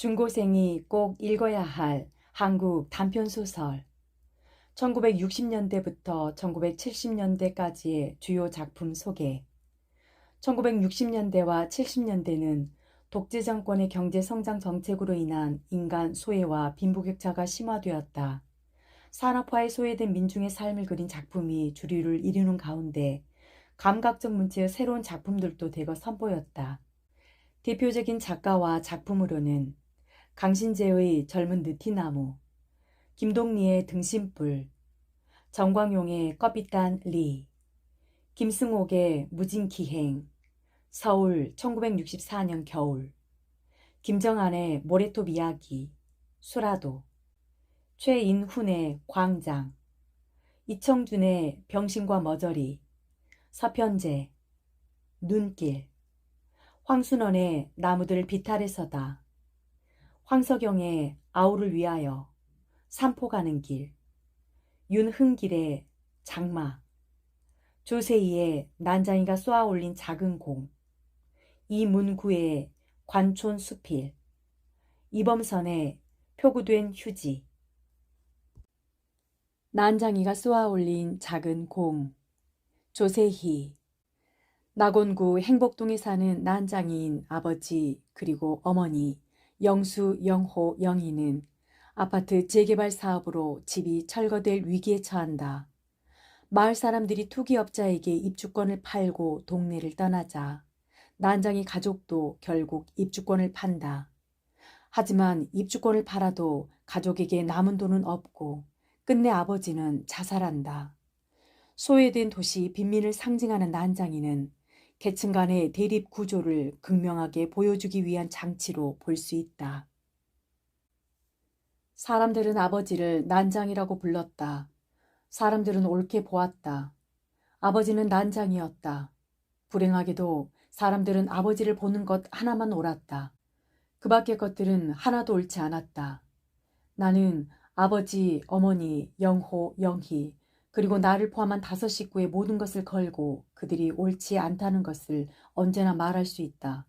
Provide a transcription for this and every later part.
중고생이 꼭 읽어야 할 한국 단편소설. 1960년대부터 1970년대까지의 주요 작품 소개. 1960년대와 70년대는 독재 정권의 경제 성장 정책으로 인한 인간 소외와 빈부격차가 심화되었다. 산업화에 소외된 민중의 삶을 그린 작품이 주류를 이루는 가운데 감각적 문체의 새로운 작품들도 대거 선보였다. 대표적인 작가와 작품으로는 강신재의 젊은 느티나무, 김동리의 등신불, 정광용의 꺼빛단 리, 김승옥의 무진기행, 서울 1964년 겨울, 김정한의 모래톱 이야기, 수라도, 최인훈의 광장, 이청준의 병신과 머저리, 서편제, 눈길, 황순원의 나무들 비탈에서다, 황석영의 아우를 위하여, 산포 가는 길, 윤흥길의 장마, 조세희의 난장이가 쏘아 올린 작은 공, 이문구의 관촌 수필, 이범선의 표구된 휴지. 난장이가 쏘아 올린 작은 공. 조세희. 낙원구 행복동에 사는 난장이인 아버지 그리고 어머니 영수, 영호, 영희는 아파트 재개발 사업으로 집이 철거될 위기에 처한다. 마을 사람들이 투기업자에게 입주권을 팔고 동네를 떠나자 난장이 가족도 결국 입주권을 판다. 하지만 입주권을 팔아도 가족에게 남은 돈은 없고 끝내 아버지는 자살한다. 소외된 도시 빈민을 상징하는 난장이는 계층 간의 대립 구조를 극명하게 보여주기 위한 장치로 볼 수 있다. 사람들은 아버지를 난장이라고 불렀다. 사람들은 옳게 보았다. 아버지는 난장이었다. 불행하게도 사람들은 아버지를 보는 것 하나만 옳았다. 그 밖의 것들은 하나도 옳지 않았다. 나는 아버지, 어머니, 영호, 영희, 그리고 나를 포함한 5 식구의 모든 것을 걸고 그들이 옳지 않다는 것을 언제나 말할 수 있다.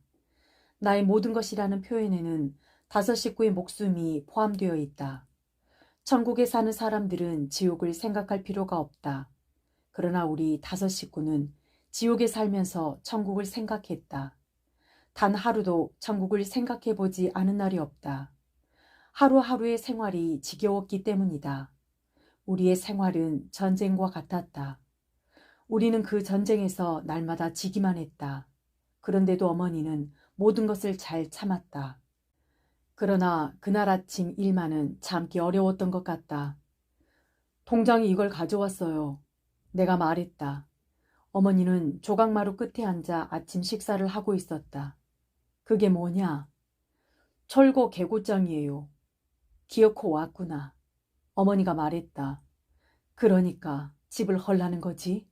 나의 모든 것이라는 표현에는 5 식구의 목숨이 포함되어 있다. 천국에 사는 사람들은 지옥을 생각할 필요가 없다. 그러나 우리 5 식구는 지옥에 살면서 천국을 생각했다. 단 하루도 천국을 생각해 보지 않은 날이 없다. 하루하루의 생활이 지겨웠기 때문이다. 우리의 생활은 전쟁과 같았다. 우리는 그 전쟁에서 날마다 지기만 했다. 그런데도 어머니는 모든 것을 잘 참았다. 그러나 그날 아침 일만은 참기 어려웠던 것 같다. 통장이 이걸 가져왔어요. 내가 말했다. 어머니는 조각마루 끝에 앉아 아침 식사를 하고 있었다. 그게 뭐냐? 철거 개고장이에요. 기어코 왔구나. 어머니가 말했다. 그러니까 집을 헐라는 거지?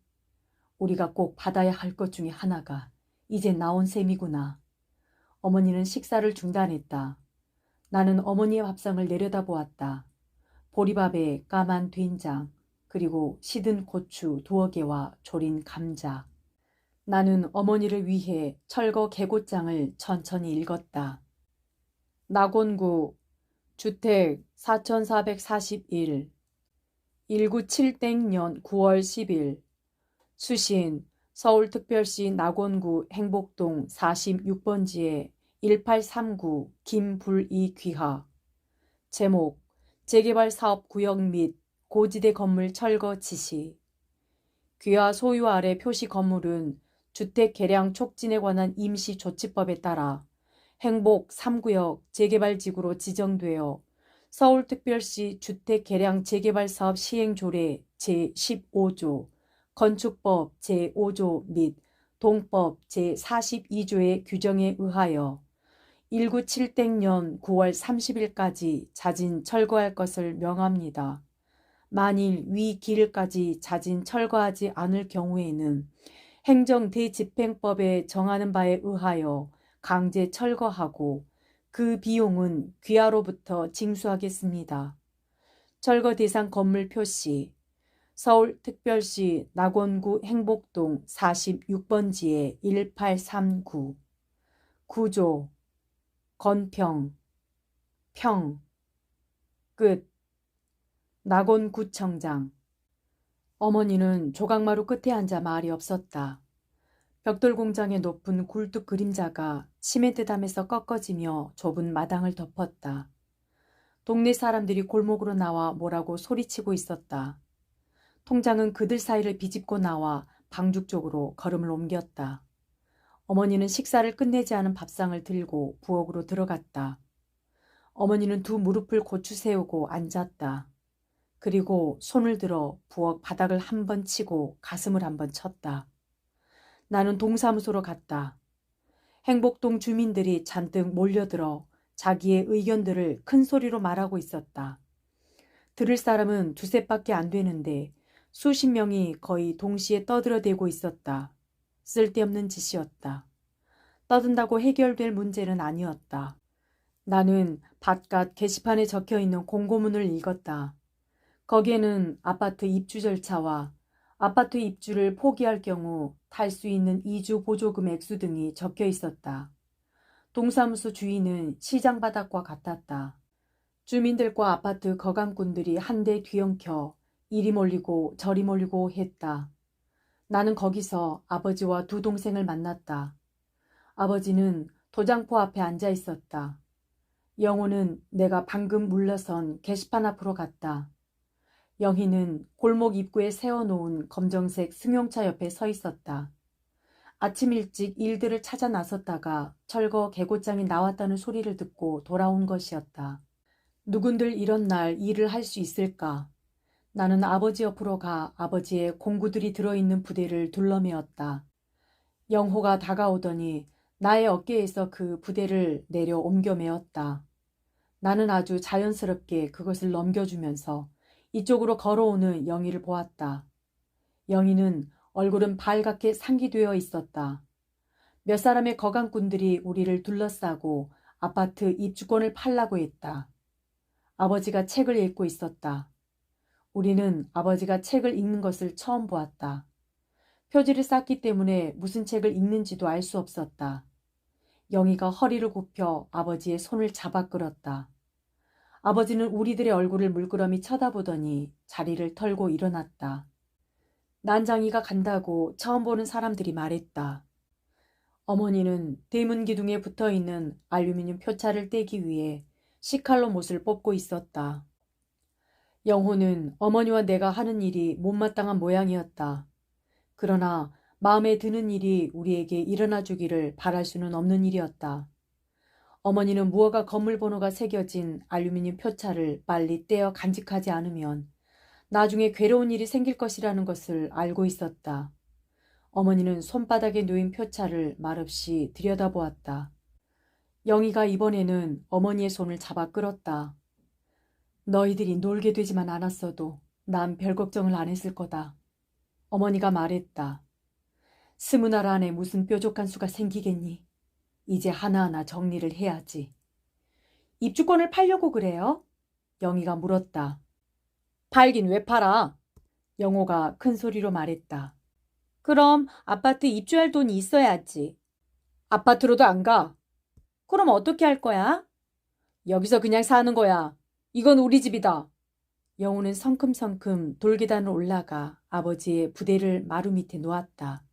우리가 꼭 받아야 할 것 중에 하나가 이제 나온 셈이구나. 어머니는 식사를 중단했다. 나는 어머니의 밥상을 내려다보았다. 보리밥에 까만 된장, 그리고 시든 고추 2어 개와 졸인 감자. 나는 어머니를 위해 철거 개고장을 천천히 읽었다. 낙원구 주택 4441 197땡년 9월 10일 수신 서울특별시 낙원구 행복동 46번지에 1839 김불이 귀하. 제목 재개발 사업 구역 및 고지대 건물 철거 지시. 귀하 소유 아래 표시 건물은 주택 개량 촉진에 관한 임시조치법에 따라 행복 3구역 재개발지구로 지정되어 서울특별시 주택 개량 재개발 사업 시행 조례 제15조, 건축법 제5조 및 동법 제42조의 규정에 의하여 197땡년 9월 30일까지 자진 철거할 것을 명합니다. 만일 위 기일까지 자진 철거하지 않을 경우에는 행정대집행법에 정하는 바에 의하여 강제 철거하고 그 비용은 귀하로부터 징수하겠습니다. 철거 대상 건물 표시 서울특별시 낙원구 행복동 46번지에 1839 구조 건평 평. 끝. 낙원구청장. 어머니는 조각마루 끝에 앉아 말이 없었다. 벽돌 공장의 높은 굴뚝 그림자가 시멘트담에서 꺾어지며 좁은 마당을 덮었다. 동네 사람들이 골목으로 나와 뭐라고 소리치고 있었다. 통장은 그들 사이를 비집고 나와 방죽 쪽으로 걸음을 옮겼다. 어머니는 식사를 끝내지 않은 밥상을 들고 부엌으로 들어갔다. 어머니는 두 무릎을 고추 세우고 앉았다. 그리고 손을 들어 부엌 바닥을 한 번 치고 가슴을 한 번 쳤다. 나는 동사무소로 갔다. 행복동 주민들이 잔뜩 몰려들어 자기의 의견들을 큰 소리로 말하고 있었다. 들을 사람은 두셋밖에 안 되는데 수십 명이 거의 동시에 떠들어대고 있었다. 쓸데없는 짓이었다. 떠든다고 해결될 문제는 아니었다. 나는 바깥 게시판에 적혀있는 공고문을 읽었다. 거기에는 아파트 입주 절차와 아파트 입주를 포기할 경우 탈 수 있는 이주 보조금 액수 등이 적혀 있었다. 동사무소 주인은 시장 바닥과 같았다. 주민들과 아파트 거강꾼들이 한데 뒤엉켜 이리 몰리고 저리 몰리고 했다. 나는 거기서 아버지와 두 동생을 만났다. 아버지는 도장포 앞에 앉아 있었다. 영호는 내가 방금 물러선 게시판 앞으로 갔다. 영희는 골목 입구에 세워놓은 검정색 승용차 옆에 서 있었다. 아침 일찍 일들을 찾아 나섰다가 철거 개고장이 나왔다는 소리를 듣고 돌아온 것이었다. 누군들 이런 날 일을 할 수 있을까? 나는 아버지 옆으로 가 아버지의 공구들이 들어있는 부대를 둘러매었다. 영호가 다가오더니 나의 어깨에서 그 부대를 내려 옮겨 메었다. 나는 아주 자연스럽게 그것을 넘겨주면서 이쪽으로 걸어오는 영희를 보았다. 영희는 얼굴은 발갛게 상기되어 있었다. 몇 사람의 거강꾼들이 우리를 둘러싸고 아파트 입주권을 팔라고 했다. 아버지가 책을 읽고 있었다. 우리는 아버지가 책을 읽는 것을 처음 보았다. 표지를 쌌기 때문에 무슨 책을 읽는지도 알 수 없었다. 영희가 허리를 굽혀 아버지의 손을 잡아 끌었다. 아버지는 우리들의 얼굴을 물끄러미 쳐다보더니 자리를 털고 일어났다. 난장이가 간다고 처음 보는 사람들이 말했다. 어머니는 대문 기둥에 붙어있는 알루미늄 표차를 떼기 위해 식칼로 못을 뽑고 있었다. 영호는 어머니와 내가 하는 일이 못마땅한 모양이었다. 그러나 마음에 드는 일이 우리에게 일어나 주기를 바랄 수는 없는 일이었다. 어머니는 무허가 건물 번호가 새겨진 알루미늄 표차를 빨리 떼어 간직하지 않으면 나중에 괴로운 일이 생길 것이라는 것을 알고 있었다. 어머니는 손바닥에 놓인 표차를 말없이 들여다보았다. 영희가 이번에는 어머니의 손을 잡아 끌었다. 너희들이 놀게 되지만 않았어도 난 별 걱정을 안 했을 거다. 어머니가 말했다. 20날 안에 무슨 뾰족한 수가 생기겠니? 이제 하나하나 정리를 해야지. 입주권을 팔려고 그래요? 영희가 물었다. 팔긴 왜 팔아? 영호가 큰 소리로 말했다. 그럼 아파트 입주할 돈이 있어야지. 아파트로도 안 가. 그럼 어떻게 할 거야? 여기서 그냥 사는 거야. 이건 우리 집이다. 영호는 성큼성큼 돌계단을 올라가 아버지의 부대를 마루 밑에 놓았다.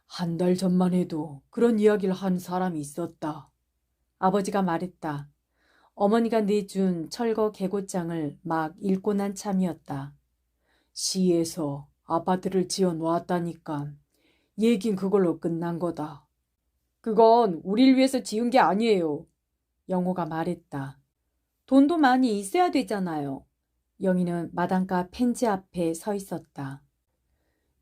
한 달 전만 해도 그런 이야기를 한 사람이 있었다. 아버지가 말했다. 어머니가 내준 철거 개고장을 막 읽고 난 참이었다. 시에서 아파트를 지어 놓았다니까 얘긴 그걸로 끝난 거다. 그건 우릴 위해서 지은 게 아니에요. 영호가 말했다. 돈도 많이 있어야 되잖아요. 영희는 마당가 펜지 앞에 서 있었다.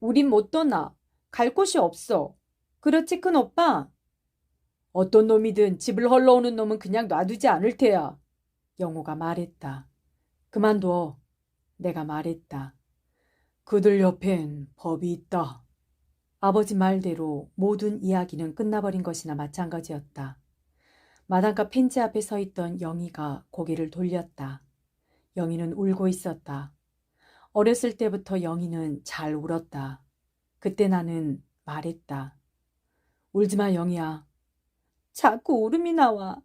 우린 못 떠나. 갈 곳이 없어. 그렇지 큰 오빠? 어떤 놈이든 집을 헐러오는 놈은 그냥 놔두지 않을 테야. 영호가 말했다. 그만둬. 내가 말했다. 그들 옆엔 법이 있다. 아버지 말대로 모든 이야기는 끝나버린 것이나 마찬가지였다. 마당가 펜지 앞에 서 있던 영희가 고개를 돌렸다. 영희는 울고 있었다. 어렸을 때부터 영희는 잘 울었다. 그때 나는 말했다. 울지마 영희야. 자꾸 울음이 나와.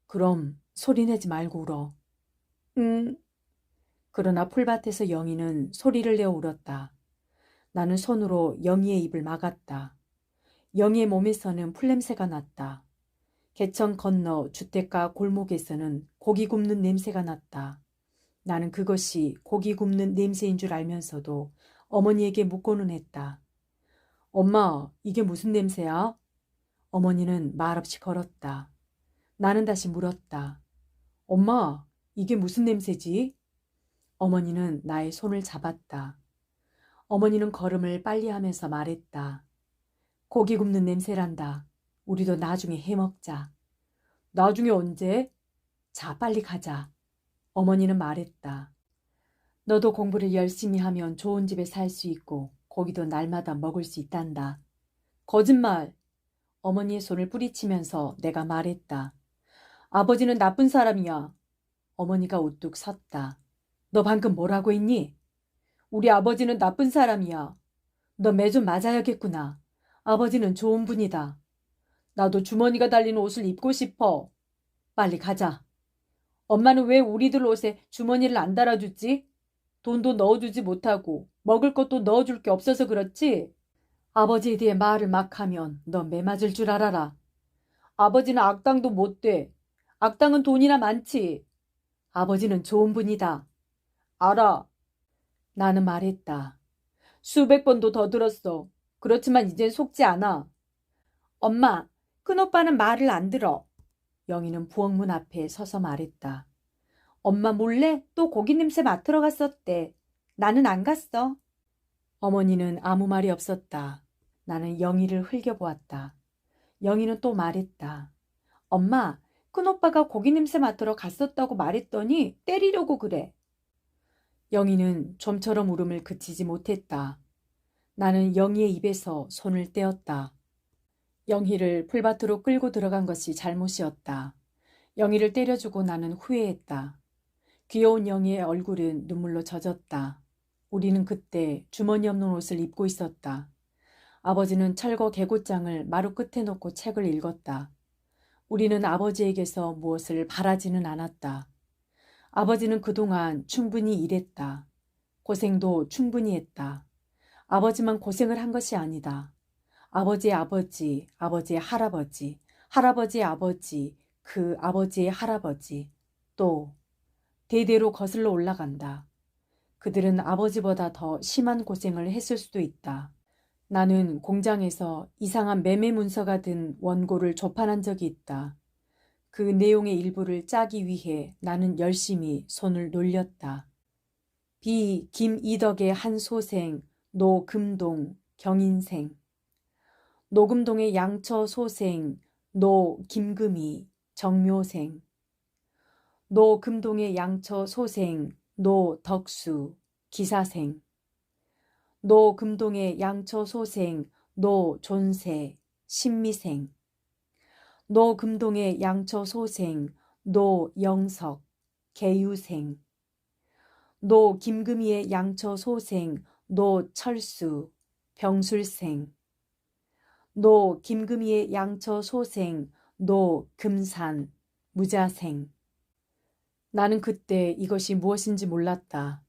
그럼 소리내지 말고 울어. 응. 그러나 풀밭에서 영희는 소리를 내어 울었다. 나는 손으로 영희의 입을 막았다. 영희의 몸에서는 풀냄새가 났다. 개천 건너 주택가 골목에서는 고기 굽는 냄새가 났다. 나는 그것이 고기 굽는 냄새인 줄 알면서도 어머니에게 묻고는 했다. 엄마, 이게 무슨 냄새야? 어머니는 말없이 걸었다. 나는 다시 물었다. 엄마, 이게 무슨 냄새지? 어머니는 나의 손을 잡았다. 어머니는 걸음을 빨리 하면서 말했다. 고기 굽는 냄새란다. 우리도 나중에 해먹자. 나중에 언제? 자, 빨리 가자. 어머니는 말했다. 너도 공부를 열심히 하면 좋은 집에 살 수 있고 고기도 날마다 먹을 수 있단다. 거짓말! 어머니의 손을 뿌리치면서 내가 말했다. 아버지는 나쁜 사람이야. 어머니가 우뚝 섰다. 너 방금 뭐라고 했니? 우리 아버지는 나쁜 사람이야. 너 매 좀 맞아야겠구나. 아버지는 좋은 분이다. 나도 주머니가 달린 옷을 입고 싶어. 빨리 가자. 엄마는 왜 우리들 옷에 주머니를 안 달아주지? 돈도 넣어주지 못하고 먹을 것도 넣어줄 게 없어서 그렇지? 아버지에 대해 말을 막 하면 너 매맞을 줄 알아라. 아버지는 악당도 못 돼. 악당은 돈이나 많지. 아버지는 좋은 분이다. 알아. 나는 말했다. 수백 번도 더 들었어. 그렇지만 이젠 속지 않아. 엄마, 큰오빠는 말을 안 들어. 영희는 부엌문 앞에 서서 말했다. 엄마 몰래 또 고기 냄새 맡으러 갔었대. 나는 안 갔어. 어머니는 아무 말이 없었다. 나는 영희를 흘겨보았다. 영희는 또 말했다. 엄마, 큰오빠가 고기 냄새 맡으러 갔었다고 말했더니 때리려고 그래. 영희는 좀처럼 울음을 그치지 못했다. 나는 영희의 입에서 손을 떼었다. 영희를 풀밭으로 끌고 들어간 것이 잘못이었다. 영희를 때려주고 나는 후회했다. 귀여운 영희의 얼굴은 눈물로 젖었다. 우리는 그때 주머니 없는 옷을 입고 있었다. 아버지는 철거 개고장을 마루 끝에 놓고 책을 읽었다. 우리는 아버지에게서 무엇을 바라지는 않았다. 아버지는 그동안 충분히 일했다. 고생도 충분히 했다. 아버지만 고생을 한 것이 아니다. 아버지의 아버지, 아버지의 할아버지, 할아버지의 아버지, 그 아버지의 할아버지, 또 대대로 거슬러 올라간다. 그들은 아버지보다 더 심한 고생을 했을 수도 있다. 나는 공장에서 이상한 매매 문서가 든 원고를 조판한 적이 있다. 그 내용의 일부를 짜기 위해 나는 열심히 손을 놀렸다. 비 김이덕의 한 소생, 노금동 경인생. 노금동의 양처 소생, 노김금이 정묘생. 노금동의 양처 소생, 노덕수 기사생. 노금동의 양처 소생, 노존세 신미생. 노금동의 양처 소생, 노영석 계유생. 노김금희의 양처 소생, 노철수 병술생. 노김금희의 양처 소생, 노금산 무자생. 나는 그때 이것이 무엇인지 몰랐다.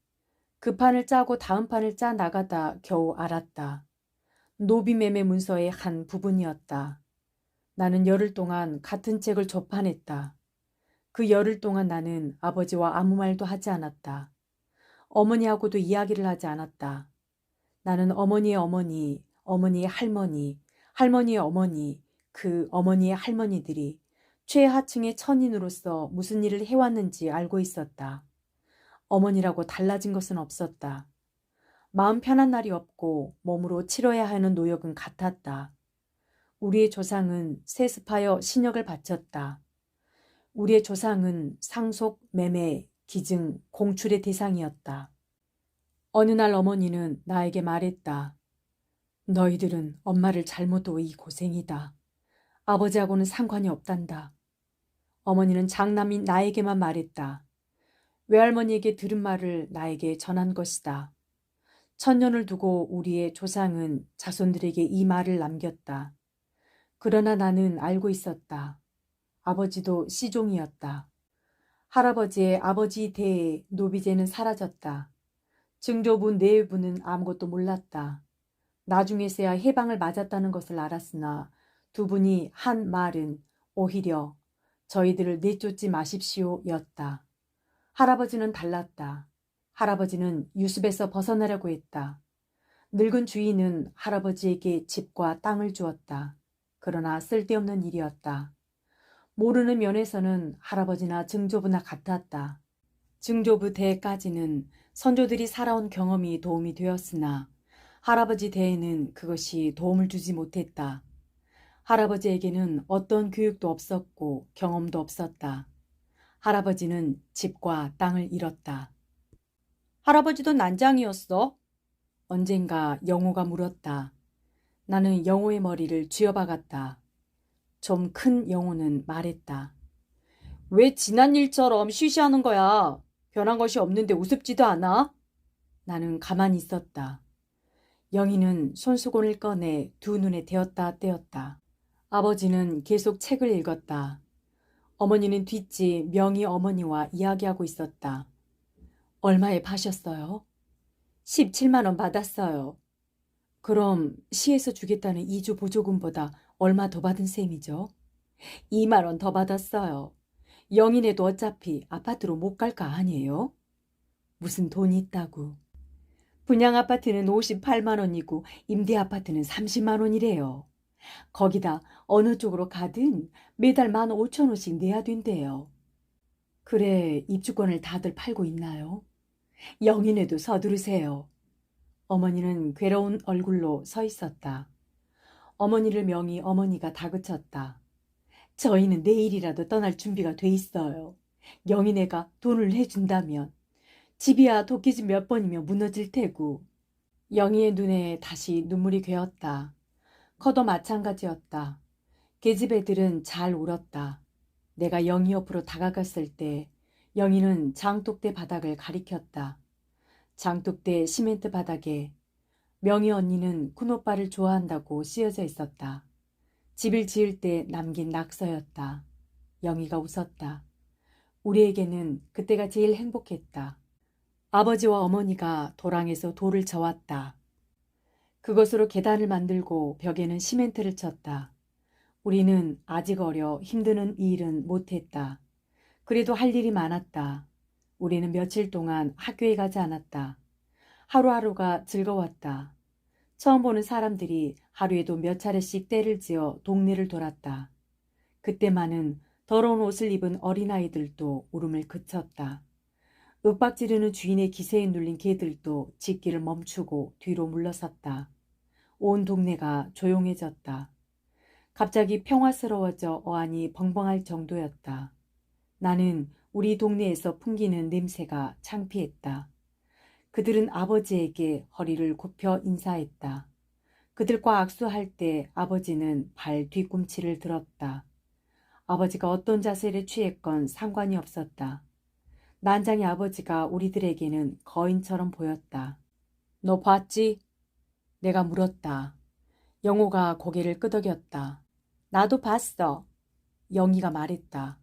그 판을 짜고 다음 판을 짜 나가다 겨우 알았다. 노비매매 문서의 한 부분이었다. 나는 열흘 동안 같은 책을 조판했다. 그 열흘 동안 나는 아버지와 아무 말도 하지 않았다. 어머니하고도 이야기를 하지 않았다. 나는 어머니의 어머니, 어머니의 할머니, 할머니의 어머니, 그 어머니의 할머니들이 최하층의 천인으로서 무슨 일을 해왔는지 알고 있었다. 어머니라고 달라진 것은 없었다. 마음 편한 날이 없고 몸으로 치러야 하는 노역은 같았다. 우리의 조상은 세습하여 신역을 바쳤다. 우리의 조상은 상속, 매매, 기증, 공출의 대상이었다. 어느 날 어머니는 나에게 말했다. 너희들은 엄마를 잘못 둬이 고생이다. 아버지하고는 상관이 없단다. 어머니는 장남인 나에게만 말했다. 외할머니에게 들은 말을 나에게 전한 것이다. 천년을 두고 우리의 조상은 자손들에게 이 말을 남겼다. 그러나 나는 알고 있었다. 아버지도 씨종이었다. 할아버지의 아버지 대에 노비제는 사라졌다. 증조부 내외부는 아무것도 몰랐다. 나중에서야 해방을 맞았다는 것을 알았으나 두 분이 한 말은 오히려 저희들을 내쫓지 마십시오 였다. 할아버지는 달랐다. 할아버지는 유습에서 벗어나려고 했다. 늙은 주인은 할아버지에게 집과 땅을 주었다. 그러나 쓸데없는 일이었다. 모르는 면에서는 할아버지나 증조부나 같았다. 증조부 대까지는 선조들이 살아온 경험이 도움이 되었으나 할아버지 대에는 그것이 도움을 주지 못했다. 할아버지에게는 어떤 교육도 없었고 경험도 없었다. 할아버지는 집과 땅을 잃었다. 할아버지도 난장이었어? 언젠가 영호가 물었다. 나는 영호의 머리를 쥐어박았다. 좀 큰 영호는 말했다. 왜 지난 일처럼 쉬쉬하는 거야? 변한 것이 없는데 우습지도 않아? 나는 가만히 있었다. 영희는 손수건을 꺼내 두 눈에 대었다 떼었다. 아버지는 계속 책을 읽었다. 어머니는 뒷집 명희 어머니와 이야기하고 있었다. 얼마에 파셨어요? 17만 원 받았어요. 그럼 시에서 주겠다는 이주 보조금보다 얼마 더 받은 셈이죠? 2만 원 더 받았어요. 영희네도 어차피 아파트로 못 갈 거 아니에요? 무슨 돈이 있다고. 분양 아파트는 58만 원이고 임대 아파트는 30만 원이래요. 거기다 어느 쪽으로 가든 매달 15,000원씩 내야 된대요. 그래, 입주권을 다들 팔고 있나요? 영희네도 서두르세요. 어머니는 괴로운 얼굴로 서 있었다. 어머니를 명희 어머니가 다그쳤다. 저희는 내일이라도 떠날 준비가 돼 있어요. 영희네가 돈을 해준다면. 집이야 도끼집 몇 번이면 무너질 테고. 영희의 눈에 다시 눈물이 괴었다. 커도 마찬가지였다. 계집 애들은 잘 울었다. 내가 영희 옆으로 다가갔을 때 영희는 장독대 바닥을 가리켰다. 장독대 시멘트 바닥에 명희 언니는 큰오빠를 좋아한다고 쓰여져 있었다. 집을 지을 때 남긴 낙서였다. 영희가 웃었다. 우리에게는 그때가 제일 행복했다. 아버지와 어머니가 도랑에서 돌을 저왔다. 그것으로 계단을 만들고 벽에는 시멘트를 쳤다. 우리는 아직 어려 힘드는 이 일은 못했다. 그래도 할 일이 많았다. 우리는 며칠 동안 학교에 가지 않았다. 하루하루가 즐거웠다. 처음 보는 사람들이 하루에도 몇 차례씩 때를 지어 동네를 돌았다. 그때만은 더러운 옷을 입은 어린아이들도 울음을 그쳤다. 윽박지르는 주인의 기세에 눌린 개들도 짖기를 멈추고 뒤로 물러섰다. 온 동네가 조용해졌다. 갑자기 평화스러워져 어안이 벙벙할 정도였다. 나는 우리 동네에서 풍기는 냄새가 창피했다. 그들은 아버지에게 허리를 굽혀 인사했다. 그들과 악수할 때 아버지는 발 뒤꿈치를 들었다. 아버지가 어떤 자세를 취했건 상관이 없었다. 난장의 아버지가 우리들에게는 거인처럼 보였다. 너 봤지? 내가 물었다. 영호가 고개를 끄덕였다. 나도 봤어. 영희가 말했다.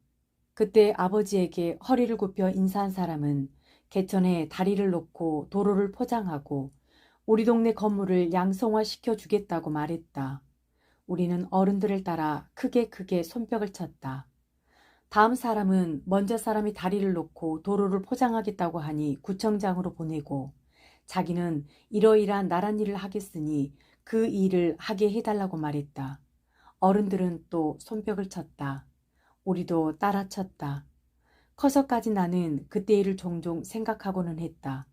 그때 아버지에게 허리를 굽혀 인사한 사람은 개천에 다리를 놓고 도로를 포장하고 우리 동네 건물을 양성화시켜 주겠다고 말했다. 우리는 어른들을 따라 크게 손뼉을 쳤다. 다음 사람은 먼저 사람이 다리를 놓고 도로를 포장하겠다고 하니 구청장으로 보내고 자기는 이러이러한 나란 일을 하겠으니 그 일을 하게 해달라고 말했다. 어른들은 또 손뼉을 쳤다. 우리도 따라 쳤다. 커서까지 나는 그때 일을 종종 생각하고는 했다.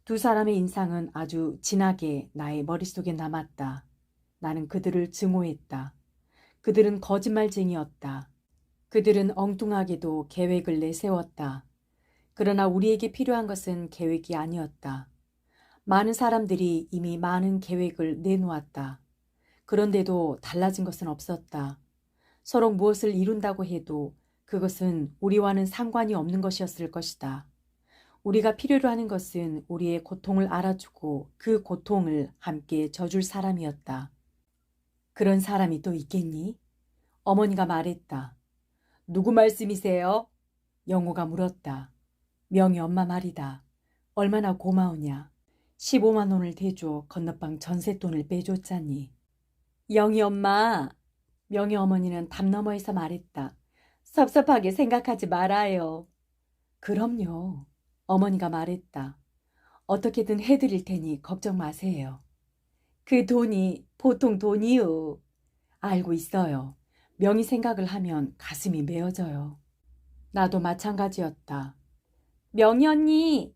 두 사람의 인상은 아주 진하게 나의 머릿속에 남았다. 나는 그들을 증오했다. 그들은 거짓말쟁이였다. 그들은 엉뚱하게도 계획을 내세웠다. 그러나 우리에게 필요한 것은 계획이 아니었다. 많은 사람들이 이미 많은 계획을 내놓았다. 그런데도 달라진 것은 없었다. 서로 무엇을 이룬다고 해도 그것은 우리와는 상관이 없는 것이었을 것이다. 우리가 필요로 하는 것은 우리의 고통을 알아주고 그 고통을 함께 져줄 사람이었다. 그런 사람이 또 있겠니? 어머니가 말했다. 누구 말씀이세요? 영호가 물었다. 명희 엄마 말이다. 얼마나 고마우냐. 15만 원을 대줘 건너방 전셋돈을 빼줬잖니. 영희 엄마. 명희 어머니는 담 너머에서 말했다. 섭섭하게 생각하지 말아요. 그럼요. 어머니가 말했다. 어떻게든 해드릴 테니 걱정 마세요. 그 돈이 보통 돈이요. 알고 있어요. 명희 생각을 하면 가슴이 메어져요. 나도 마찬가지였다. 명희 언니!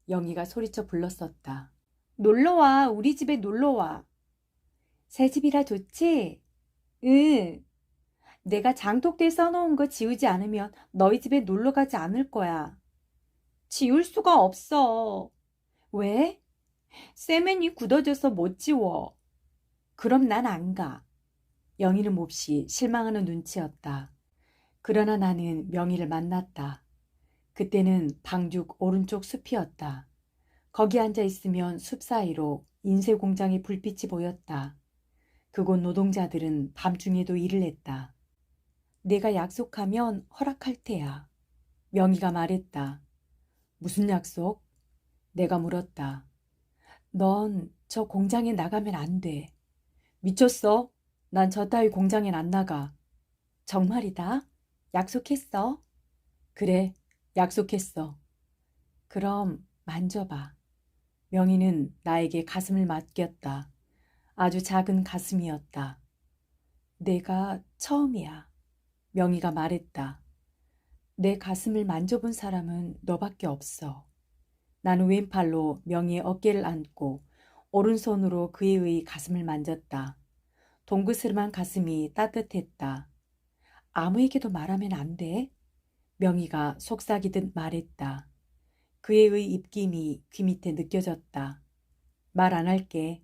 영희가 소리쳐 불렀었다. 놀러와. 우리 집에 놀러와. 새 집이라 좋지? 응. 내가 장독대에 써놓은 거 지우지 않으면 너희 집에 놀러 가지 않을 거야. 지울 수가 없어. 왜? 세면이 굳어져서 못 지워. 그럼 난 안 가. 영희는 몹시 실망하는 눈치였다. 그러나 나는 명희를 만났다. 그때는 방죽 오른쪽 숲이었다. 거기 앉아 있으면 숲 사이로 인쇄공장의 불빛이 보였다. 그곳 노동자들은 밤중에도 일을 했다. 내가 약속하면 허락할 테야. 명희가 말했다. 무슨 약속? 내가 물었다. 넌 저 공장에 나가면 안 돼. 미쳤어? 난 저 따위 공장엔 안 나가. 정말이다? 약속했어? 그래, 약속했어. 그럼 만져봐. 명희는 나에게 가슴을 맡겼다. 아주 작은 가슴이었다. 내가 처음이야. 명희가 말했다. 내 가슴을 만져본 사람은 너밖에 없어. 나는 왼팔로 명희의 어깨를 안고 오른손으로 그의 가슴을 만졌다. 동그스름한 가슴이 따뜻했다. 아무에게도 말하면 안 돼? 명희가 속삭이듯 말했다. 그의 입김이 귀 밑에 느껴졌다. 말 안 할게.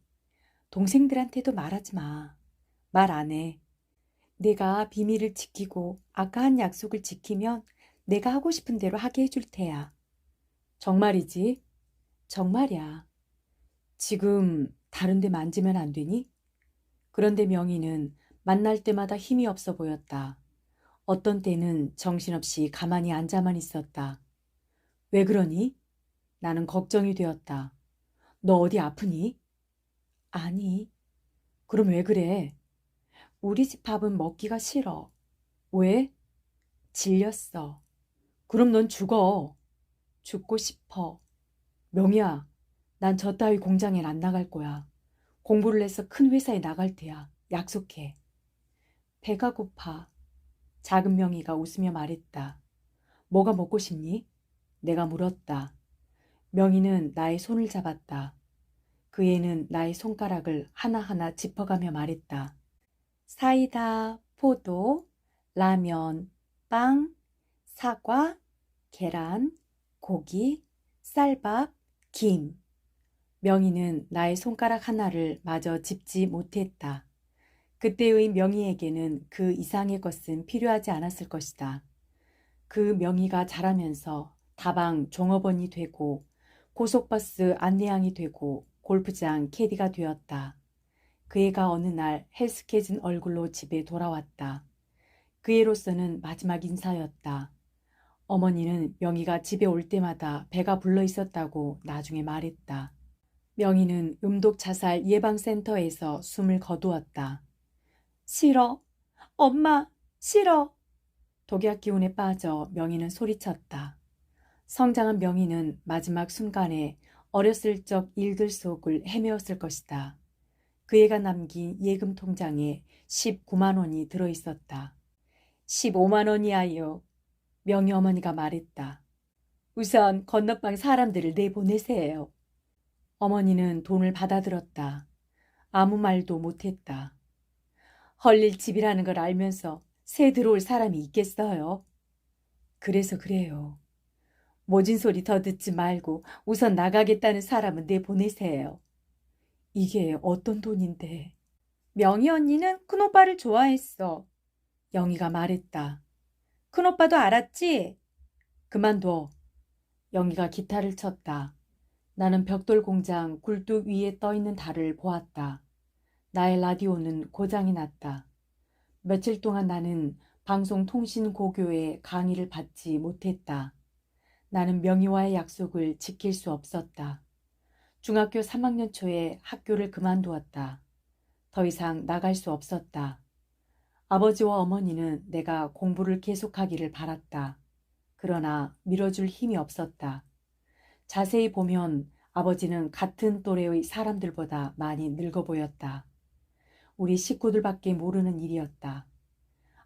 동생들한테도 말하지 마. 말 안 해. 내가 비밀을 지키고 아까 한 약속을 지키면 내가 하고 싶은 대로 하게 해줄 테야. 정말이지? 정말이야. 지금 다른 데 만지면 안 되니? 그런데 명희는 만날 때마다 힘이 없어 보였다. 어떤 때는 정신없이 가만히 앉아만 있었다. 왜 그러니? 나는 걱정이 되었다. 너 어디 아프니? 아니. 그럼 왜 그래? 우리 집 밥은 먹기가 싫어. 왜? 질렸어. 그럼 넌 죽어. 죽고 싶어. 명희야, 난 저 따위 공장엔 안 나갈 거야. 공부를 해서 큰 회사에 나갈 테야. 약속해. 배가 고파. 작은 명희가 웃으며 말했다. 뭐가 먹고 싶니? 내가 물었다. 명희는 나의 손을 잡았다. 그 애는 나의 손가락을 하나하나 짚어가며 말했다. 사이다, 포도, 라면, 빵, 사과, 계란, 고기, 쌀밥, 김. 명희는 나의 손가락 하나를 마저 짚지 못했다. 그때의 명희에게는 그 이상의 것은 필요하지 않았을 것이다. 그 명희가 자라면서 다방 종업원이 되고 고속버스 안내양이 되고 골프장 캐디가 되었다. 그 애가 어느 날 헬스케진 얼굴로 집에 돌아왔다. 그 애로서는 마지막 인사였다. 어머니는 명희가 집에 올 때마다 배가 불러 있었다고 나중에 말했다. 명희는 음독자살 예방센터에서 숨을 거두었다. 싫어. 엄마, 싫어. 독약 기운에 빠져 명희는 소리쳤다. 성장한 명희는 마지막 순간에 어렸을 적 일들 속을 헤매었을 것이다. 그 애가 남긴 예금 통장에 19만 원이 들어있었다. 15만 원이야요. 명희 어머니가 말했다. 우선 건너방 사람들을 내보내세요. 어머니는 돈을 받아들었다. 아무 말도 못했다. 헐릴 집이라는 걸 알면서 새 들어올 사람이 있겠어요? 그래서 그래요. 모진 소리 더 듣지 말고 우선 나가겠다는 사람은 내보내세요. 이게 어떤 돈인데? 명희 언니는 큰오빠를 좋아했어. 영희가 말했다. 큰오빠도 알았지? 그만둬. 영희가 기타를 쳤다. 나는 벽돌 공장 굴뚝 위에 떠있는 달을 보았다. 나의 라디오는 고장이 났다. 며칠 동안 나는 방송통신고교에 강의를 받지 못했다. 나는 명의와의 약속을 지킬 수 없었다. 중학교 3학년 초에 학교를 그만두었다. 더 이상 나갈 수 없었다. 아버지와 어머니는 내가 공부를 계속하기를 바랐다. 그러나 밀어줄 힘이 없었다. 자세히 보면 아버지는 같은 또래의 사람들보다 많이 늙어 보였다. 우리 식구들밖에 모르는 일이었다.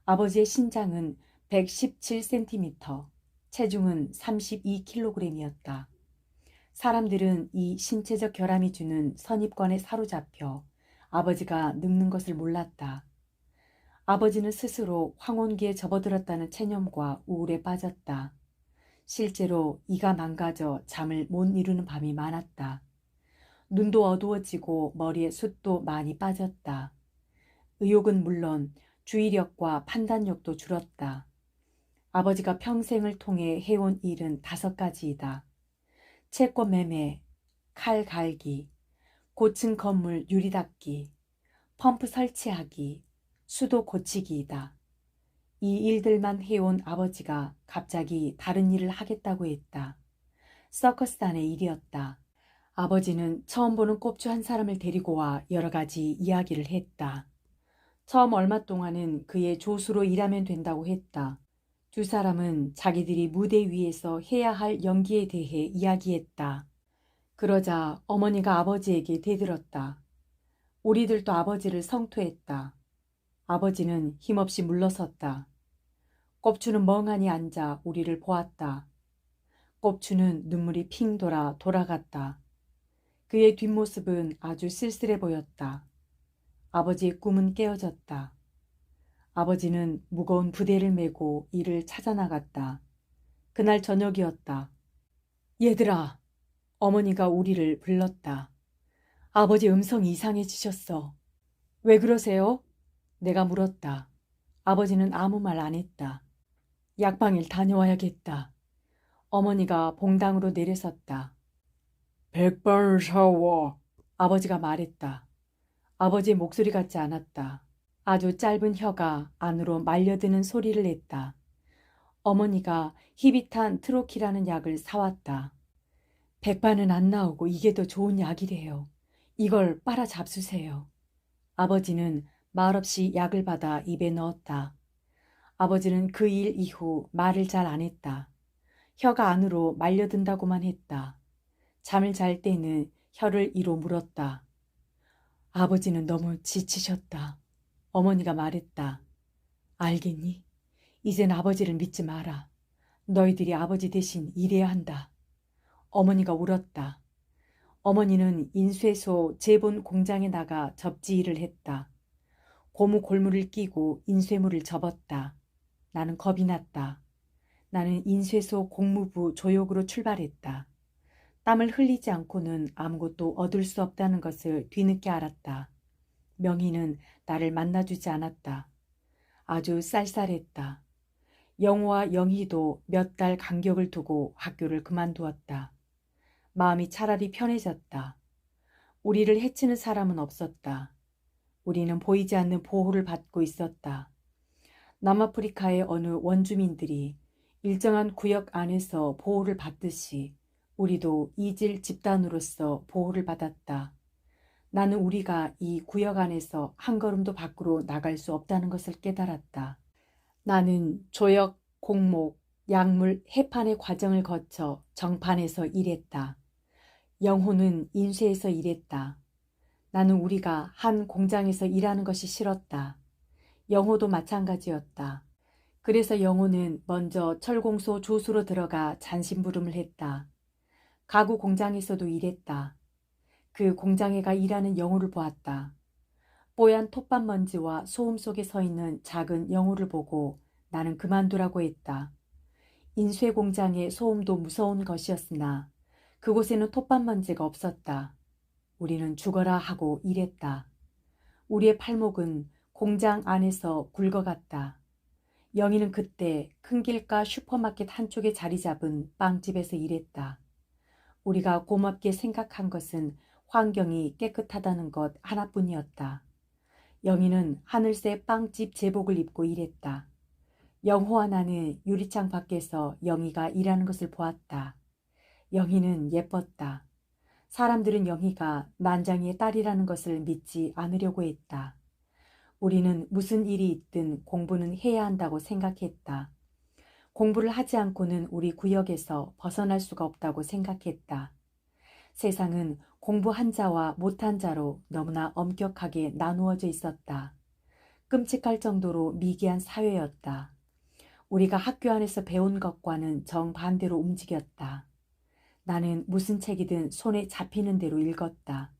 아버지의 신장은 117cm, 체중은 32kg이었다. 사람들은 이 신체적 결함이 주는 선입관에 사로잡혀 아버지가 늙는 것을 몰랐다. 아버지는 스스로 황혼기에 접어들었다는 체념과 우울에 빠졌다. 실제로 이가 망가져 잠을 못 이루는 밤이 많았다. 눈도 어두워지고 머리에 숱도 많이 빠졌다. 의욕은 물론 주의력과 판단력도 줄었다. 아버지가 평생을 통해 해온 일은 5가지이다. 채권 매매, 칼 갈기, 고층 건물 유리 닦기, 펌프 설치하기, 수도 고치기이다. 이 일들만 해온 아버지가 갑자기 다른 일을 하겠다고 했다. 서커스단의 일이었다. 아버지는 처음 보는 꼽주 한 사람을 데리고 와 여러 가지 이야기를 했다. 처음 얼마 동안은 그의 조수로 일하면 된다고 했다. 두 사람은 자기들이 무대 위에서 해야 할 연기에 대해 이야기했다. 그러자 어머니가 아버지에게 대들었다. 우리들도 아버지를 성토했다. 아버지는 힘없이 물러섰다. 꼽주는 멍하니 앉아 우리를 보았다. 꼽주는 눈물이 핑 돌아 돌아갔다. 그의 뒷모습은 아주 쓸쓸해 보였다. 아버지의 꿈은 깨어졌다. 아버지는 무거운 부대를 메고 일을 찾아 나갔다. 그날 저녁이었다. 얘들아, 어머니가 우리를 불렀다. 아버지 음성이 이상해지셨어. 왜 그러세요? 내가 물었다. 아버지는 아무 말 안 했다. 약방일 다녀와야겠다. 어머니가 봉당으로 내려섰다. 백반을 사와. 아버지가 말했다. 아버지의 목소리 같지 않았다. 아주 짧은 혀가 안으로 말려드는 소리를 냈다. 어머니가 히비탄 트로키라는 약을 사왔다. 백반은 안 나오고 이게 더 좋은 약이래요. 이걸 빨아 잡수세요. 아버지는 말없이 약을 받아 입에 넣었다. 아버지는 그 일 이후 말을 잘 안 했다. 혀가 안으로 말려든다고만 했다. 잠을 잘 때는 혀를 이로 물었다. 아버지는 너무 지치셨다. 어머니가 말했다. 알겠니? 이젠 아버지를 믿지 마라. 너희들이 아버지 대신 일해야 한다. 어머니가 울었다. 어머니는 인쇄소 제본 공장에 나가 접지 일을 했다. 고무 골무를 끼고 인쇄물을 접었다. 나는 겁이 났다. 나는 인쇄소 공무부 조욕으로 출발했다. 땀을 흘리지 않고는 아무것도 얻을 수 없다는 것을 뒤늦게 알았다. 명희는 나를 만나주지 않았다. 아주 쌀쌀했다. 영호와 영희도 몇 달 간격을 두고 학교를 그만두었다. 마음이 차라리 편해졌다. 우리를 해치는 사람은 없었다. 우리는 보이지 않는 보호를 받고 있었다. 남아프리카의 어느 원주민들이 일정한 구역 안에서 보호를 받듯이 우리도 이질 집단으로서 보호를 받았다. 나는 우리가 이 구역 안에서 한 걸음도 밖으로 나갈 수 없다는 것을 깨달았다. 나는 조역, 공목, 약물, 해판의 과정을 거쳐 정판에서 일했다. 영호는 인쇄에서 일했다. 나는 우리가 한 공장에서 일하는 것이 싫었다. 영호도 마찬가지였다. 그래서 영호는 먼저 철공소 조수로 들어가 잔심부름을 했다. 가구 공장에서도 일했다. 그 공장에 가 일하는 영호를 보았다. 뽀얀 톱밥 먼지와 소음 속에 서 있는 작은 영호를 보고 나는 그만두라고 했다. 인쇄 공장의 소음도 무서운 것이었으나 그곳에는 톱밥 먼지가 없었다. 우리는 죽어라 하고 일했다. 우리의 팔목은 공장 안에서 굵어갔다. 영희는 그때 큰 길가 슈퍼마켓 한쪽에 자리 잡은 빵집에서 일했다. 우리가 고맙게 생각한 것은 환경이 깨끗하다는 것 하나뿐이었다. 영희는 하늘색 빵집 제복을 입고 일했다. 영호와 나는 유리창 밖에서 영희가 일하는 것을 보았다. 영희는 예뻤다. 사람들은 영희가 난장이의 딸이라는 것을 믿지 않으려고 했다. 우리는 무슨 일이 있든 공부는 해야 한다고 생각했다. 공부를 하지 않고는 우리 구역에서 벗어날 수가 없다고 생각했다. 세상은 공부한 자와 못한 자로 너무나 엄격하게 나누어져 있었다. 끔찍할 정도로 미개한 사회였다. 우리가 학교 안에서 배운 것과는 정반대로 움직였다. 나는 무슨 책이든 손에 잡히는 대로 읽었다.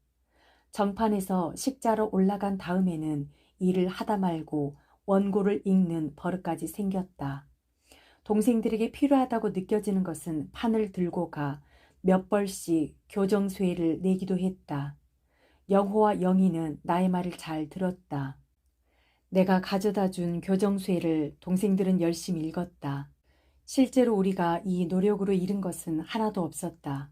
정판에서 식자로 올라간 다음에는 일을 하다 말고 원고를 읽는 버릇까지 생겼다. 동생들에게 필요하다고 느껴지는 것은 판을 들고 가 몇 벌씩 교정수혜를 내기도 했다. 영호와 영희는 나의 말을 잘 들었다. 내가 가져다 준 교정수혜를 동생들은 열심히 읽었다. 실제로 우리가 이 노력으로 잃은 것은 하나도 없었다.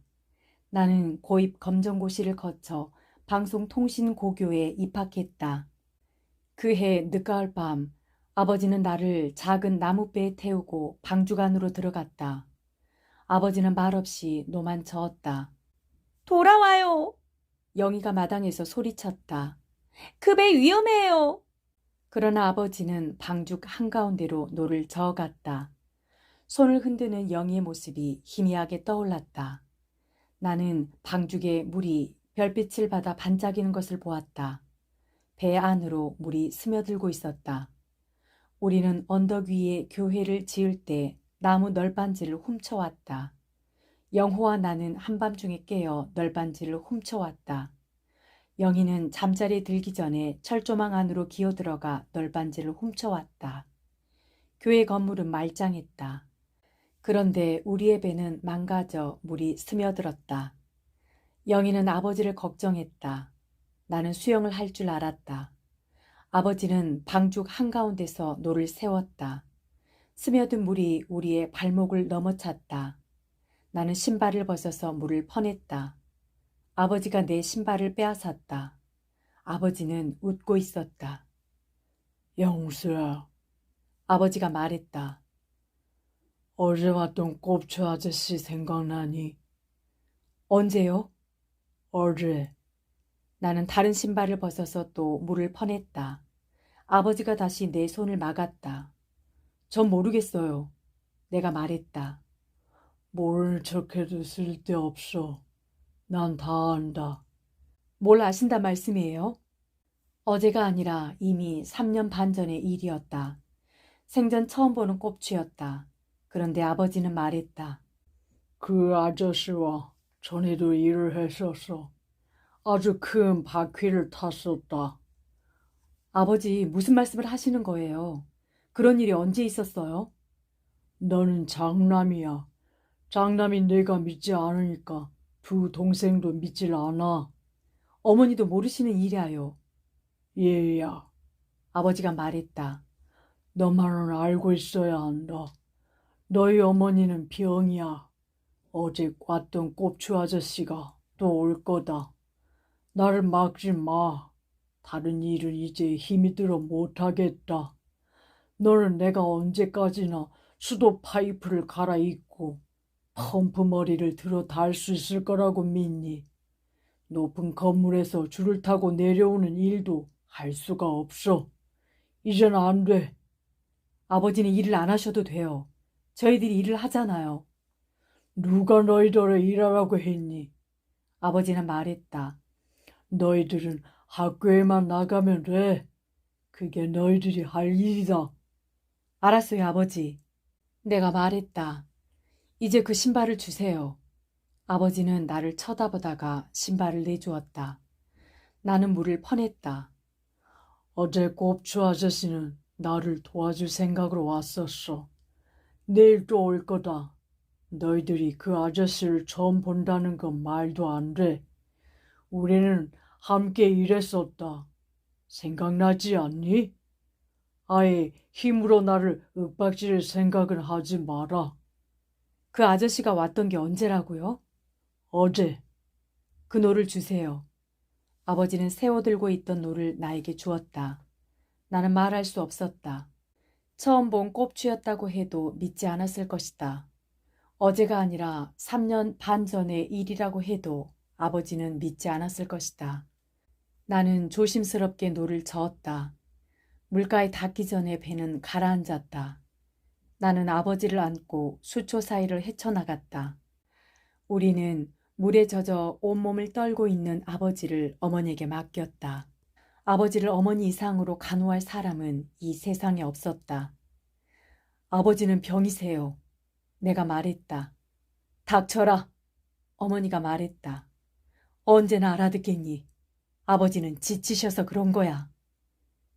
나는 고입 검정고시를 거쳐 방송통신고교에 입학했다. 그해 늦가을 밤 아버지는 나를 작은 나무배에 태우고 방주간으로 들어갔다. 아버지는 말없이 노만 저었다. 돌아와요. 영희가 마당에서 소리쳤다. 그 배 위험해요. 그러나 아버지는 방죽 한가운데로 노를 저어갔다. 손을 흔드는 영희의 모습이 희미하게 떠올랐다. 나는 방죽에 물이 별빛을 받아 반짝이는 것을 보았다. 배 안으로 물이 스며들고 있었다. 우리는 언덕 위에 교회를 지을 때 나무 널빤지를 훔쳐왔다. 영호와 나는 한밤중에 깨어 널빤지를 훔쳐왔다. 영희는 잠자리에 들기 전에 철조망 안으로 기어들어가 널빤지를 훔쳐왔다. 교회 건물은 말짱했다. 그런데 우리의 배는 망가져 물이 스며들었다. 영희는 아버지를 걱정했다. 나는 수영을 할 줄 알았다. 아버지는 방죽 한가운데서 노를 세웠다. 스며든 물이 우리의 발목을 넘어찼다. 나는 신발을 벗어서 물을 퍼냈다. 아버지가 내 신발을 빼앗았다. 아버지는 웃고 있었다. 영수야, 아버지가 말했다. 어제 왔던 꼽초 아저씨 생각나니? 언제요? 어제. 나는 다른 신발을 벗어서 또 물을 퍼냈다. 아버지가 다시 내 손을 막았다. 전 모르겠어요. 내가 말했다. 모르는 척해도 쓸데없어. 난 다 안다. 뭘 아신단 말씀이에요? 어제가 아니라 이미 3년 반 전의 일이었다. 생전 처음 보는 꼽추였다. 그런데 아버지는 말했다. 그 아저씨와 전에도 일을 했었어. 아주 큰 바퀴를 탔었다. 아버지, 무슨 말씀을 하시는 거예요? 그런 일이 언제 있었어요? 너는 장남이야. 장남인 내가 믿지 않으니까 두 동생도 믿질 않아. 어머니도 모르시는 일이야요. 얘야, 아버지가 말했다. 너만은 알고 있어야 한다. 너희 어머니는 병이야. 어제 왔던 꼽추 아저씨가 또 올 거다. 나를 막지 마. 다른 일은 이제 힘이 들어 못하겠다. 너는 내가 언제까지나 수도 파이프를 갈아입고 펌프 머리를 들어 달 수 있을 거라고 믿니? 높은 건물에서 줄을 타고 내려오는 일도 할 수가 없어. 이젠 안 돼. 아버지는 일을 안 하셔도 돼요. 저희들이 일을 하잖아요. 누가 너희들을 일하라고 했니? 아버지는 말했다. 너희들은 학교에만 나가면 돼. 그게 너희들이 할 일이다. 알았어요, 아버지. 내가 말했다. 이제 그 신발을 주세요. 아버지는 나를 쳐다보다가 신발을 내주었다. 나는 물을 퍼냈다. 어제 꼽추 아저씨는 나를 도와줄 생각으로 왔었어. 내일 또 올 거다. 너희들이 그 아저씨를 처음 본다는 건 말도 안 돼. 우리는 함께 일했었다. 생각나지 않니? 아예 힘으로 나를 윽박지를 생각은 하지 마라. 그 아저씨가 왔던 게 언제라고요? 어제. 그 노를 주세요. 아버지는 세워들고 있던 노를 나에게 주었다. 나는 말할 수 없었다. 처음 본 꼽쥐였다고 해도 믿지 않았을 것이다. 어제가 아니라 3년 반 전의 일이라고 해도 아버지는 믿지 않았을 것이다. 나는 조심스럽게 노를 저었다. 물가에 닿기 전에 배는 가라앉았다. 나는 아버지를 안고 수초 사이를 헤쳐나갔다. 우리는 물에 젖어 온몸을 떨고 있는 아버지를 어머니에게 맡겼다. 아버지를 어머니 이상으로 간호할 사람은 이 세상에 없었다. 아버지는 병이세요. 내가 말했다. 닥쳐라. 어머니가 말했다. 언제나 알아듣겠니? 아버지는 지치셔서 그런 거야.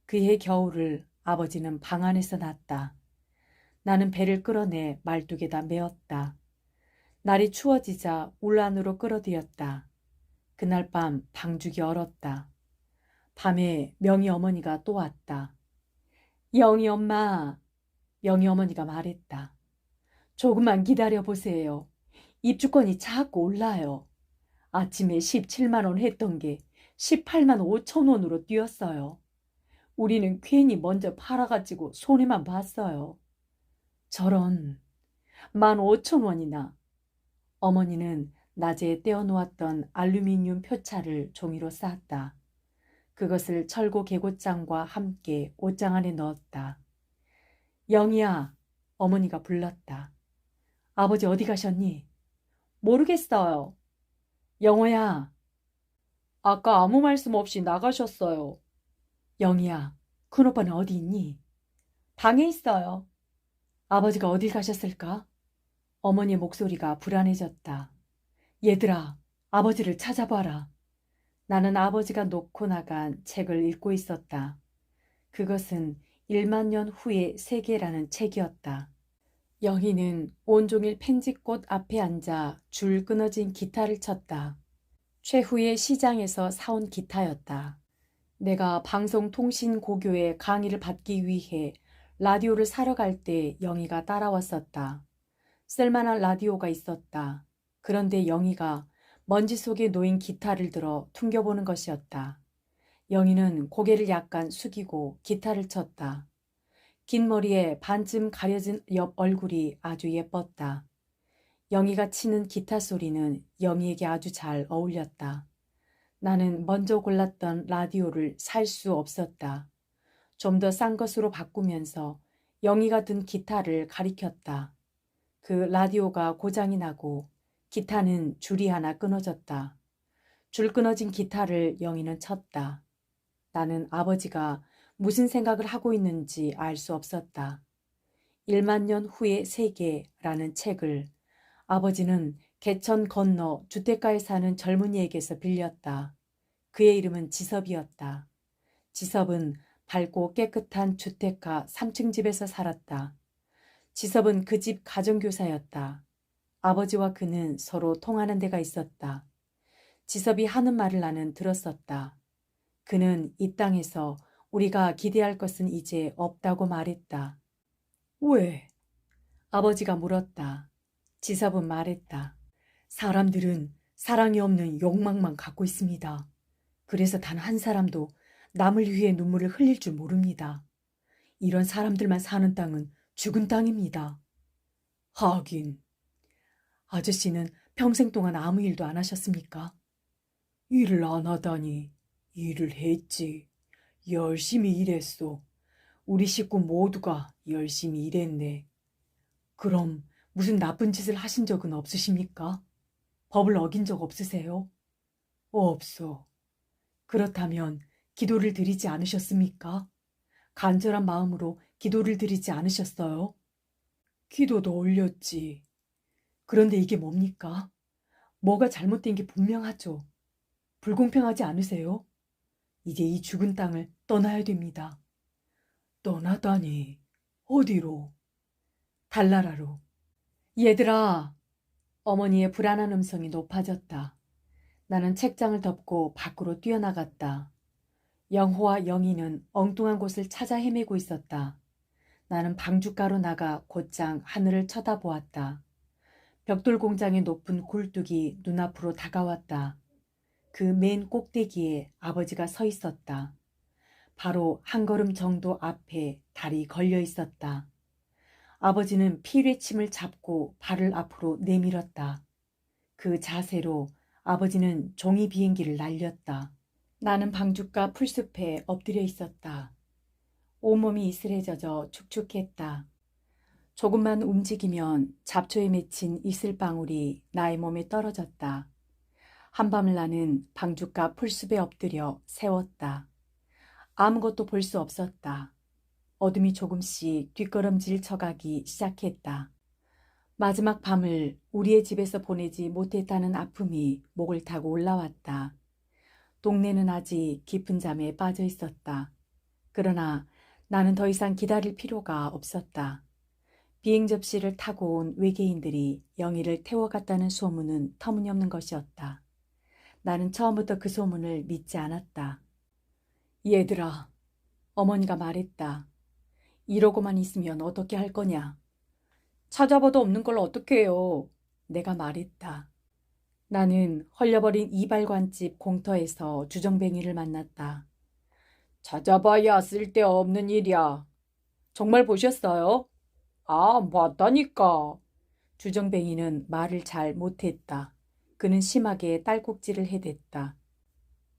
그해 겨울을 아버지는 방 안에서 났다. 나는 배를 끌어내 말뚝에다 메었다. 날이 추워지자 울란으로 끌어들였다. 그날 밤 방죽이 얼었다. 밤에 명희 어머니가 또 왔다. 영희 엄마, 명희 어머니가 말했다. 조금만 기다려보세요. 입주권이 자꾸 올라요. 아침에 17만 원 했던 게 18만 5천 원으로 뛰었어요. 우리는 괜히 먼저 팔아가지고 손해만 봤어요. 저런 15,000원이나. 어머니는 낮에 떼어놓았던 알루미늄 표차를 종이로 쌌다. 그것을 철고 개고장과 함께 옷장 안에 넣었다. 영희야, 어머니가 불렀다. 아버지 어디 가셨니? 모르겠어요. 영호야, 아까 아무 말씀 없이 나가셨어요. 영희야, 큰오빠는 어디 있니? 방에 있어요. 아버지가 어딜 가셨을까? 어머니의 목소리가 불안해졌다. 얘들아, 아버지를 찾아봐라. 나는 아버지가 놓고 나간 책을 읽고 있었다. 그것은 1만 년 후의 세계라는 책이었다. 영희는 온종일 펜지꽃 앞에 앉아 줄 끊어진 기타를 쳤다. 최후의 시장에서 사온 기타였다. 내가 방송통신고교에 강의를 받기 위해 라디오를 사러 갈 때 영희가 따라왔었다. 쓸만한 라디오가 있었다. 그런데 영희가 먼지 속에 놓인 기타를 들어 퉁겨보는 것이었다. 영희는 고개를 약간 숙이고 기타를 쳤다. 긴 머리에 반쯤 가려진 옆 얼굴이 아주 예뻤다. 영희가 치는 기타 소리는 영희에게 아주 잘 어울렸다. 나는 먼저 골랐던 라디오를 살 수 없었다. 좀 더 싼 것으로 바꾸면서 영희가 든 기타를 가리켰다. 그 라디오가 고장이 나고 기타는 줄이 하나 끊어졌다. 줄 끊어진 기타를 영희는 쳤다. 나는 아버지가 무슨 생각을 하고 있는지 알 수 없었다. 1만 년 후의 세계라는 책을 아버지는 개천 건너 주택가에 사는 젊은이에게서 빌렸다. 그의 이름은 지섭이었다. 지섭은 밝고 깨끗한 주택가 3층 집에서 살았다. 지섭은 그 집 가정교사였다. 아버지와 그는 서로 통하는 데가 있었다. 지섭이 하는 말을 나는 들었었다. 그는 이 땅에서 우리가 기대할 것은 이제 없다고 말했다. 왜? 아버지가 물었다. 지섭은 말했다. 사람들은 사랑이 없는 욕망만 갖고 있습니다. 그래서 단 한 사람도 남을 위해 눈물을 흘릴 줄 모릅니다. 이런 사람들만 사는 땅은 죽은 땅입니다. 하긴, 아저씨는 평생 동안 아무 일도 안 하셨습니까? 일을 안 하다니, 일을 했지. 열심히 일했어. 우리 식구 모두가 열심히 일했네. 그럼 무슨 나쁜 짓을 하신 적은 없으십니까? 법을 어긴 적 없으세요? 없어. 그렇다면 기도를 드리지 않으셨습니까? 간절한 마음으로 기도를 드리지 않으셨어요? 기도도 올렸지. 그런데 이게 뭡니까? 뭐가 잘못된 게 분명하죠. 불공평하지 않으세요? 이제 이 죽은 땅을 떠나야 됩니다. 떠나다니, 어디로? 달나라로. 얘들아, 어머니의 불안한 음성이 높아졌다. 나는 책장을 덮고 밖으로 뛰어나갔다. 영호와 영희는 엉뚱한 곳을 찾아 헤매고 있었다. 나는 방춧가로 나가 곧장 하늘을 쳐다보았다. 벽돌 공장의 높은 굴뚝이 눈앞으로 다가왔다. 그 맨 꼭대기에 아버지가 서 있었다. 바로 한 걸음 정도 앞에 달이 걸려 있었다. 아버지는 피뢰침을 잡고 발을 앞으로 내밀었다. 그 자세로 아버지는 종이 비행기를 날렸다. 나는 방죽과 풀숲에 엎드려 있었다. 온몸이 이슬해져져 축축했다. 조금만 움직이면 잡초에 맺힌 이슬방울이 나의 몸에 떨어졌다. 한밤을 나는 방죽과 풀숲에 엎드려 세웠다. 아무것도 볼 수 없었다. 어둠이 조금씩 뒷걸음질 쳐가기 시작했다. 마지막 밤을 우리의 집에서 보내지 못했다는 아픔이 목을 타고 올라왔다. 동네는 아직 깊은 잠에 빠져 있었다. 그러나 나는 더 이상 기다릴 필요가 없었다. 비행 접시를 타고 온 외계인들이 영희를 태워갔다는 소문은 터무니없는 것이었다. 나는 처음부터 그 소문을 믿지 않았다. 얘들아, 어머니가 말했다. 이러고만 있으면 어떻게 할 거냐? 찾아봐도 없는 걸 어떻게 해요? 내가 말했다. 나는 헐려버린 이발관집 공터에서 주정뱅이를 만났다. 찾아봐야 쓸데없는 일이야. 정말 보셨어요? 아, 봤다니까. 주정뱅이는 말을 잘 못했다. 그는 심하게 딸꾹질을 해댔다.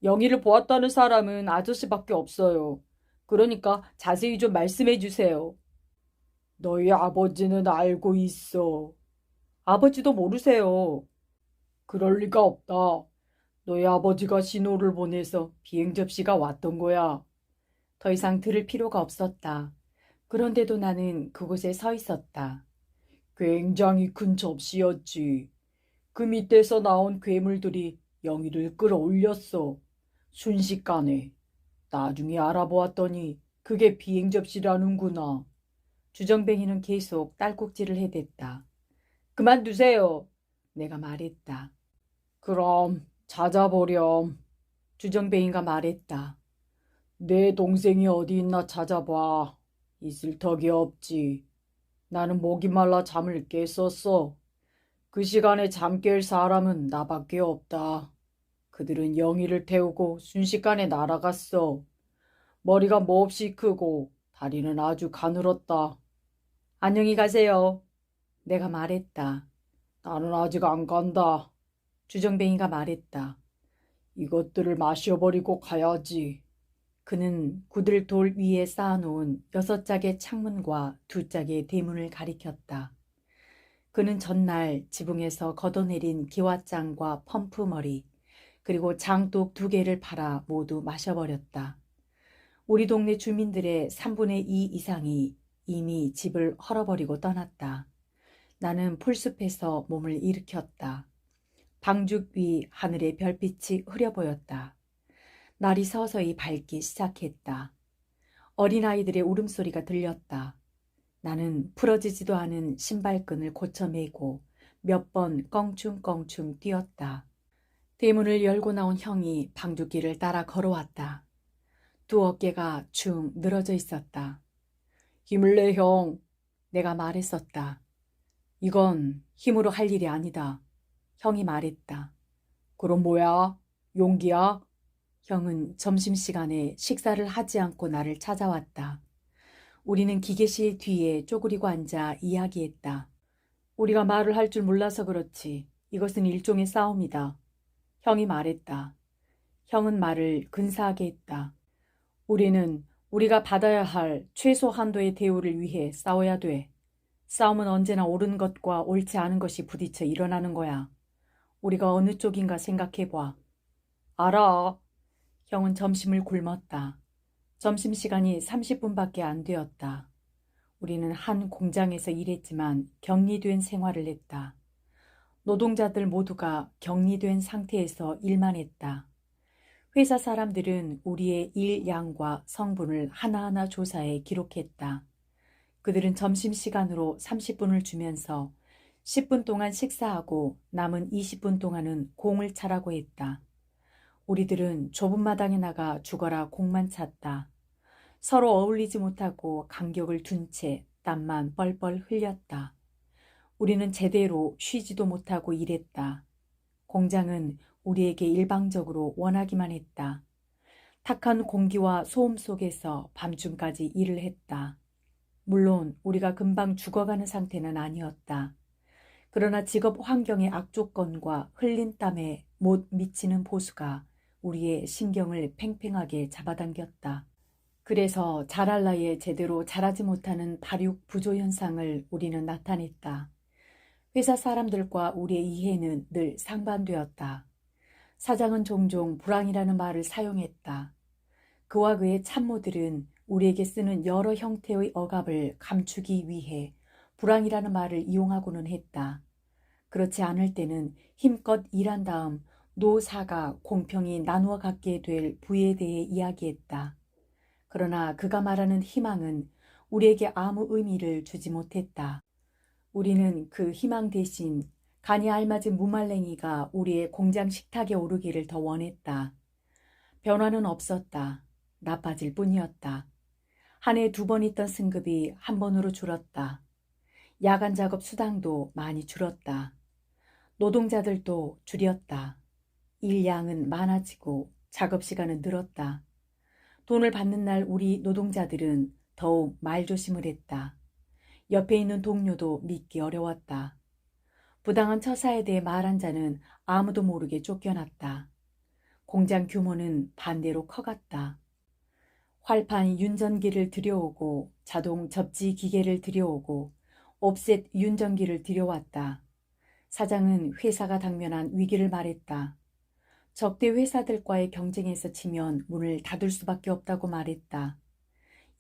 영희를 보았다는 사람은 아저씨밖에 없어요. 그러니까 자세히 좀 말씀해 주세요. 너희 아버지는 알고 있어. 아버지도 모르세요. 그럴 리가 없다. 너희 아버지가 신호를 보내서 비행 접시가 왔던 거야. 더 이상 들을 필요가 없었다. 그런데도 나는 그곳에 서 있었다. 굉장히 큰 접시였지. 그 밑에서 나온 괴물들이 영희를 끌어올렸어. 순식간에. 나중에 알아보았더니 그게 비행 접시라는구나. 주정뱅이는 계속 딸꾹질을 해댔다. 그만두세요. 내가 말했다. 그럼 찾아보렴. 주정뱅이가 말했다. 내 동생이 어디 있나 찾아봐. 있을 턱이 없지. 나는 목이 말라 잠을 깼었어. 그 시간에 잠 깰 사람은 나밖에 없다. 그들은 영희를 태우고 순식간에 날아갔어. 머리가 몹시 크고 다리는 아주 가늘었다. 안녕히 가세요. 내가 말했다. 나는 아직 안 간다. 주정뱅이가 말했다. 이것들을 마셔버리고 가야지. 그는 구들 돌 위에 쌓아놓은 6짝의 창문과 2짝의 대문을 가리켰다. 그는 전날 지붕에서 걷어내린 기와장과 펌프머리 그리고 장독 2개를 팔아 모두 마셔버렸다. 우리 동네 주민들의 3분의 2 이상이 이미 집을 헐어버리고 떠났다. 나는 풀숲에서 몸을 일으켰다. 방죽 위 하늘의 별빛이 흐려 보였다. 날이 서서히 밝기 시작했다. 어린아이들의 울음소리가 들렸다. 나는 풀어지지도 않은 신발끈을 고쳐매고 몇 번 껑충껑충 뛰었다. 대문을 열고 나온 형이 방죽길을 따라 걸어왔다. 2 어깨가 축 늘어져 있었다. 힘을 내, 형. 내가 말했었다. 이건 힘으로 할 일이 아니다. 형이 말했다. 그럼 뭐야? 용기야? 형은 점심시간에 식사를 하지 않고 나를 찾아왔다. 우리는 기계실 뒤에 쪼그리고 앉아 이야기했다. 우리가 말을 할 줄 몰라서 그렇지. 이것은 일종의 싸움이다. 형이 말했다. 형은 말을 근사하게 했다. 우리는 우리가 받아야 할 최소 한도의 대우를 위해 싸워야 돼. 싸움은 언제나 옳은 것과 옳지 않은 것이 부딪혀 일어나는 거야. 우리가 어느 쪽인가 생각해봐. 알아. 형은 점심을 굶었다. 점심시간이 30분밖에 안 되었다. 우리는 한 공장에서 일했지만 격리된 생활을 했다. 노동자들 모두가 격리된 상태에서 일만 했다. 회사 사람들은 우리의 일 양과 성분을 하나하나 조사해 기록했다. 그들은 점심시간으로 30분을 주면서 10분 동안 식사하고 남은 20분 동안은 공을 차라고 했다. 우리들은 좁은 마당에 나가 죽어라 공만 찼다. 서로 어울리지 못하고 간격을 둔 채 땀만 뻘뻘 흘렸다. 우리는 제대로 쉬지도 못하고 일했다. 공장은 우리에게 일방적으로 원하기만 했다. 탁한 공기와 소음 속에서 밤중까지 일을 했다. 물론 우리가 금방 죽어가는 상태는 아니었다. 그러나 직업 환경의 악조건과 흘린 땀에 못 미치는 보수가 우리의 신경을 팽팽하게 잡아당겼다. 그래서 자랄 나이에 제대로 자라지 못하는 발육 부조 현상을 우리는 나타냈다. 회사 사람들과 우리의 이해는 늘 상반되었다. 사장은 종종 불황이라는 말을 사용했다. 그와 그의 참모들은 우리에게 쓰는 여러 형태의 억압을 감추기 위해 불황이라는 말을 이용하고는 했다. 그렇지 않을 때는 힘껏 일한 다음 노사가 공평히 나누어 갖게 될 부에 대해 이야기했다. 그러나 그가 말하는 희망은 우리에게 아무 의미를 주지 못했다. 우리는 그 희망 대신 간이 알맞은 무말랭이가 우리의 공장 식탁에 오르기를 더 원했다. 변화는 없었다. 나빠질 뿐이었다. 한 해 2번 있던 승급이 한 번으로 줄었다. 야간 작업 수당도 많이 줄었다. 노동자들도 줄였다. 일량은 많아지고 작업 시간은 늘었다. 돈을 받는 날 우리 노동자들은 더욱 말조심을 했다. 옆에 있는 동료도 믿기 어려웠다. 부당한 처사에 대해 말한 자는 아무도 모르게 쫓겨났다. 공장 규모는 반대로 커갔다. 활판 윤전기를 들여오고 자동 접지 기계를 들여오고 옵셋 윤전기를 들여왔다. 사장은 회사가 당면한 위기를 말했다. 적대 회사들과의 경쟁에서 지면 문을 닫을 수밖에 없다고 말했다.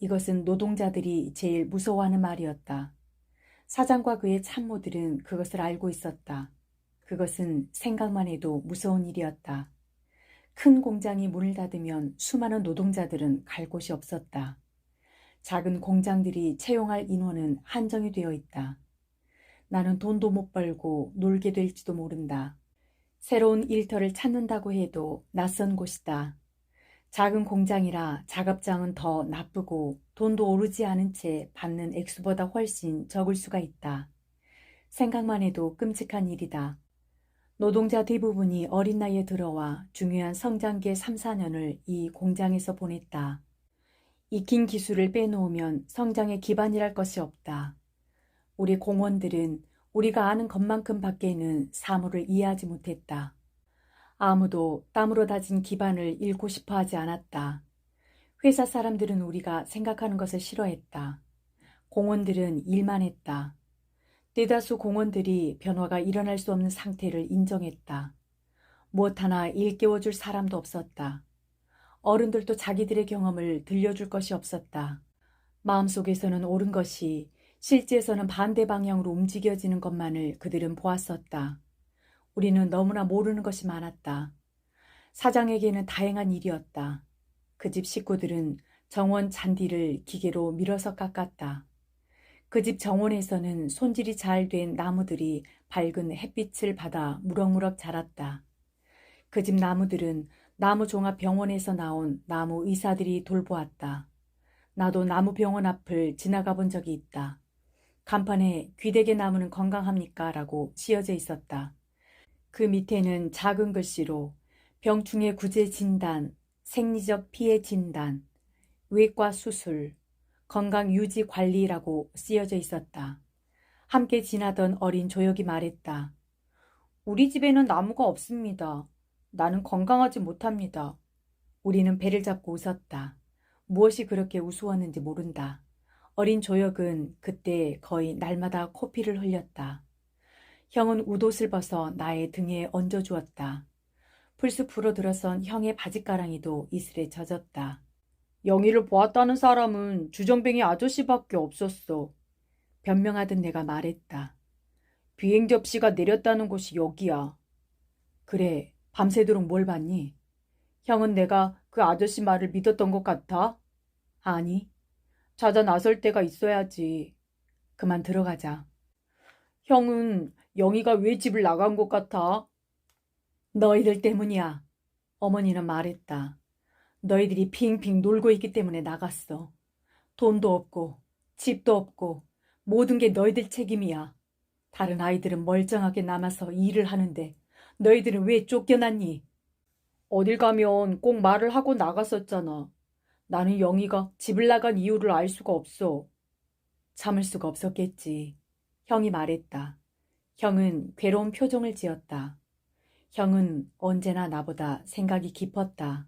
이것은 노동자들이 제일 무서워하는 말이었다. 사장과 그의 참모들은 그것을 알고 있었다. 그것은 생각만 해도 무서운 일이었다. 큰 공장이 문을 닫으면 수많은 노동자들은 갈 곳이 없었다. 작은 공장들이 채용할 인원은 한정이 되어 있다. 나는 돈도 못 벌고 놀게 될지도 모른다. 새로운 일터를 찾는다고 해도 낯선 곳이다. 작은 공장이라 작업장은 더 나쁘고 돈도 오르지 않은 채 받는 액수보다 훨씬 적을 수가 있다. 생각만 해도 끔찍한 일이다. 노동자 대부분이 어린 나이에 들어와 중요한 성장기의 3, 4년을 이 공장에서 보냈다. 익힌 기술을 빼놓으면 성장의 기반이랄 것이 없다. 우리 공원들은 우리가 아는 것만큼 밖에는 사물을 이해하지 못했다. 아무도 땀으로 다진 기반을 잃고 싶어 하지 않았다. 회사 사람들은 우리가 생각하는 것을 싫어했다. 공원들은 일만 했다. 대다수 공원들이 변화가 일어날 수 없는 상태를 인정했다. 무엇 하나 일깨워줄 사람도 없었다. 어른들도 자기들의 경험을 들려줄 것이 없었다. 마음속에서는 옳은 것이 실제에서는 반대 방향으로 움직여지는 것만을 그들은 보았었다. 우리는 너무나 모르는 것이 많았다. 사장에게는 다행한 일이었다. 그 집 식구들은 정원 잔디를 기계로 밀어서 깎았다. 그 집 정원에서는 손질이 잘 된 나무들이 밝은 햇빛을 받아 무럭무럭 자랐다. 그 집 나무들은 나무종합병원에서 나온 나무 의사들이 돌보았다. 나도 나무병원 앞을 지나가 본 적이 있다. 간판에 귀대개 나무는 건강합니까? 라고 씌어져 있었다. 그 밑에는 작은 글씨로 병충해 구제 진단, 생리적 피해 진단, 외과 수술, 건강 유지 관리라고 쓰여져 있었다. 함께 지나던 어린 조역이 말했다. 우리 집에는 나무가 없습니다. 나는 건강하지 못합니다. 우리는 배를 잡고 웃었다. 무엇이 그렇게 우스웠는지 모른다. 어린 조역은 그때 거의 날마다 코피를 흘렸다. 형은 웃옷을 벗어 나의 등에 얹어주었다. 풀숲으로 들어선 형의 바짓가랑이도 이슬에 젖었다. 영희를 보았다는 사람은 주정뱅이 아저씨밖에 없었어. 변명하듯 내가 말했다. 비행 접시가 내렸다는 곳이 여기야. 그래, 밤새도록 뭘 봤니? 형은 내가 그 아저씨 말을 믿었던 것 같아? 아니, 찾아 나설 때가 있어야지. 그만 들어가자. 형은 영희가 왜 집을 나간 것 같아? 너희들 때문이야. 어머니는 말했다. 너희들이 핑핑 놀고 있기 때문에 나갔어. 돈도 없고 집도 없고 모든 게 너희들 책임이야. 다른 아이들은 멀쩡하게 남아서 일을 하는데 너희들은 왜 쫓겨났니? 어딜 가면 꼭 말을 하고 나갔었잖아. 나는 영희가 집을 나간 이유를 알 수가 없어. 참을 수가 없었겠지. 형이 말했다. 형은 괴로운 표정을 지었다. 형은 언제나 나보다 생각이 깊었다.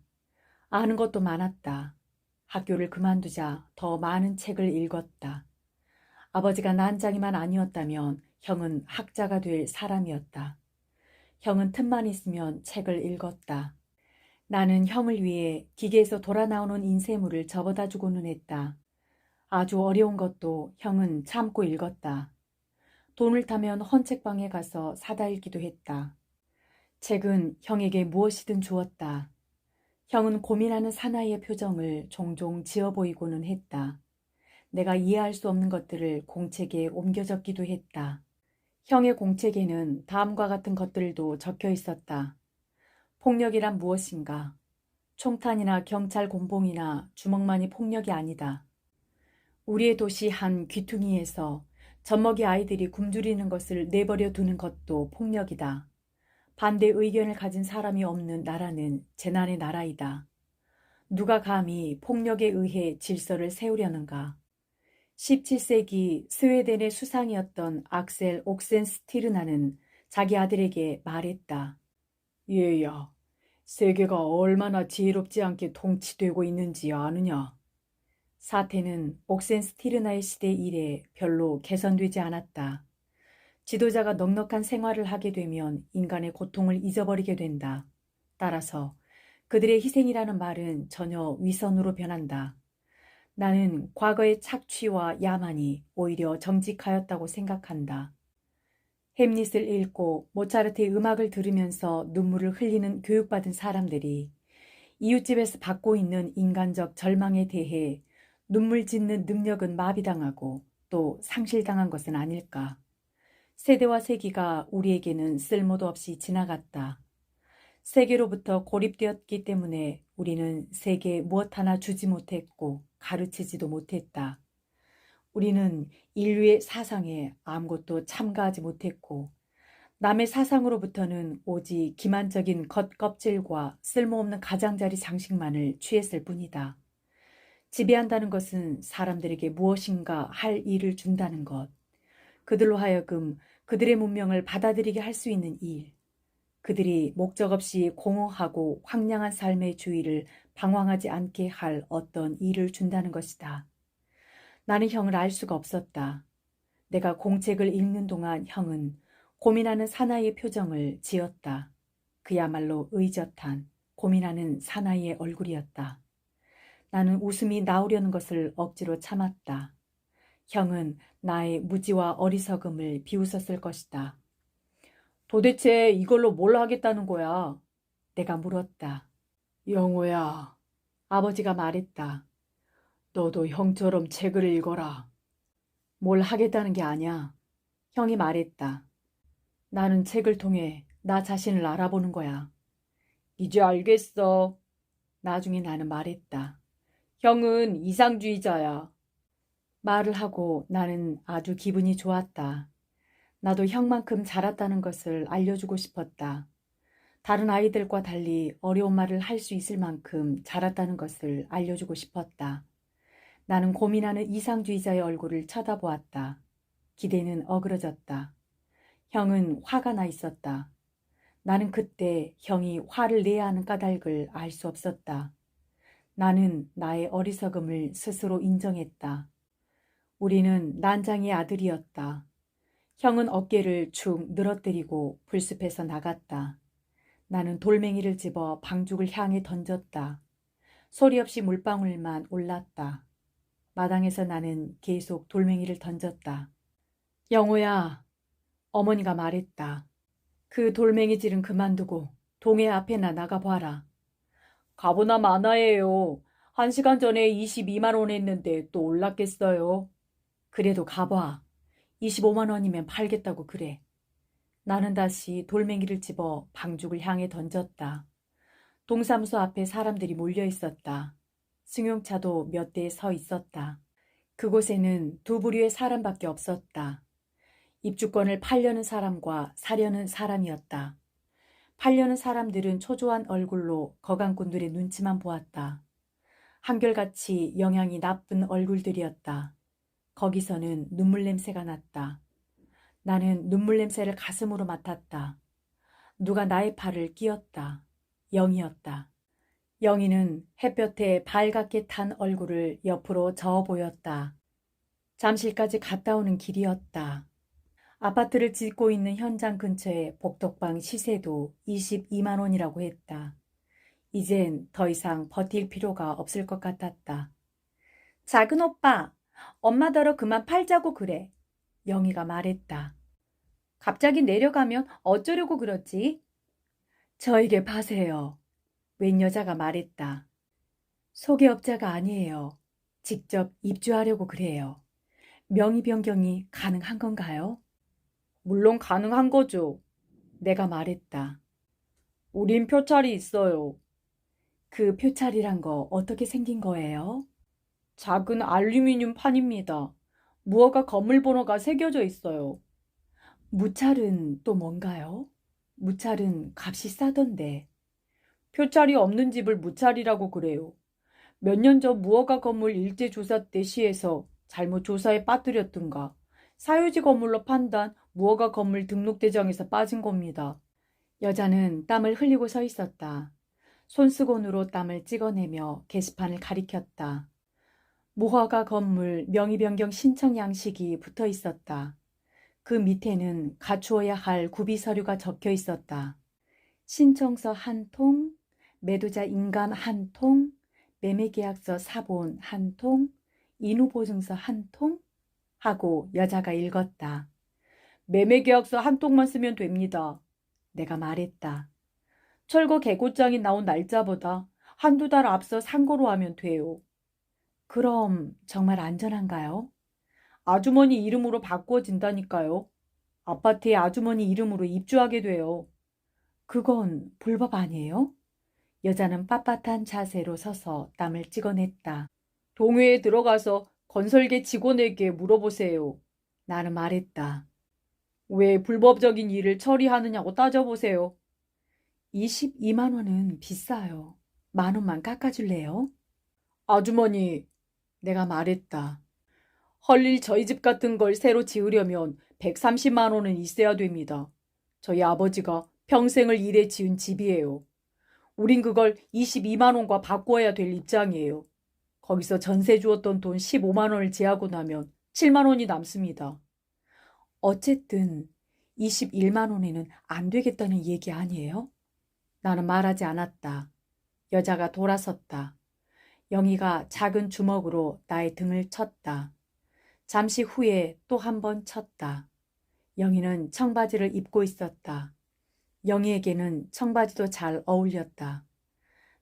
아는 것도 많았다. 학교를 그만두자 더 많은 책을 읽었다. 아버지가 난장이만 아니었다면 형은 학자가 될 사람이었다. 형은 틈만 있으면 책을 읽었다. 나는 형을 위해 기계에서 돌아 나오는 인쇄물을 접어다 주고는 했다. 아주 어려운 것도 형은 참고 읽었다. 돈을 타면 헌책방에 가서 사다 읽기도 했다. 책은 형에게 무엇이든 주었다. 형은 고민하는 사나이의 표정을 종종 지어 보이고는 했다. 내가 이해할 수 없는 것들을 공책에 옮겨 적기도 했다. 형의 공책에는 다음과 같은 것들도 적혀 있었다. 폭력이란 무엇인가? 총탄이나 경찰 곤봉이나 주먹만이 폭력이 아니다. 우리의 도시 한 귀퉁이에서 젖먹이 아이들이 굶주리는 것을 내버려 두는 것도 폭력이다. 반대 의견을 가진 사람이 없는 나라는 재난의 나라이다. 누가 감히 폭력에 의해 질서를 세우려는가? 17세기 스웨덴의 수상이었던 악셀 옥센스티르나는 자기 아들에게 말했다. 얘야, 세계가 얼마나 지혜롭지 않게 통치되고 있는지 아느냐? 사태는 옥센스티르나의 시대 이래 별로 개선되지 않았다. 지도자가 넉넉한 생활을 하게 되면 인간의 고통을 잊어버리게 된다. 따라서 그들의 희생이라는 말은 전혀 위선으로 변한다. 나는 과거의 착취와 야만이 오히려 정직하였다고 생각한다. 햄릿을 읽고 모차르트의 음악을 들으면서 눈물을 흘리는 교육받은 사람들이 이웃집에서 받고 있는 인간적 절망에 대해 눈물 짓는 능력은 마비당하고 또 상실당한 것은 아닐까. 세대와 세기가 우리에게는 쓸모도 없이 지나갔다. 세계로부터 고립되었기 때문에 우리는 세계에 무엇 하나 주지 못했고 가르치지도 못했다. 우리는 인류의 사상에 아무것도 참가하지 못했고 남의 사상으로부터는 오직 기만적인 겉껍질과 쓸모없는 가장자리 장식만을 취했을 뿐이다. 지배한다는 것은 사람들에게 무엇인가 할 일을 준다는 것, 그들로 하여금 그들의 문명을 받아들이게 할 수 있는 일, 그들이 목적 없이 공허하고 황량한 삶의 주의를 방황하지 않게 할 어떤 일을 준다는 것이다. 나는 형을 알 수가 없었다. 내가 공책을 읽는 동안 형은 고민하는 사나이의 표정을 지었다. 그야말로 의젓한 고민하는 사나이의 얼굴이었다. 나는 웃음이 나오려는 것을 억지로 참았다. 형은 나의 무지와 어리석음을 비웃었을 것이다. 도대체 이걸로 뭘 하겠다는 거야? 내가 물었다. 영호야, 아버지가 말했다. 너도 형처럼 책을 읽어라. 뭘 하겠다는 게 아니야. 형이 말했다. 나는 책을 통해 나 자신을 알아보는 거야. 이제 알겠어. 나중에 나는 말했다. 형은 이상주의자야. 말을 하고 나는 아주 기분이 좋았다. 나도 형만큼 자랐다는 것을 알려주고 싶었다. 다른 아이들과 달리 어려운 말을 할 수 있을 만큼 자랐다는 것을 알려주고 싶었다. 나는 고민하는 이상주의자의 얼굴을 쳐다보았다. 기대는 어그러졌다. 형은 화가 나 있었다. 나는 그때 형이 화를 내야 하는 까닭을 알 수 없었다. 나는 나의 어리석음을 스스로 인정했다. 우리는 난장의 아들이었다. 형은 어깨를 축 늘어뜨리고 불숲에서 나갔다. 나는 돌멩이를 집어 방죽을 향해 던졌다. 소리 없이 물방울만 올랐다. 마당에서 나는 계속 돌멩이를 던졌다. 영호야, 어머니가 말했다. 그 돌멩이질은 그만두고 동해 앞에나 나가봐라. 가보나 마나예요. 1시간 전에 22만 원 했는데 또 올랐겠어요. 그래도 가봐. 25만 원이면 팔겠다고 그래. 나는 다시 돌멩이를 집어 방죽을 향해 던졌다. 동사무소 앞에 사람들이 몰려 있었다. 승용차도 몇 대 서 있었다. 그곳에는 두 부류의 사람밖에 없었다. 입주권을 팔려는 사람과 사려는 사람이었다. 하려는 사람들은 초조한 얼굴로 거강꾼들의 눈치만 보았다. 한결같이 영양이 나쁜 얼굴들이었다. 거기서는 눈물 냄새가 났다. 나는 눈물 냄새를 가슴으로 맡았다. 누가 나의 팔을 끼었다. 영희였다. 영희는 햇볕에 발갛게 탄 얼굴을 옆으로 저어 보였다. 잠실까지 갔다 오는 길이었다. 아파트를 짓고 있는 현장 근처에 복덕방 시세도 22만 원이라고 했다. 이젠 더 이상 버틸 필요가 없을 것 같았다. 작은 오빠, 엄마더러 그만 팔자고 그래. 영희가 말했다. 갑자기 내려가면 어쩌려고 그러지? 저에게 파세요. 웬 여자가 말했다. 소개업자가 아니에요. 직접 입주하려고 그래요. 명의 변경이 가능한 건가요? 물론 가능한 거죠. 내가 말했다. 우린 표찰이 있어요. 그 표찰이란 거 어떻게 생긴 거예요? 작은 알루미늄 판입니다. 무허가 건물 번호가 새겨져 있어요. 무찰은 또 뭔가요? 무찰은 값이 싸던데. 표찰이 없는 집을 무찰이라고 그래요. 몇 년 전 무허가 건물 일제 조사 때 시에서 잘못 조사에 빠뜨렸든가 사유지 건물로 판단 무허가 건물 등록대장에서 빠진 겁니다. 여자는 땀을 흘리고 서 있었다. 손수건으로 땀을 찍어내며 게시판을 가리켰다. 무허가 건물 명의 변경 신청 양식이 붙어 있었다. 그 밑에는 갖추어야 할 구비 서류가 적혀 있었다. 신청서 한 통, 매도자 인감 한 통, 매매계약서 사본 한 통, 인후보증서 한 통? 하고 여자가 읽었다. 매매계약서 한 통만 쓰면 됩니다. 내가 말했다. 철거 개고장이 나온 날짜보다 한두 달 앞서 상고로 하면 돼요. 그럼 정말 안전한가요? 아주머니 이름으로 바꿔진다니까요. 아파트에 아주머니 이름으로 입주하게 돼요. 그건 불법 아니에요? 여자는 빳빳한 자세로 서서 땀을 찍어냈다. 동회에 들어가서 건설계 직원에게 물어보세요. 나는 말했다. 왜 불법적인 일을 처리하느냐고 따져보세요. 22만 원은 비싸요. 10,000원만 깎아줄래요? 아주머니, 내가 말했다. 헐릴 저희 집 같은 걸 새로 지으려면 130만 원은 있어야 됩니다. 저희 아버지가 평생을 일해 지은 집이에요. 우린 그걸 22만 원과 바꿔야 될 입장이에요. 거기서 전세 주었던 돈 15만 원을 제하고 나면 7만 원이 남습니다. 어쨌든 21만 원에는 안 되겠다는 얘기 아니에요? 나는 말하지 않았다. 여자가 돌아섰다. 영희가 작은 주먹으로 나의 등을 쳤다. 잠시 후에 또 한 번 쳤다. 영희는 청바지를 입고 있었다. 영희에게는 청바지도 잘 어울렸다.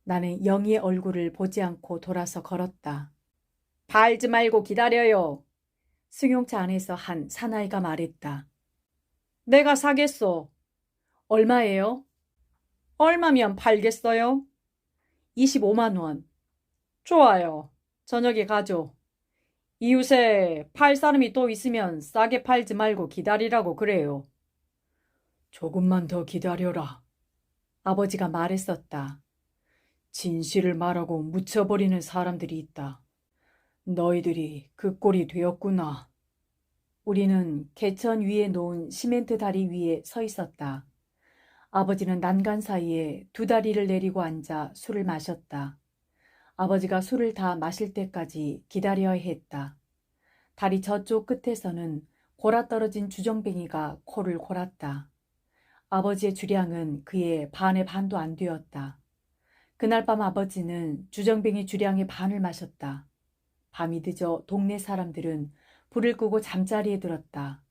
나는 영희의 얼굴을 보지 않고 돌아서 걸었다. 팔지 말고 기다려요. 승용차 안에서 한 사나이가 말했다. 내가 사겠어. 얼마예요? 얼마면 팔겠어요? 25만 원. 좋아요. 저녁에 가죠. 이웃에 팔 사람이 또 있으면 싸게 팔지 말고 기다리라고 그래요. 조금만 더 기다려라. 아버지가 말했었다. 진실을 말하고 묻혀버리는 사람들이 있다. 너희들이 그 꼴이 되었구나. 우리는 개천 위에 놓은 시멘트 다리 위에 서 있었다. 아버지는 난간 사이에 두 다리를 내리고 앉아 술을 마셨다. 아버지가 술을 다 마실 때까지 기다려야 했다. 다리 저쪽 끝에서는 골아떨어진 주정뱅이가 코를 골았다. 아버지의 주량은 그의 반의 반도 안 되었다. 그날 밤 아버지는 주정뱅이 주량의 반을 마셨다. 밤이 늦어 동네 사람들은 불을 끄고 잠자리에 들었다.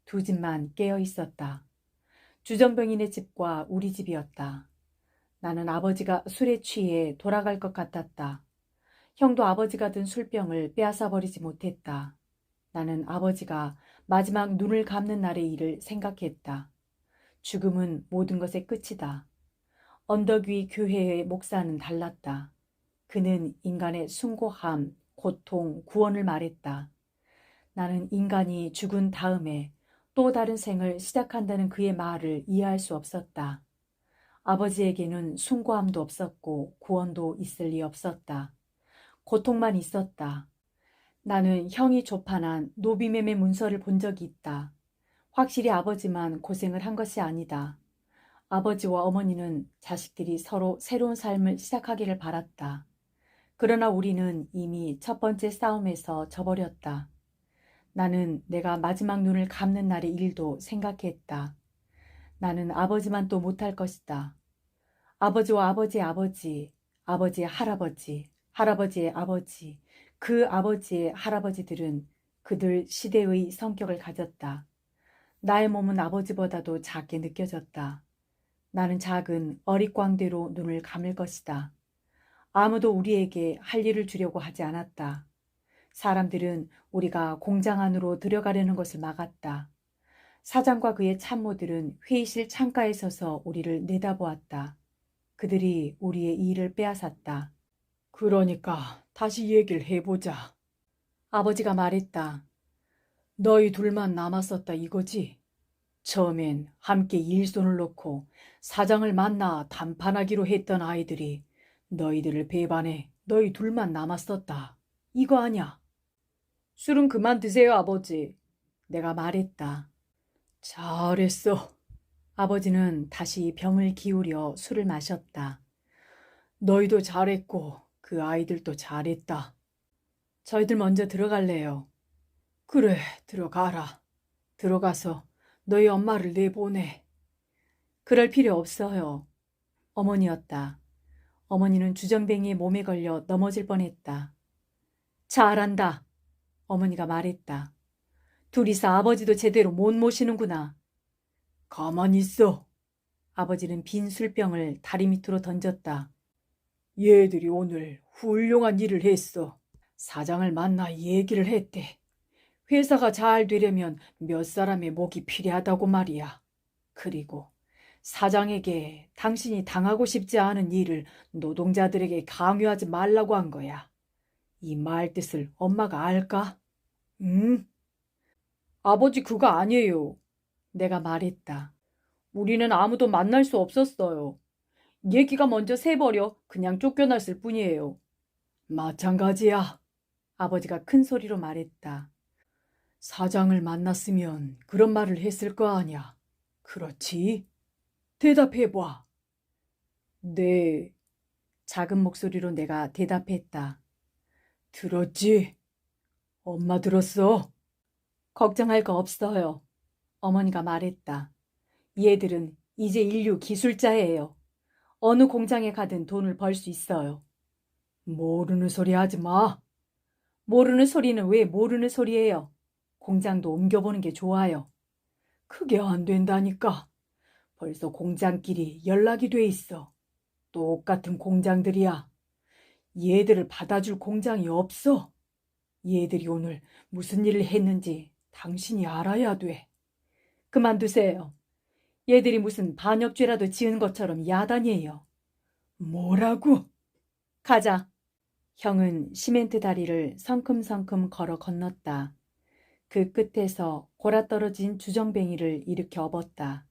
두 집만 깨어 있었다. 주정뱅이네 집과 우리 집이었다. 나는 아버지가 술에 취해 돌아갈 것 같았다. 형도 아버지가 든 술병을 빼앗아 버리지 못했다. 나는 아버지가 마지막 눈을 감는 날의 일을 생각했다. 죽음은 모든 것의 끝이다. 언덕 위 교회의 목사는 달랐다. 그는 인간의 숭고함, 고통, 구원을 말했다. 나는 인간이 죽은 다음에 또 다른 생을 시작한다는 그의 말을 이해할 수 없었다. 아버지에게는 숭고함도 없었고 구원도 있을 리 없었다. 고통만 있었다. 나는 형이 조판한 노비매매 문서를 본 적이 있다. 확실히 아버지만 고생을 한 것이 아니다. 아버지와 어머니는 자식들이 서로 새로운 삶을 시작하기를 바랐다. 그러나 우리는 이미 첫 번째 싸움에서 져버렸다. 나는 내가 마지막 눈을 감는 날의 일도 생각했다. 나는 아버지만 또 못할 것이다. 아버지와 아버지의 아버지, 아버지의 할아버지, 할아버지의 아버지, 그 아버지의 할아버지들은 그들 시대의 성격을 가졌다. 나의 몸은 아버지보다도 작게 느껴졌다. 나는 작은 어릿광대로 눈을 감을 것이다. 아무도 우리에게 할 일을 주려고 하지 않았다. 사람들은 우리가 공장 안으로 들어가려는 것을 막았다. 사장과 그의 참모들은 회의실 창가에 서서 우리를 내다보았다. 그들이 우리의 일을 빼앗았다. 그러니까 다시 얘기를 해보자. 아버지가 말했다. 너희 둘만 남았었다 이거지? 처음엔 함께 일손을 놓고 사장을 만나 담판하기로 했던 아이들이 너희들을 배반해 너희 둘만 남았었다. 이거 아냐? 술은 그만 드세요, 아버지. 내가 말했다. 잘했어. 아버지는 다시 병을 기울여 술을 마셨다. 너희도 잘했고 그 아이들도 잘했다. 저희들 먼저 들어갈래요. 그래, 들어가라. 들어가서 너희 엄마를 내보내. 그럴 필요 없어요. 어머니였다. 어머니는 주정뱅이의 몸에 걸려 넘어질 뻔했다. 잘한다. 어머니가 말했다. 둘이서 아버지도 제대로 못 모시는구나. 가만히 있어. 아버지는 빈 술병을 다리 밑으로 던졌다. 얘들이 오늘 훌륭한 일을 했어. 사장을 만나 얘기를 했대. 회사가 잘 되려면 몇 사람의 목이 필요하다고 말이야. 그리고 사장에게 당신이 당하고 싶지 않은 일을 노동자들에게 강요하지 말라고 한 거야. 이 말 뜻을 엄마가 알까? 응? 아버지 그거 아니에요. 내가 말했다. 우리는 아무도 만날 수 없었어요. 얘기가 먼저 새버려 그냥 쫓겨났을 뿐이에요. 마찬가지야. 아버지가 큰 소리로 말했다. 사장을 만났으면 그런 말을 했을 거 아냐. 그렇지? 대답해봐. 네. 작은 목소리로 내가 대답했다. 들었지? 엄마 들었어? 걱정할 거 없어요. 어머니가 말했다. 얘들은 이제 인류 기술자예요. 어느 공장에 가든 돈을 벌 수 있어요. 모르는 소리 하지 마. 모르는 소리는 왜 모르는 소리예요? 공장도 옮겨보는 게 좋아요. 그게 안 된다니까. 벌써 공장끼리 연락이 돼 있어. 똑같은 공장들이야. 얘들을 받아줄 공장이 없어. 얘들이 오늘 무슨 일을 했는지 당신이 알아야 돼. 그만두세요. 얘들이 무슨 반역죄라도 지은 것처럼 야단이에요. 뭐라고? 가자. 형은 시멘트 다리를 성큼성큼 걸어 건넜다. 그 끝에서 골아떨어진 주정뱅이를 일으켜 업었다.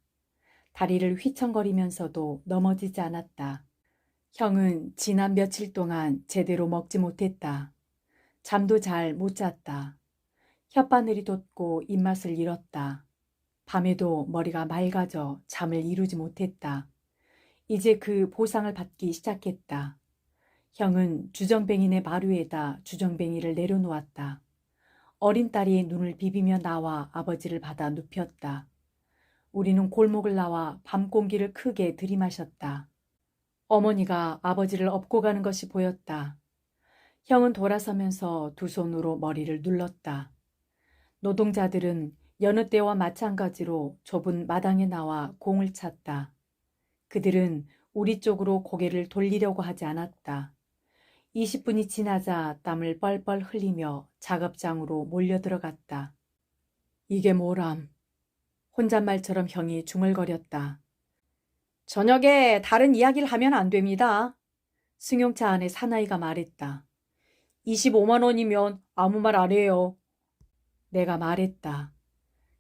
다리를 휘청거리면서도 넘어지지 않았다. 형은 지난 며칠 동안 제대로 먹지 못했다. 잠도 잘 못 잤다. 혓바늘이 돋고 입맛을 잃었다. 밤에도 머리가 맑아져 잠을 이루지 못했다. 이제 그 보상을 받기 시작했다. 형은 주정뱅이네 마루에다 주정뱅이를 내려놓았다. 어린 딸이 눈을 비비며 나와 아버지를 받아 눕혔다. 우리는 골목을 나와 밤 공기를 크게 들이마셨다. 어머니가 아버지를 업고 가는 것이 보였다. 형은 돌아서면서 두 손으로 머리를 눌렀다. 노동자들은 여느 때와 마찬가지로 좁은 마당에 나와 공을 찼다. 그들은 우리 쪽으로 고개를 돌리려고 하지 않았다. 20분이 지나자 땀을 뻘뻘 흘리며 작업장으로 몰려들어갔다. 이게 뭐람? 혼잣말처럼 형이 중얼거렸다. 저녁에 다른 이야기를 하면 안 됩니다. 승용차 안에 사나이가 말했다. 25만 원이면 아무 말 안 해요. 내가 말했다.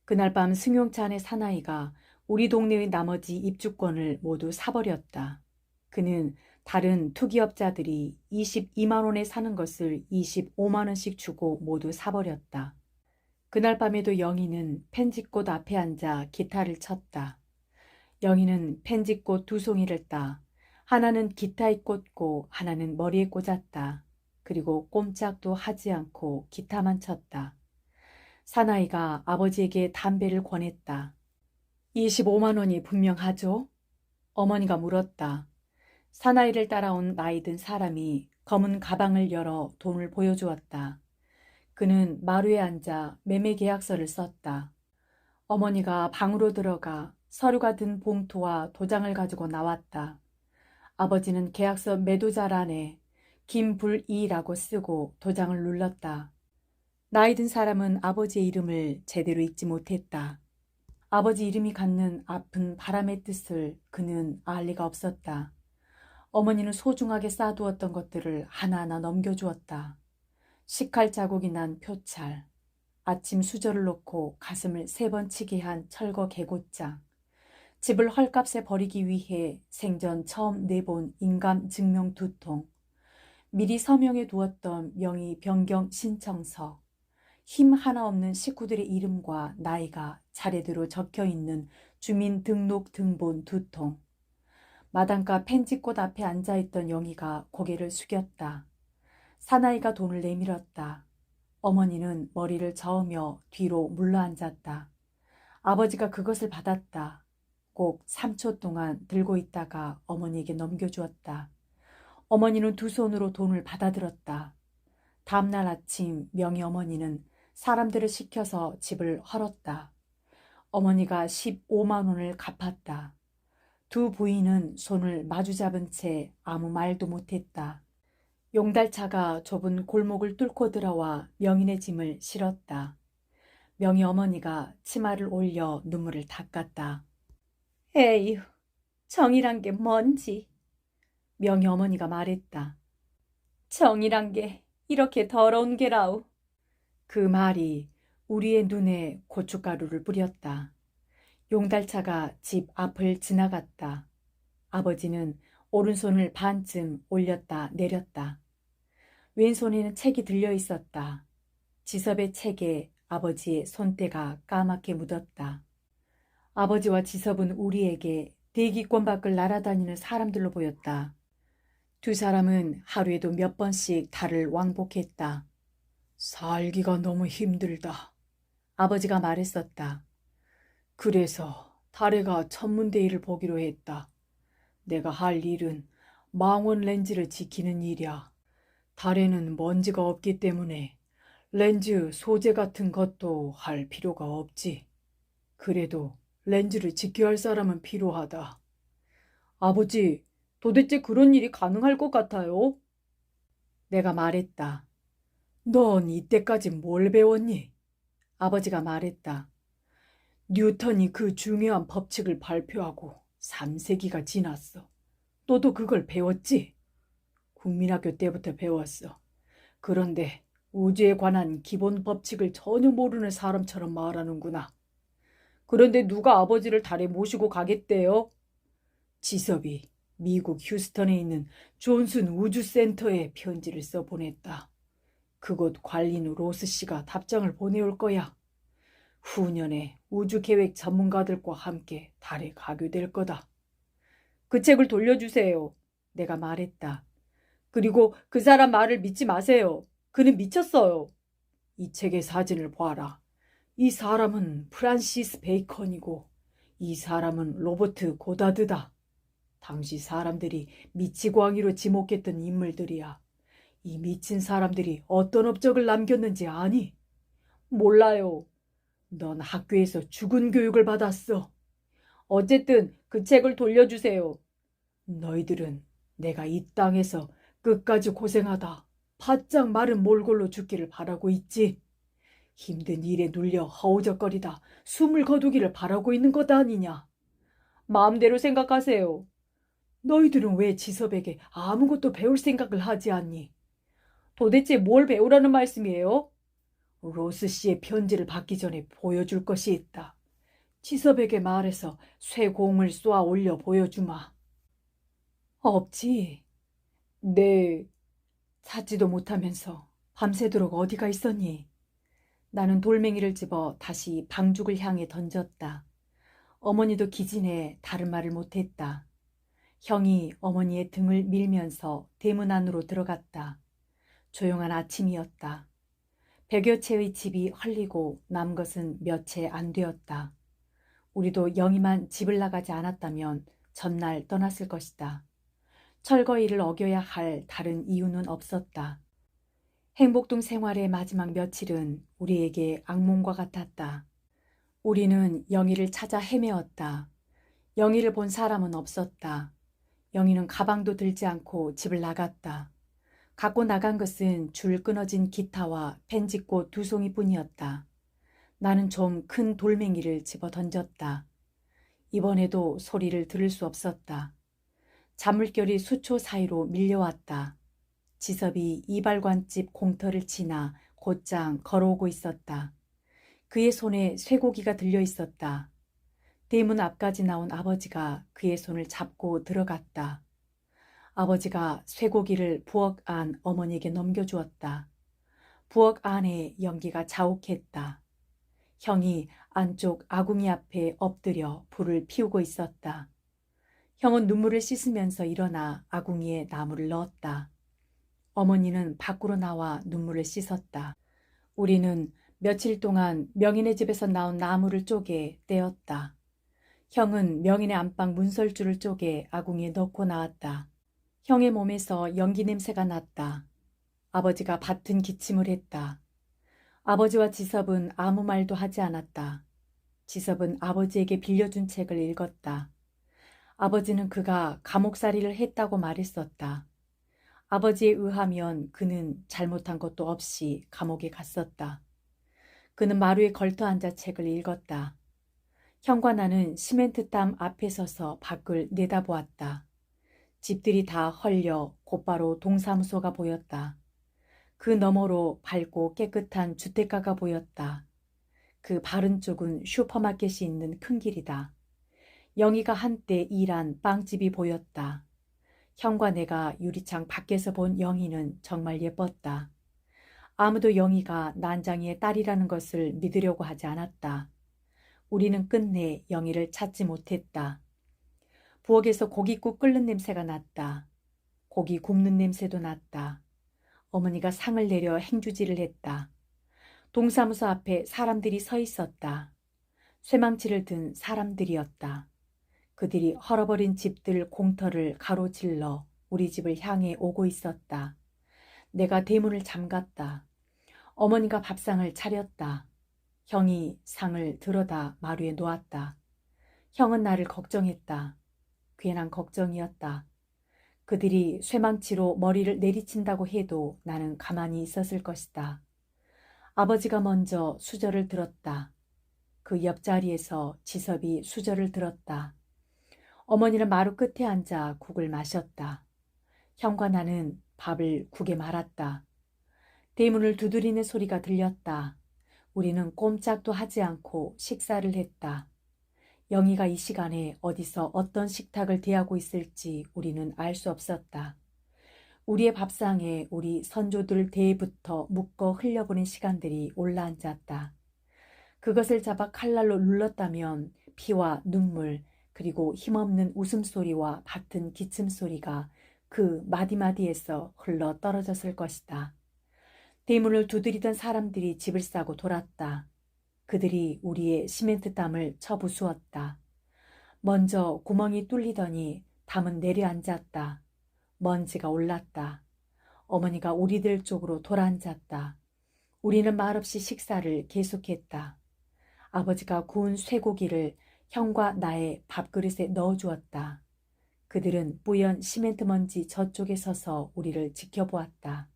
그날 밤 승용차 안의 사나이가 우리 동네의 나머지 입주권을 모두 사버렸다. 그는 다른 투기업자들이 22만 원에 사는 것을 25만 원씩 주고 모두 사버렸다. 그날 밤에도 영희는 펜지꽃 앞에 앉아 기타를 쳤다. 영희는 펜지꽃 두 송이를 따 하나는 기타에 꽂고 하나는 머리에 꽂았다. 그리고 꼼짝도 하지 않고 기타만 쳤다. 사나이가 아버지에게 담배를 권했다. 25만 원이 분명하죠? 어머니가 물었다. 사나이를 따라온 나이 든 사람이 검은 가방을 열어 돈을 보여주었다. 그는 마루에 앉아 매매 계약서를 썼다. 어머니가 방으로 들어가 서류가 든 봉투와 도장을 가지고 나왔다. 아버지는 계약서 매도자란에 김불이라고 쓰고 도장을 눌렀다. 나이 든 사람은 아버지의 이름을 제대로 읽지 못했다. 아버지 이름이 갖는 아픈 바람의 뜻을 그는 알 리가 없었다. 어머니는 소중하게 쌓아두었던 것들을 하나하나 넘겨주었다. 식칼 자국이 난 표찰, 아침 수저를 놓고 가슴을 3번 치게 한 철거 개고장, 집을 헐값에 버리기 위해 생전 처음 내본 인감 증명 2통, 미리 서명해 두었던 명의 변경 신청서, 힘 하나 없는 식구들의 이름과 나이가 차례대로 적혀있는 주민등록등본 2통. 마당가 펜지꽃 앞에 앉아있던 영희가 고개를 숙였다. 사나이가 돈을 내밀었다. 어머니는 머리를 저으며 뒤로 물러앉았다. 아버지가 그것을 받았다. 꼭 3초 동안 들고 있다가 어머니에게 넘겨주었다. 어머니는 두 손으로 돈을 받아들었다. 다음날 아침 명희 어머니는 사람들을 시켜서 집을 헐었다. 어머니가 15만 원을 갚았다. 두 부인은 손을 마주잡은 채 아무 말도 못했다. 용달차가 좁은 골목을 뚫고 들어와 명인의 짐을 실었다. 명희 어머니가 치마를 올려 눈물을 닦았다. 에휴, 정이란 게 뭔지. 명희 어머니가 말했다. 정이란 게 이렇게 더러운 게라우. 그 말이 우리의 눈에 고춧가루를 뿌렸다. 용달차가 집 앞을 지나갔다. 아버지는 오른손을 반쯤 올렸다 내렸다. 왼손에는 책이 들려 있었다. 지섭의 책에 아버지의 손때가 까맣게 묻었다. 아버지와 지섭은 우리에게 대기권 밖을 날아다니는 사람들로 보였다. 두 사람은 하루에도 몇 번씩 달을 왕복했다. 살기가 너무 힘들다. 아버지가 말했었다. 그래서 달에가 천문대회를 보기로 했다. 내가 할 일은 망원 렌즈를 지키는 일이야. 달에는 먼지가 없기 때문에 렌즈 소재 같은 것도 할 필요가 없지. 그래도 렌즈를 지켜야 할 사람은 필요하다. 아버지, 도대체 그런 일이 가능할 것 같아요? 내가 말했다. 넌 이때까지 뭘 배웠니? 아버지가 말했다. 뉴턴이 그 중요한 법칙을 발표하고 3세기가 지났어. 너도 그걸 배웠지? 국민학교 때부터 배웠어. 그런데 우주에 관한 기본 법칙을 전혀 모르는 사람처럼 말하는구나. 그런데 누가 아버지를 달에 모시고 가겠대요? 지섭이 미국 휴스턴에 있는 존슨 우주센터에 편지를 써보냈다. 그곳 관리인 로스 씨가 답장을 보내올 거야. 후년에 우주계획 전문가들과 함께 달에 가게 될 거다. 그 책을 돌려주세요. 내가 말했다. 그리고 그 사람 말을 믿지 마세요. 그는 미쳤어요. 이 책의 사진을 봐라. 이 사람은 프란시스 베이컨이고 이 사람은 로버트 고다드다. 당시 사람들이 미치광이로 지목했던 인물들이야. 이 미친 사람들이 어떤 업적을 남겼는지 아니? 몰라요. 넌 학교에서 죽은 교육을 받았어. 어쨌든 그 책을 돌려주세요. 너희들은 내가 이 땅에서 끝까지 고생하다 바짝 마른 몰골로 죽기를 바라고 있지. 힘든 일에 눌려 허우적거리다 숨을 거두기를 바라고 있는 것 아니냐. 마음대로 생각하세요. 너희들은 왜 지섭에게 아무것도 배울 생각을 하지 않니? 도대체 뭘 배우라는 말씀이에요? 로스 씨의 편지를 받기 전에 보여줄 것이 있다. 지섭에게 말해서 쇠공을 쏘아 올려 보여주마. 없지. 네, 찾지도 못하면서 밤새도록 어디가 있었니? 나는 돌멩이를 집어 다시 방죽을 향해 던졌다. 어머니도 기진해 다른 말을 못했다. 형이 어머니의 등을 밀면서 대문 안으로 들어갔다. 조용한 아침이었다. 100여 채의 집이 헐리고 남 것은 몇 채 안 되었다. 우리도 영희만 집을 나가지 않았다면 전날 떠났을 것이다. 철거일을 어겨야 할 다른 이유는 없었다. 행복동 생활의 마지막 며칠은 우리에게 악몽과 같았다. 우리는 영희를 찾아 헤매었다. 영희를 본 사람은 없었다. 영희는 가방도 들지 않고 집을 나갔다. 갖고 나간 것은 줄 끊어진 기타와 펜지꽃 2송이뿐이었다. 나는 좀 큰 돌멩이를 집어 던졌다. 이번에도 소리를 들을 수 없었다. 잔물결이 수초 사이로 밀려왔다. 지섭이 이발관집 공터를 지나 곧장 걸어오고 있었다. 그의 손에 쇠고기가 들려 있었다. 대문 앞까지 나온 아버지가 그의 손을 잡고 들어갔다. 아버지가 쇠고기를 부엌 안 어머니에게 넘겨주었다. 부엌 안에 연기가 자욱했다. 형이 안쪽 아궁이 앞에 엎드려 불을 피우고 있었다. 형은 눈물을 씻으면서 일어나 아궁이에 나무를 넣었다. 어머니는 밖으로 나와 눈물을 씻었다. 우리는 며칠 동안 명인의 집에서 나온 나무를 쪼개 떼었다. 형은 명인의 안방 문설주를 쪼개 아궁이에 넣고 나왔다. 형의 몸에서 연기 냄새가 났다. 아버지가 밭은 기침을 했다. 아버지와 지섭은 아무 말도 하지 않았다. 지섭은 아버지에게 빌려준 책을 읽었다. 아버지는 그가 감옥살이를 했다고 말했었다. 아버지에 의하면 그는 잘못한 것도 없이 감옥에 갔었다. 그는 마루에 걸터 앉아 책을 읽었다. 형과 나는 시멘트 땀 앞에 서서 밖을 내다보았다. 집들이 다 헐려 곧바로 동사무소가 보였다. 그 너머로 밝고 깨끗한 주택가가 보였다. 그 바른 쪽은 슈퍼마켓이 있는 큰 길이다. 영희가 한때 일한 빵집이 보였다. 형과 내가 유리창 밖에서 본 영희는 정말 예뻤다. 아무도 영희가 난장이의 딸이라는 것을 믿으려고 하지 않았다. 우리는 끝내 영희를 찾지 못했다. 부엌에서 고깃국 끓는 냄새가 났다. 고기 굽는 냄새도 났다. 어머니가 상을 내려 행주질을 했다. 동사무소 앞에 사람들이 서 있었다. 쇠망치를 든 사람들이었다. 그들이 헐어버린 집들 공터를 가로질러 우리 집을 향해 오고 있었다. 내가 대문을 잠갔다. 어머니가 밥상을 차렸다. 형이 상을 들어다 마루에 놓았다. 형은 나를 걱정했다. 괜한 걱정이었다. 그들이 쇠망치로 머리를 내리친다고 해도 나는 가만히 있었을 것이다. 아버지가 먼저 수저를 들었다. 그 옆자리에서 지섭이 수저를 들었다. 어머니는 마루 끝에 앉아 국을 마셨다. 형과 나는 밥을 국에 말았다. 대문을 두드리는 소리가 들렸다. 우리는 꼼짝도 하지 않고 식사를 했다. 영희가 이 시간에 어디서 어떤 식탁을 대하고 있을지 우리는 알 수 없었다. 우리의 밥상에 우리 선조들 대부터 묶어 흘려보낸 시간들이 올라앉았다. 그것을 잡아 칼날로 눌렀다면 피와 눈물 그리고 힘없는 웃음소리와 같은 기침소리가 그 마디마디에서 흘러 떨어졌을 것이다. 대문을 두드리던 사람들이 집을 싸고 돌았다. 그들이 우리의 시멘트 땀을 쳐부수었다. 먼저 구멍이 뚫리더니 담은 내려앉았다. 먼지가 올랐다. 어머니가 우리들 쪽으로 돌아앉았다. 우리는 말없이 식사를 계속했다. 아버지가 구운 쇠고기를 형과 나의 밥그릇에 넣어주었다. 그들은 뿌연 시멘트 먼지 저쪽에 서서 우리를 지켜보았다.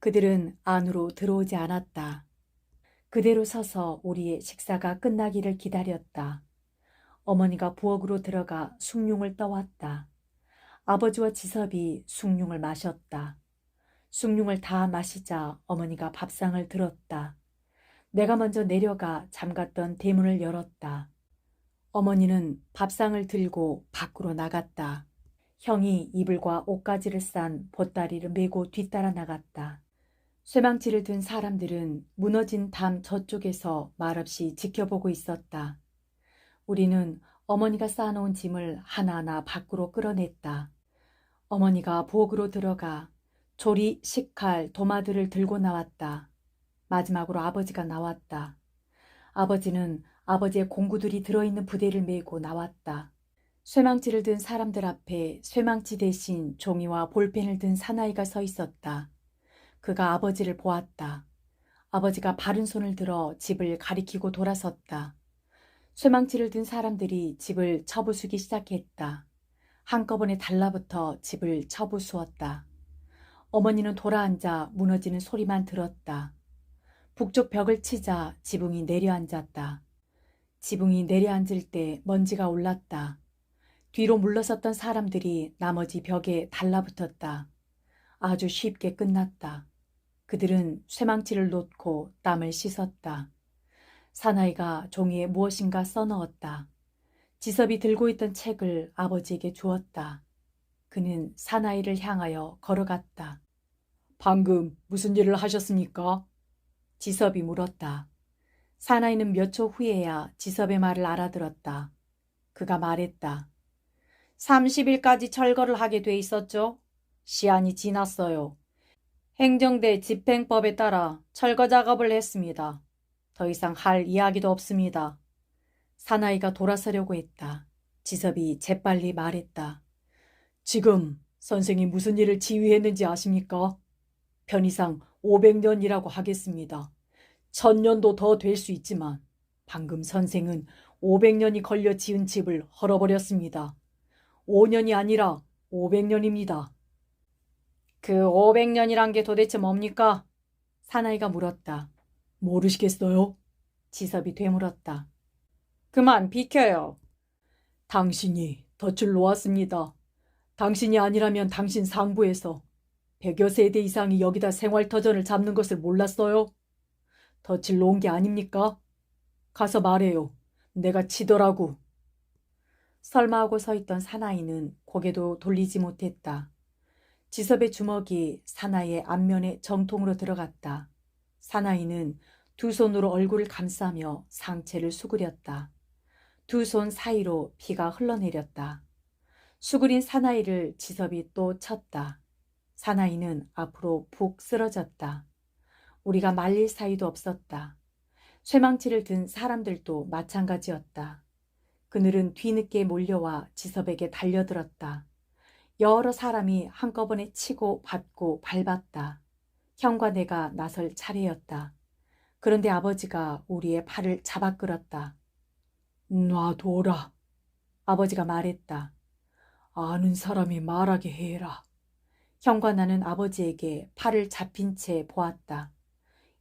그들은 안으로 들어오지 않았다. 그대로 서서 우리의 식사가 끝나기를 기다렸다. 어머니가 부엌으로 들어가 숭늉을 떠왔다. 아버지와 지섭이 숭늉을 마셨다. 숭늉을 다 마시자 어머니가 밥상을 들었다. 내가 먼저 내려가 잠갔던 대문을 열었다. 어머니는 밥상을 들고 밖으로 나갔다. 형이 이불과 옷가지를 싼 보따리를 메고 뒤따라 나갔다. 쇠망치를 든 사람들은 무너진 담 저쪽에서 말없이 지켜보고 있었다. 우리는 어머니가 쌓아놓은 짐을 하나하나 밖으로 끌어냈다. 어머니가 부엌으로 들어가 조리, 식칼, 도마들을 들고 나왔다. 마지막으로 아버지가 나왔다. 아버지는 아버지의 공구들이 들어있는 부대를 메고 나왔다. 쇠망치를 든 사람들 앞에 쇠망치 대신 종이와 볼펜을 든 사나이가 서 있었다. 그가 아버지를 보았다. 아버지가 바른 손을 들어 집을 가리키고 돌아섰다. 쇠망치를 든 사람들이 집을 쳐부수기 시작했다. 한꺼번에 달라붙어 집을 쳐부수었다. 어머니는 돌아앉아 무너지는 소리만 들었다. 북쪽 벽을 치자 지붕이 내려앉았다. 지붕이 내려앉을 때 먼지가 올랐다. 뒤로 물러섰던 사람들이 나머지 벽에 달라붙었다. 아주 쉽게 끝났다. 그들은 쇠망치를 놓고 땀을 씻었다. 사나이가 종이에 무엇인가 써넣었다. 지섭이 들고 있던 책을 아버지에게 주었다. 그는 사나이를 향하여 걸어갔다. 방금 무슨 일을 하셨습니까? 지섭이 물었다. 사나이는 몇 초 후에야 지섭의 말을 알아들었다. 그가 말했다. 30일까지 철거를 하게 돼 있었죠? 시한이 지났어요. 행정대 집행법에 따라 철거 작업을 했습니다. 더 이상 할 이야기도 없습니다. 사나이가 돌아서려고 했다. 지섭이 재빨리 말했다. 지금 선생이 무슨 일을 지휘했는지 아십니까? 편의상 500년이라고 하겠습니다. 1000년도 더 될 수 있지만 방금 선생은 500년이 걸려 지은 집을 헐어버렸습니다. 5년이 아니라 500년입니다. 그 500년이란 게 도대체 뭡니까? 사나이가 물었다. 모르시겠어요? 지섭이 되물었다. 그만 비켜요. 당신이 덫을 놓았습니다. 당신이 아니라면 당신 상부에서 100여 세대 이상이 여기다 생활터전을 잡는 것을 몰랐어요? 덫을 놓은 게 아닙니까? 가서 말해요. 내가 치더라고. 설마 하고 서 있던 사나이는 고개도 돌리지 못했다. 지섭의 주먹이 사나이의 앞면에 정통으로 들어갔다. 사나이는 두 손으로 얼굴을 감싸며 상체를 수그렸다. 두 손 사이로 피가 흘러내렸다. 수그린 사나이를 지섭이 또 쳤다. 사나이는 앞으로 푹 쓰러졌다. 우리가 말릴 사이도 없었다. 쇠망치를 든 사람들도 마찬가지였다. 그늘은 뒤늦게 몰려와 지섭에게 달려들었다. 여러 사람이 한꺼번에 치고 받고 밟았다. 형과 내가 나설 차례였다. 그런데 아버지가 우리의 팔을 잡아 끌었다. 놔둬라. 아버지가 말했다. 아는 사람이 말하게 해라. 형과 나는 아버지에게 팔을 잡힌 채 보았다.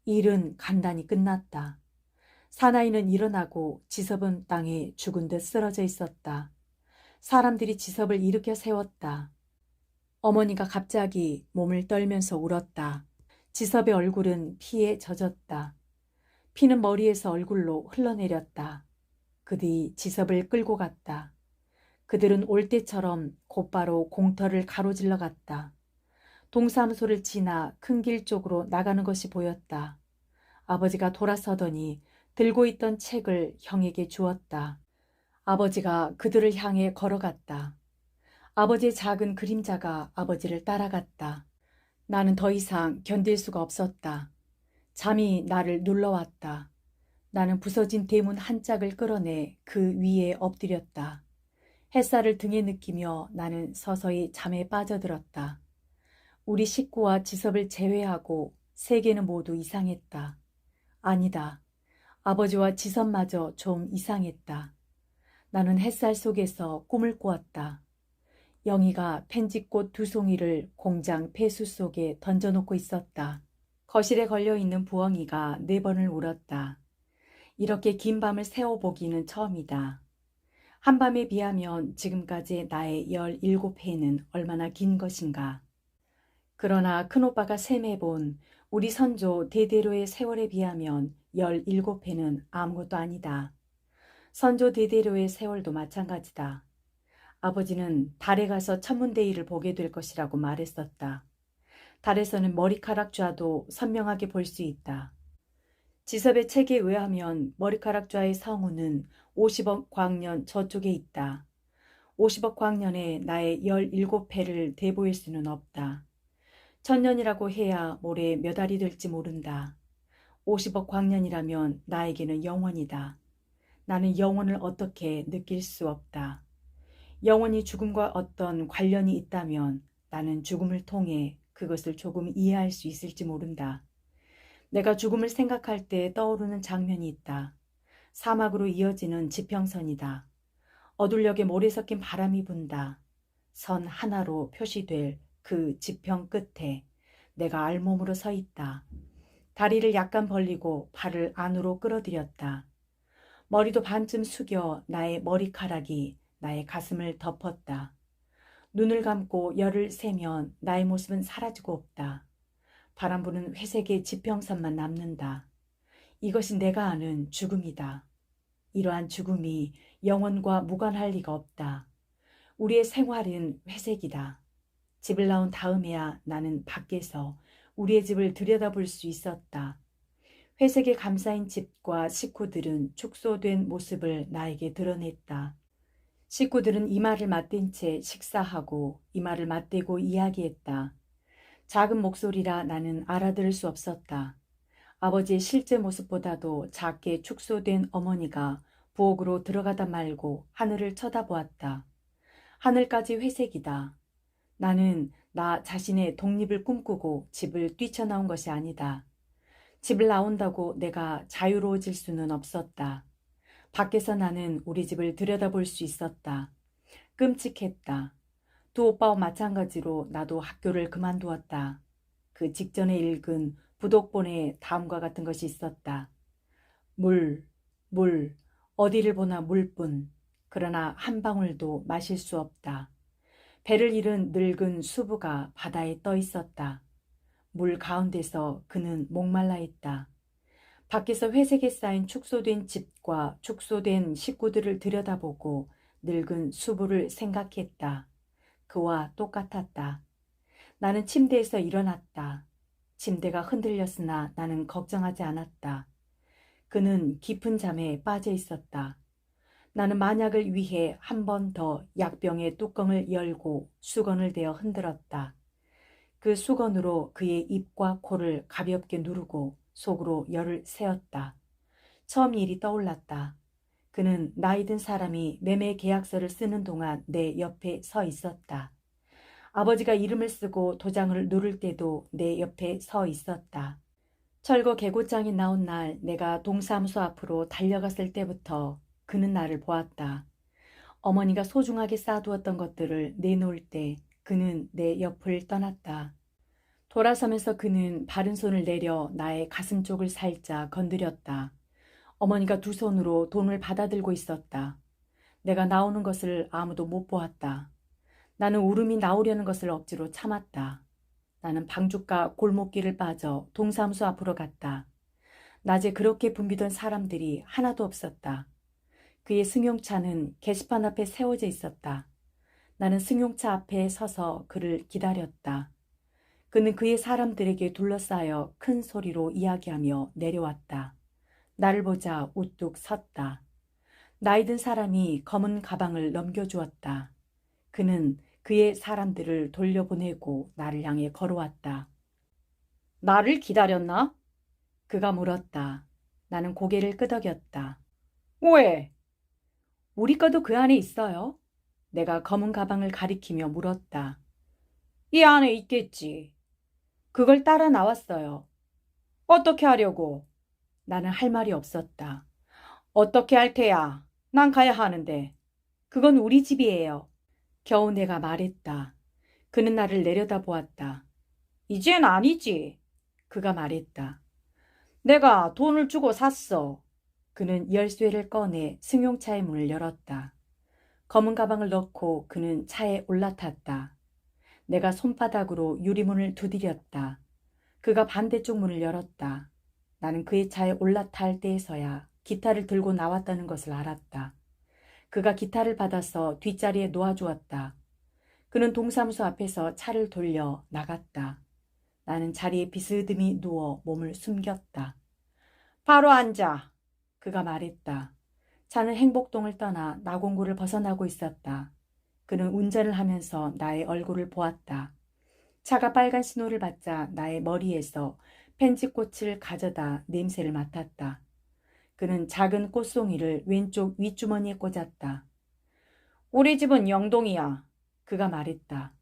일은 간단히 끝났다. 사나이는 일어나고 지섭은 땅에 죽은 듯 쓰러져 있었다. 사람들이 지섭을 일으켜 세웠다. 어머니가 갑자기 몸을 떨면서 울었다. 지섭의 얼굴은 피에 젖었다. 피는 머리에서 얼굴로 흘러내렸다. 그 뒤 지섭을 끌고 갔다. 그들은 올 때처럼 곧바로 공터를 가로질러 갔다. 동사무소를 지나 큰 길 쪽으로 나가는 것이 보였다. 아버지가 돌아서더니 들고 있던 책을 형에게 주었다. 아버지가 그들을 향해 걸어갔다. 아버지의 작은 그림자가 아버지를 따라갔다. 나는 더 이상 견딜 수가 없었다. 잠이 나를 눌러왔다. 나는 부서진 대문 한 짝을 끌어내 그 위에 엎드렸다. 햇살을 등에 느끼며 나는 서서히 잠에 빠져들었다. 우리 식구와 지섭을 제외하고 세계는 모두 이상했다. 아니다. 아버지와 지섭마저 좀 이상했다. 나는 햇살 속에서 꿈을 꾸었다. 영희가 펜지꽃 두 송이를 공장 폐수 속에 던져놓고 있었다. 거실에 걸려있는 부엉이가 4번을 울었다. 이렇게 긴 밤을 새워보기는 처음이다. 한밤에 비하면 지금까지 나의 17회는 얼마나 긴 것인가. 그러나 큰오빠가 셈해본 우리 선조 대대로의 세월에 비하면 17회는 아무것도 아니다. 선조 대대로의 세월도 마찬가지다. 아버지는 달에 가서 천문대의를 보게 될 것이라고 말했었다. 달에서는 머리카락 좌도 선명하게 볼 수 있다. 지섭의 책에 의하면 머리카락 좌의 성우는 50억 광년 저쪽에 있다. 50억 광년에 나의 17배를 대보일 수는 없다. 1000년이라고 해야 모레 몇 알이 될지 모른다. 50억 광년이라면 나에게는 영원이다. 나는 영원을 어떻게 느낄 수 없다. 영원히 죽음과 어떤 관련이 있다면 나는 죽음을 통해 그것을 조금 이해할 수 있을지 모른다. 내가 죽음을 생각할 때 떠오르는 장면이 있다. 사막으로 이어지는 지평선이다. 어둘녘에 모래 섞인 바람이 분다. 선 하나로 표시될 그 지평 끝에 내가 알몸으로 서 있다. 다리를 약간 벌리고 발을 안으로 끌어들였다. 머리도 반쯤 숙여 나의 머리카락이 나의 가슴을 덮었다. 눈을 감고 열을 세면 나의 모습은 사라지고 없다. 바람 부는 회색의 지평선만 남는다. 이것이 내가 아는 죽음이다. 이러한 죽음이 영원과 무관할 리가 없다. 우리의 생활은 회색이다. 집을 나온 다음에야 나는 밖에서 우리의 집을 들여다볼 수 있었다. 회색에 감싸인 집과 식구들은 축소된 모습을 나에게 드러냈다. 식구들은 이마를 맞댄 채 식사하고 이마를 맞대고 이야기했다. 작은 목소리라 나는 알아들을 수 없었다. 아버지의 실제 모습보다도 작게 축소된 어머니가 부엌으로 들어가다 말고 하늘을 쳐다보았다. 하늘까지 회색이다. 나는 나 자신의 독립을 꿈꾸고 집을 뛰쳐나온 것이 아니다. 집을 나온다고 내가 자유로워질 수는 없었다. 밖에서 나는 우리 집을 들여다볼 수 있었다. 끔찍했다. 두 오빠와 마찬가지로 나도 학교를 그만두었다. 그 직전에 읽은 부독본에 다음과 같은 것이 있었다. 물, 어디를 보나 물뿐. 그러나 한 방울도 마실 수 없다. 배를 잃은 늙은 수부가 바다에 떠 있었다. 물 가운데서 그는 목말라 있다. 밖에서 회색에 쌓인 축소된 집과 축소된 식구들을 들여다보고 늙은 수부를 생각했다. 그와 똑같았다. 나는 침대에서 일어났다. 침대가 흔들렸으나 나는 걱정하지 않았다. 그는 깊은 잠에 빠져 있었다. 나는 만약을 위해 한 번 더 약병의 뚜껑을 열고 수건을 대어 흔들었다. 그 수건으로 그의 입과 코를 가볍게 누르고 속으로 열을 세었다. 처음 일이 떠올랐다. 그는 나이 든 사람이 매매 계약서를 쓰는 동안 내 옆에 서 있었다. 아버지가 이름을 쓰고 도장을 누를 때도 내 옆에 서 있었다. 철거 개고장이 나온 날 내가 동사무소 앞으로 달려갔을 때부터 그는 나를 보았다. 어머니가 소중하게 쌓아두었던 것들을 내놓을 때 그는 내 옆을 떠났다. 돌아서면서 그는 바른 손을 내려 나의 가슴 쪽을 살짝 건드렸다. 어머니가 두 손으로 돈을 받아들고 있었다. 내가 나오는 것을 아무도 못 보았다. 나는 울음이 나오려는 것을 억지로 참았다. 나는 방죽과 골목길을 빠져 동사무소 앞으로 갔다. 낮에 그렇게 붐비던 사람들이 하나도 없었다. 그의 승용차는 게시판 앞에 세워져 있었다. 나는 승용차 앞에 서서 그를 기다렸다. 그는 그의 사람들에게 둘러싸여 큰 소리로 이야기하며 내려왔다. 나를 보자 우뚝 섰다. 나이 든 사람이 검은 가방을 넘겨주었다. 그는 그의 사람들을 돌려보내고 나를 향해 걸어왔다. 나를 기다렸나? 그가 물었다. 나는 고개를 끄덕였다. 왜? 우리 거도 그 안에 있어요. 내가 검은 가방을 가리키며 물었다. 이 안에 있겠지. 그걸 따라 나왔어요. 어떻게 하려고? 나는 할 말이 없었다. 어떻게 할 테야? 난 가야 하는데. 그건 우리 집이에요. 겨우 내가 말했다. 그는 나를 내려다보았다. 이젠 아니지. 그가 말했다. 내가 돈을 주고 샀어. 그는 열쇠를 꺼내 승용차의 문을 열었다. 검은 가방을 넣고 그는 차에 올라탔다. 내가 손바닥으로 유리문을 두드렸다. 그가 반대쪽 문을 열었다. 나는 그의 차에 올라탈 때에서야 기타를 들고 나왔다는 것을 알았다. 그가 기타를 받아서 뒷자리에 놓아주었다. 그는 동사무소 앞에서 차를 돌려 나갔다. 나는 자리에 비스듬히 누워 몸을 숨겼다. 바로 앉아. 그가 말했다. 차는 행복동을 떠나 나공구를 벗어나고 있었다. 그는 운전을 하면서 나의 얼굴을 보았다. 차가 빨간 신호를 받자 나의 머리에서 펜지꽃을 가져다 냄새를 맡았다. 그는 작은 꽃송이를 왼쪽 윗주머니에 꽂았다. 우리 집은 영동이야. 그가 말했다.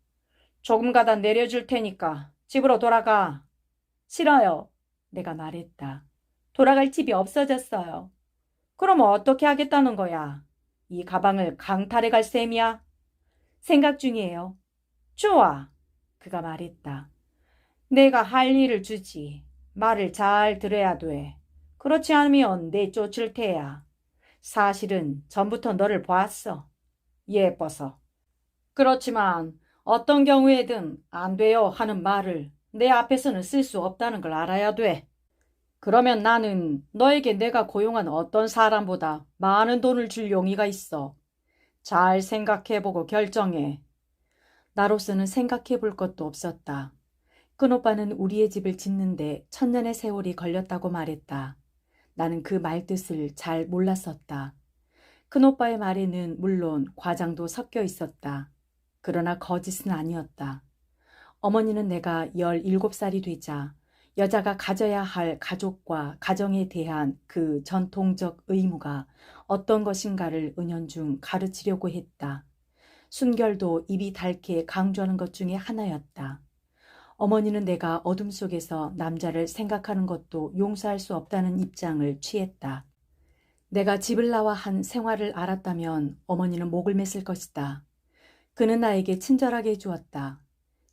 조금 가다 내려줄 테니까 집으로 돌아가. 싫어요. 내가 말했다. 돌아갈 집이 없어졌어요. 그럼 어떻게 하겠다는 거야? 이 가방을 강탈해 갈 셈이야? 생각 중이에요. 좋아. 그가 말했다. 내가 할 일을 주지. 말을 잘 들어야 돼. 그렇지 않으면 내쫓을 테야. 사실은 전부터 너를 봤어. 예뻐서. 그렇지만 어떤 경우에든 안 돼요 하는 말을 내 앞에서는 쓸 수 없다는 걸 알아야 돼. 그러면 나는 너에게 내가 고용한 어떤 사람보다 많은 돈을 줄 용의가 있어. 잘 생각해보고 결정해. 나로서는 생각해볼 것도 없었다. 큰오빠는 우리의 집을 짓는데 천년의 세월이 걸렸다고 말했다. 나는 그 말뜻을 잘 몰랐었다. 큰오빠의 말에는 물론 과장도 섞여 있었다. 그러나 거짓은 아니었다. 어머니는 내가 17살이 되자 여자가 가져야 할 가족과 가정에 대한 그 전통적 의무가 어떤 것인가를 은연중 가르치려고 했다. 순결도 입이 닳게 강조하는 것 중에 하나였다. 어머니는 내가 어둠 속에서 남자를 생각하는 것도 용서할 수 없다는 입장을 취했다. 내가 집을 나와 한 생활을 알았다면 어머니는 목을 맸을 것이다. 그는 나에게 친절하게 해주었다.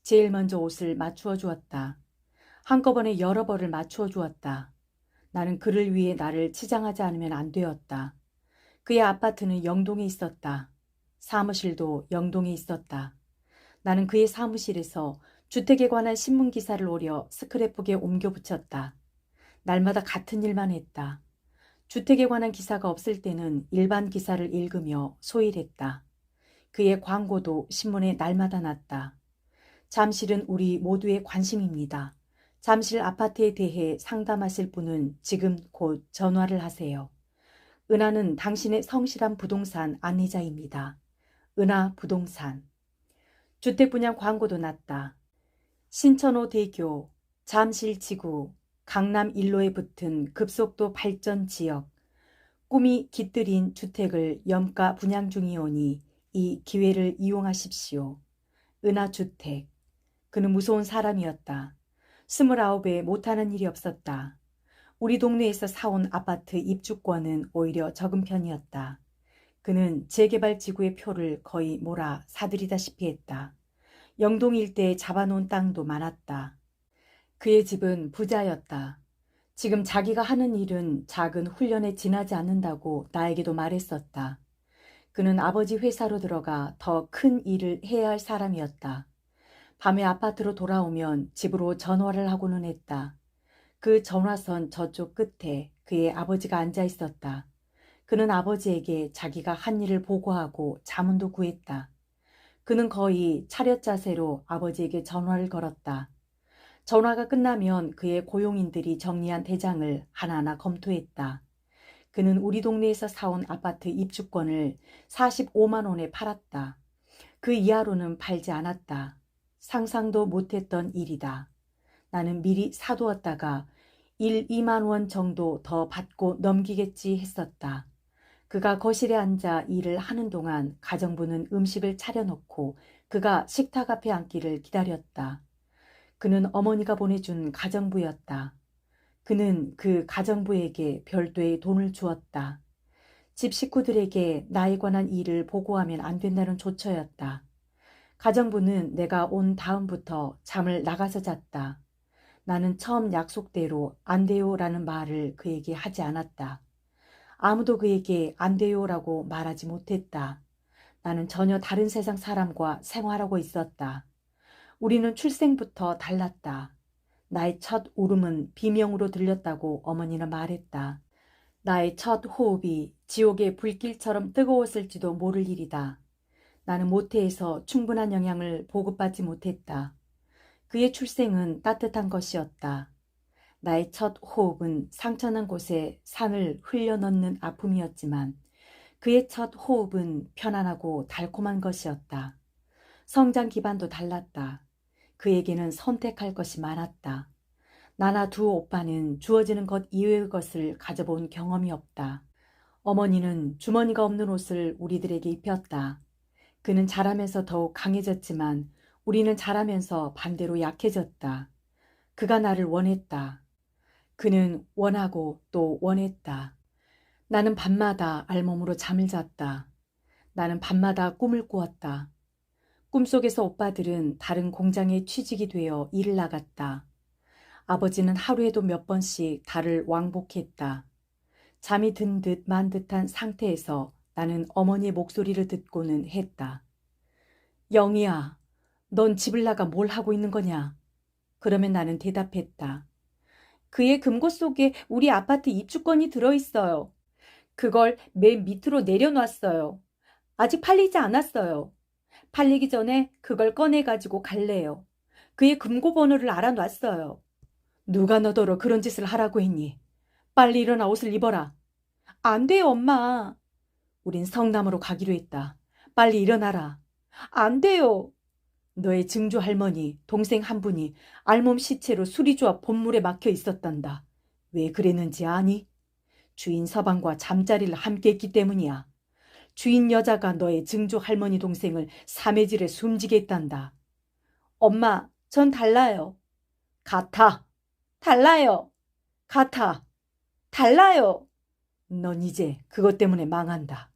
제일 먼저 옷을 맞추어 주었다. 한꺼번에 여러 벌을 맞추어 주었다. 나는 그를 위해 나를 치장하지 않으면 안 되었다. 그의 아파트는 영동에 있었다. 사무실도 영동에 있었다. 나는 그의 사무실에서 주택에 관한 신문 기사를 오려 스크랩북에 옮겨 붙였다. 날마다 같은 일만 했다. 주택에 관한 기사가 없을 때는 일반 기사를 읽으며 소일했다. 그의 광고도 신문에 날마다 났다. 잠실은 우리 모두의 관심입니다. 잠실 아파트에 대해 상담하실 분은 지금 곧 전화를 하세요. 은하는 당신의 성실한 부동산 안내자입니다. 은하 부동산. 주택 분양 광고도 났다. 신천호 대교, 잠실지구, 강남 1로에 붙은 급속도 발전 지역, 꿈이 깃들인 주택을 염가 분양 중이오니 이 기회를 이용하십시오. 은하주택. 그는 무서운 사람이었다. 29에 못하는 일이 없었다. 우리 동네에서 사온 아파트 입주권은 오히려 적은 편이었다. 그는 재개발 지구의 표를 거의 몰아 사들이다시피 했다. 영동 일대에 잡아놓은 땅도 많았다. 그의 집은 부자였다. 지금 자기가 하는 일은 작은 훈련에 지나지 않는다고 나에게도 말했었다. 그는 아버지 회사로 들어가 더 큰 일을 해야 할 사람이었다. 밤에 아파트로 돌아오면 집으로 전화를 하고는 했다. 그 전화선 저쪽 끝에 그의 아버지가 앉아 있었다. 그는 아버지에게 자기가 한 일을 보고하고 자문도 구했다. 그는 거의 차렷 자세로 아버지에게 전화를 걸었다. 전화가 끝나면 그의 고용인들이 정리한 대장을 하나하나 검토했다. 그는 우리 동네에서 사온 아파트 입주권을 45만 원에 팔았다. 그 이하로는 팔지 않았다. 상상도 못했던 일이다. 나는 미리 사두었다가 1, 2만 원 정도 더 받고 넘기겠지 했었다. 그가 거실에 앉아 일을 하는 동안 가정부는 음식을 차려놓고 그가 식탁 앞에 앉기를 기다렸다. 그는 어머니가 보내준 가정부였다. 그는 그 가정부에게 별도의 돈을 주었다. 집 식구들에게 나에 관한 일을 보고하면 안 된다는 조처였다. 가정부는 내가 온 다음부터 잠을 나가서 잤다. 나는 처음 약속대로 안 돼요라는 말을 그에게 하지 않았다. 아무도 그에게 안 돼요라고 말하지 못했다. 나는 전혀 다른 세상 사람과 생활하고 있었다. 우리는 출생부터 달랐다. 나의 첫 울음은 비명으로 들렸다고 어머니는 말했다. 나의 첫 호흡이 지옥의 불길처럼 뜨거웠을지도 모를 일이다. 나는 모태에서 충분한 영양을 보급받지 못했다. 그의 출생은 따뜻한 것이었다. 나의 첫 호흡은 상처난 곳에 산을 흘려넣는 아픔이었지만 그의 첫 호흡은 편안하고 달콤한 것이었다. 성장 기반도 달랐다. 그에게는 선택할 것이 많았다. 나나 두 오빠는 주어지는 것 이외의 것을 가져본 경험이 없다. 어머니는 주머니가 없는 옷을 우리들에게 입혔다. 그는 자라면서 더욱 강해졌지만 우리는 자라면서 반대로 약해졌다. 그가 나를 원했다. 그는 원하고 또 원했다. 나는 밤마다 알몸으로 잠을 잤다. 나는 밤마다 꿈을 꾸었다. 꿈속에서 오빠들은 다른 공장에 취직이 되어 일을 나갔다. 아버지는 하루에도 몇 번씩 달을 왕복했다. 잠이 든 듯 만 듯한 상태에서 나는 어머니의 목소리를 듣고는 했다. 영희야, 넌 집을 나가 뭘 하고 있는 거냐? 그러면 나는 대답했다. 그의 금고 속에 우리 아파트 입주권이 들어있어요. 그걸 맨 밑으로 내려놨어요. 아직 팔리지 않았어요. 팔리기 전에 그걸 꺼내가지고 갈래요. 그의 금고 번호를 알아놨어요. 누가 너더러 그런 짓을 하라고 했니? 빨리 일어나 옷을 입어라. 안 돼요, 엄마. 우린 성남으로 가기로 했다. 빨리 일어나라. 안 돼요. 너의 증조 할머니, 동생 한 분이 알몸 시체로 수리조합 본물에 막혀 있었단다. 왜 그랬는지 아니? 주인 서방과 잠자리를 함께 했기 때문이야. 주인 여자가 너의 증조 할머니 동생을 삼해질에 숨지게 했단다. 엄마, 전 달라요. 같아. 달라요. 같아. 달라요. 넌 이제 그것 때문에 망한다.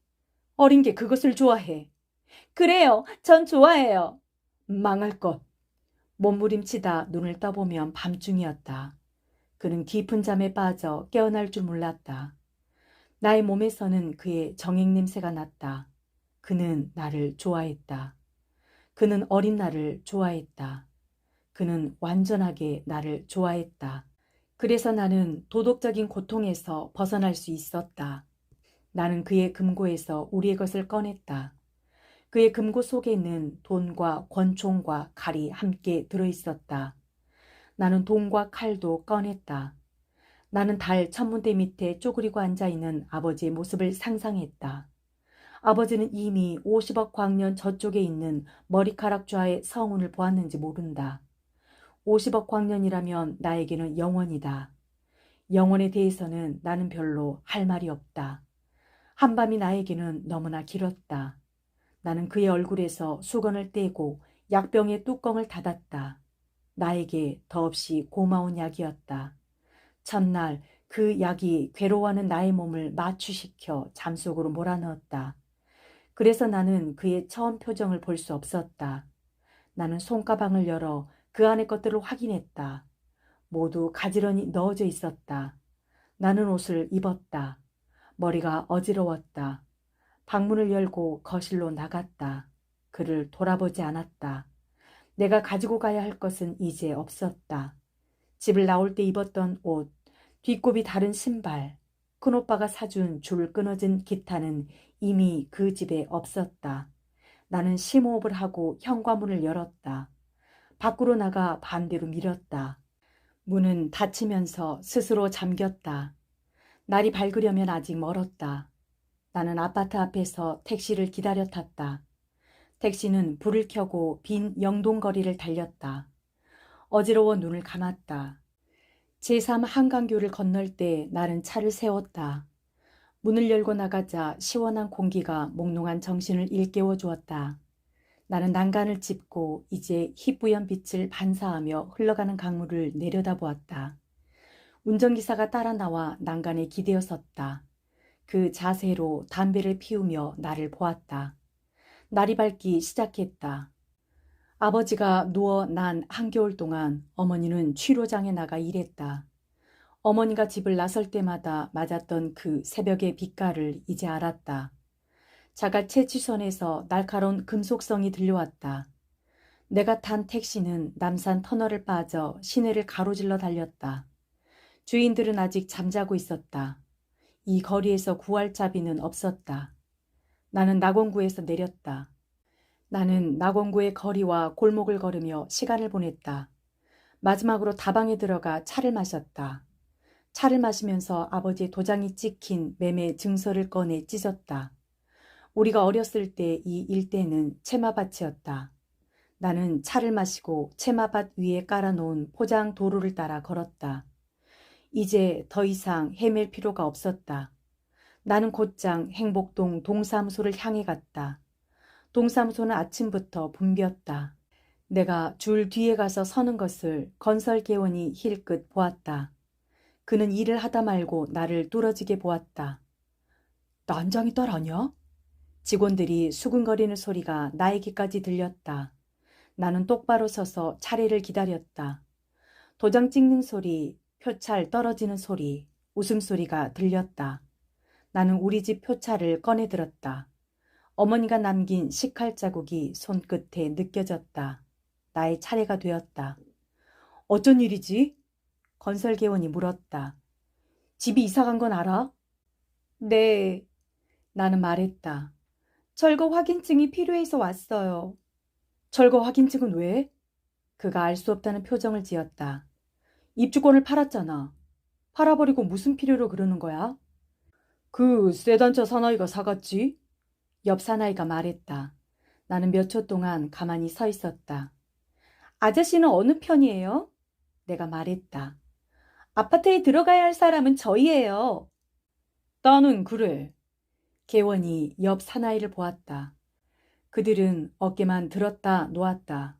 어린 게 그것을 좋아해. 그래요. 전 좋아해요. 망할 것. 몸부림치다 눈을 떠보면 밤중이었다. 그는 깊은 잠에 빠져 깨어날 줄 몰랐다. 나의 몸에서는 그의 정액 냄새가 났다. 그는 나를 좋아했다. 그는 어린 나를 좋아했다. 그는 완전하게 나를 좋아했다. 그래서 나는 도덕적인 고통에서 벗어날 수 있었다. 나는 그의 금고에서 우리의 것을 꺼냈다. 그의 금고 속에는 돈과 권총과 칼이 함께 들어있었다. 나는 돈과 칼도 꺼냈다. 나는 달 천문대 밑에 쪼그리고 앉아있는 아버지의 모습을 상상했다. 아버지는 이미 50억 광년 저쪽에 있는 머리카락 좌의 성운을 보았는지 모른다. 50억 광년이라면 나에게는 영원이다. 영원에 대해서는 나는 별로 할 말이 없다. 한밤이 나에게는 너무나 길었다. 나는 그의 얼굴에서 수건을 떼고 약병의 뚜껑을 닫았다. 나에게 더없이 고마운 약이었다. 첫날 그 약이 괴로워하는 나의 몸을 마취시켜 잠속으로 몰아넣었다. 그래서 나는 그의 처음 표정을 볼 수 없었다. 나는 손가방을 열어 그 안의 것들을 확인했다. 모두 가지런히 넣어져 있었다. 나는 옷을 입었다. 머리가 어지러웠다. 방문을 열고 거실로 나갔다. 그를 돌아보지 않았다. 내가 가지고 가야 할 것은 이제 없었다. 집을 나올 때 입었던 옷, 뒷굽이 다른 신발, 큰오빠가 사준 줄 끊어진 기타는 이미 그 집에 없었다. 나는 심호흡을 하고 현관문을 열었다. 밖으로 나가 반대로 밀었다. 문은 닫히면서 스스로 잠겼다. 날이 밝으려면 아직 멀었다. 나는 아파트 앞에서 택시를 기다려 탔다. 택시는 불을 켜고 빈 영동거리를 달렸다. 어지러워 눈을 감았다. 제3 한강교를 건널 때 나는 차를 세웠다. 문을 열고 나가자 시원한 공기가 몽롱한 정신을 일깨워 주었다. 나는 난간을 짚고 이제 희뿌연 빛을 반사하며 흘러가는 강물을 내려다보았다. 운전기사가 따라 나와 난간에 기대어 섰다. 그 자세로 담배를 피우며 나를 보았다. 날이 밝기 시작했다. 아버지가 누워 난 한겨울 동안 어머니는 취로장에 나가 일했다. 어머니가 집을 나설 때마다 맞았던 그 새벽의 빛깔을 이제 알았다. 자갈 채취선에서 날카로운 금속성이 들려왔다. 내가 탄 택시는 남산 터널을 빠져 시내를 가로질러 달렸다. 주인들은 아직 잠자고 있었다. 이 거리에서 구할 자비는 없었다. 나는 낙원구에서 내렸다. 나는 낙원구의 거리와 골목을 걸으며 시간을 보냈다. 마지막으로 다방에 들어가 차를 마셨다. 차를 마시면서 아버지의 도장이 찍힌 매매 증서를 꺼내 찢었다. 우리가 어렸을 때 이 일대는 채마밭이었다. 나는 차를 마시고 채마밭 위에 깔아놓은 포장 도로를 따라 걸었다. 이제 더 이상 헤맬 필요가 없었다. 나는 곧장 행복동 동사무소를 향해 갔다. 동사무소는 아침부터 붐볐다. 내가 줄 뒤에 가서 서는 것을 건설개원이 힐끗 보았다. 그는 일을 하다 말고 나를 뚫어지게 보았다. 난장이 딸 아냐? 직원들이 수근거리는 소리가 나에게까지 들렸다. 나는 똑바로 서서 차례를 기다렸다. 도장 찍는 소리, 표찰 떨어지는 소리, 웃음소리가 들렸다. 나는 우리 집 표찰을 꺼내 들었다. 어머니가 남긴 식칼 자국이 손끝에 느껴졌다. 나의 차례가 되었다. 어쩐 일이지? 건설개원이 물었다. 집이 이사간 건 알아? 네. 나는 말했다. 철거 확인증이 필요해서 왔어요. 철거 확인증은 왜? 그가 알 수 없다는 표정을 지었다. 입주권을 팔았잖아. 팔아버리고 무슨 필요로 그러는 거야? 그 세단차 사나이가 사갔지? 옆 사나이가 말했다. 나는 몇 초 동안 가만히 서 있었다. 아저씨는 어느 편이에요? 내가 말했다. 아파트에 들어가야 할 사람은 저희예요. 나는 그래. 개원이 옆 사나이를 보았다. 그들은 어깨만 들었다 놓았다.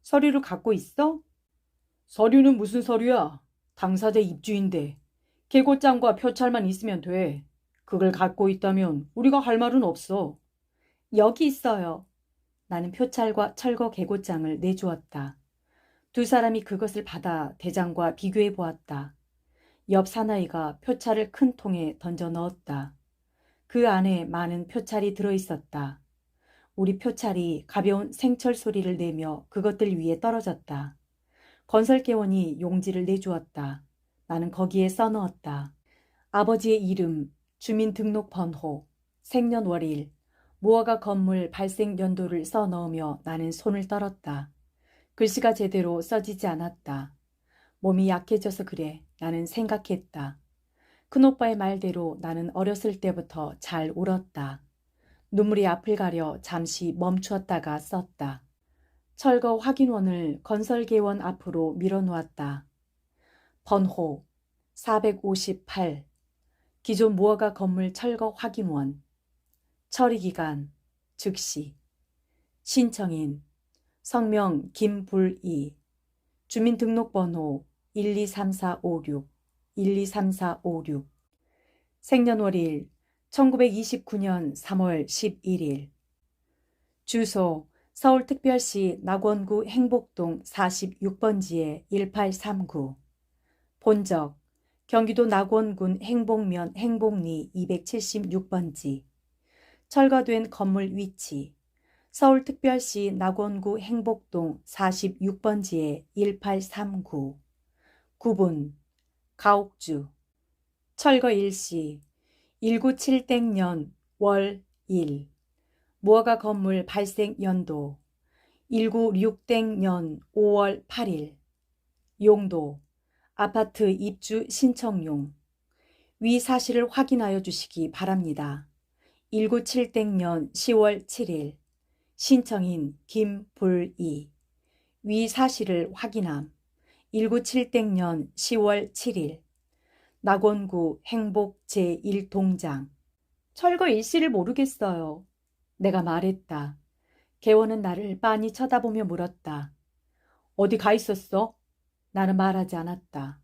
서류를 갖고 있어? 서류는 무슨 서류야? 당사자 입주인데 계고장과 표찰만 있으면 돼. 그걸 갖고 있다면 우리가 할 말은 없어. 여기 있어요. 나는 표찰과 철거 계고장을 내주었다. 두 사람이 그것을 받아 대장과 비교해 보았다. 옆 사나이가 표찰을 큰 통에 던져 넣었다. 그 안에 많은 표찰이 들어있었다. 우리 표찰이 가벼운 생철 소리를 내며 그것들 위에 떨어졌다. 건설개원이 용지를 내주었다. 나는 거기에 써넣었다. 아버지의 이름, 주민등록번호, 생년월일, 무허가 건물 발생 연도를 써넣으며 나는 손을 떨었다. 글씨가 제대로 써지지 않았다. 몸이 약해져서 그래. 나는 생각했다. 큰오빠의 말대로 나는 어렸을 때부터 잘 울었다. 눈물이 앞을 가려 잠시 멈추었다가 썼다. 철거 확인원을 건설개원 앞으로 밀어놓았다. 번호 458 기존 무허가 건물 철거 확인원 처리기간 즉시 신청인 성명 김불이 주민등록번호 123456 123456 생년월일 1929년 3월 11일 주소 서울특별시 낙원구 행복동 46번지에 1839 본적 경기도 낙원군 행복면 행복리 276번지 철거된 건물 위치 서울특별시 낙원구 행복동 46번지에 1839 구분 가옥주 철거 일시 197땡년 월 1 무허가 건물 발생 연도 196땡년 5월 8일 용도 아파트 입주 신청용 위 사실을 확인하여 주시기 바랍니다. 197땡년 10월 7일 신청인 김불이 위 사실을 확인함 197땡년 10월 7일 낙원구 행복 제1동장 철거 일시를 모르겠어요. 내가 말했다. 개원은 나를 빤히 쳐다보며 물었다. 어디 가 있었어? 나는 말하지 않았다.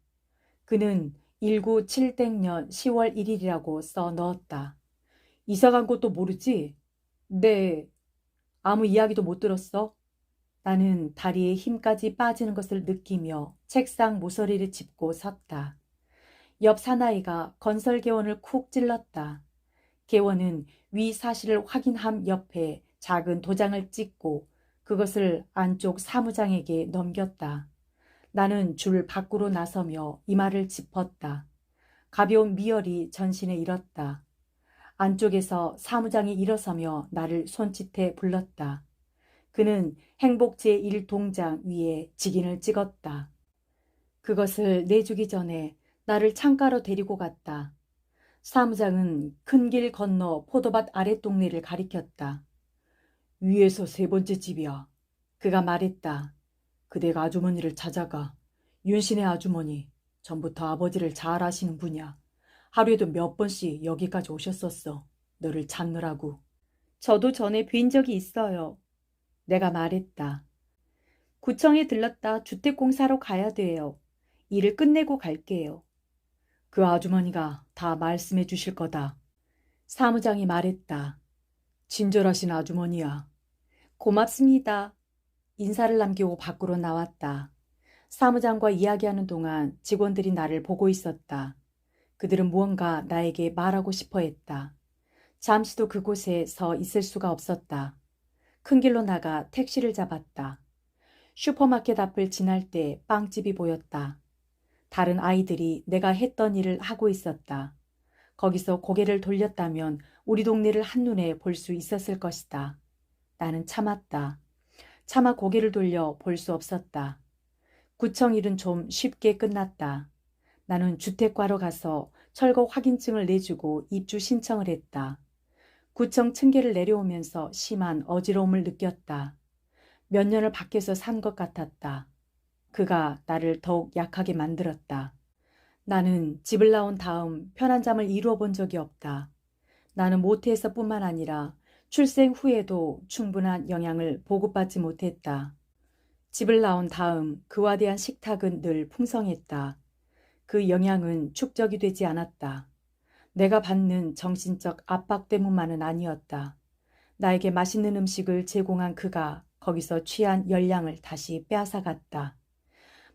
그는 197땡년 10월 1일이라고 써 넣었다. 이사 간 것도 모르지? 네. 아무 이야기도 못 들었어? 나는 다리에 힘까지 빠지는 것을 느끼며 책상 모서리를 짚고 섰다. 옆 사나이가 건설개원을 쿡 찔렀다. 개원은 위 사실을 확인함 옆에 작은 도장을 찍고 그것을 안쪽 사무장에게 넘겼다. 나는 줄 밖으로 나서며 이마를 짚었다. 가벼운 미열이 전신에 일었다. 안쪽에서 사무장이 일어서며 나를 손짓해 불렀다. 그는 행복 제1동장 위에 직인을 찍었다. 그것을 내주기 전에 나를 창가로 데리고 갔다. 사무장은 큰 길 건너 포도밭 아랫동네를 가리켰다. 위에서 세 번째 집이야. 그가 말했다. 그대가 아주머니를 찾아가. 윤신의 아주머니. 전부터 아버지를 잘 아시는 분이야. 하루에도 몇 번씩 여기까지 오셨었어. 너를 찾느라고. 저도 전에 뵌 적이 있어요. 내가 말했다. 구청에 들렀다 주택공사로 가야 돼요. 일을 끝내고 갈게요. 그 아주머니가 다 말씀해 주실 거다. 사무장이 말했다. 친절하신 아주머니야. 고맙습니다. 인사를 남기고 밖으로 나왔다. 사무장과 이야기하는 동안 직원들이 나를 보고 있었다. 그들은 무언가 나에게 말하고 싶어 했다. 잠시도 그곳에 서 있을 수가 없었다. 큰 길로 나가 택시를 잡았다. 슈퍼마켓 앞을 지날 때 빵집이 보였다. 다른 아이들이 내가 했던 일을 하고 있었다. 거기서 고개를 돌렸다면 우리 동네를 한눈에 볼 수 있었을 것이다. 나는 참았다. 차마 고개를 돌려 볼 수 없었다. 구청 일은 좀 쉽게 끝났다. 나는 주택과로 가서 철거 확인증을 내주고 입주 신청을 했다. 구청 층계를 내려오면서 심한 어지러움을 느꼈다. 몇 년을 밖에서 산 것 같았다. 그가 나를 더욱 약하게 만들었다. 나는 집을 나온 다음 편한 잠을 이루어 본 적이 없다. 나는 모태에서뿐만 아니라 출생 후에도 충분한 영양을 보급받지 못했다. 집을 나온 다음 그와 대한 식탁은 늘 풍성했다. 그 영양은 축적이 되지 않았다. 내가 받는 정신적 압박 때문만은 아니었다. 나에게 맛있는 음식을 제공한 그가 거기서 취한 열량을 다시 빼앗아갔다.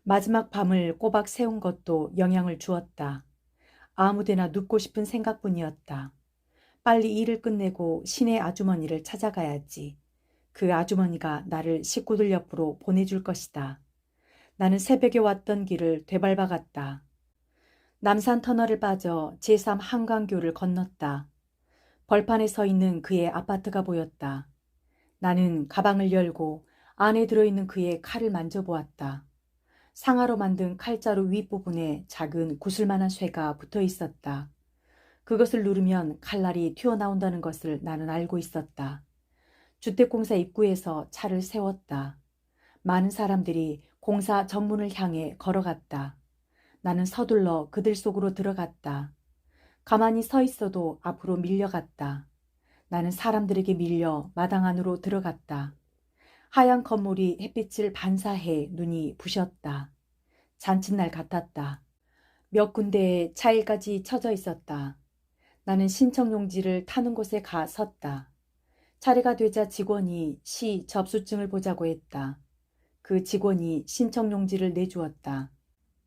마지막 밤을 꼬박 새운 것도 영향을 주었다. 아무데나 눕고 싶은 생각뿐이었다. 빨리 일을 끝내고 시내 아주머니를 찾아가야지. 그 아주머니가 나를 식구들 옆으로 보내줄 것이다. 나는 새벽에 왔던 길을 되밟아갔다. 남산 터널을 빠져 제3 한강교를 건넜다. 벌판에 서 있는 그의 아파트가 보였다. 나는 가방을 열고 안에 들어있는 그의 칼을 만져보았다. 상아로 만든 칼자루 윗부분에 작은 구슬만한 쇠가 붙어 있었다. 그것을 누르면 칼날이 튀어나온다는 것을 나는 알고 있었다. 주택공사 입구에서 차를 세웠다. 많은 사람들이 공사 정문을 향해 걸어갔다. 나는 서둘러 그들 속으로 들어갔다. 가만히 서 있어도 앞으로 밀려갔다. 나는 사람들에게 밀려 마당 안으로 들어갔다. 하얀 건물이 햇빛을 반사해 눈이 부셨다. 잔칫날 같았다. 몇 군데에 차일까지 쳐져 있었다. 나는 신청용지를 타는 곳에 가 섰다. 차례가 되자 직원이 시 접수증을 보자고 했다. 그 직원이 신청용지를 내주었다.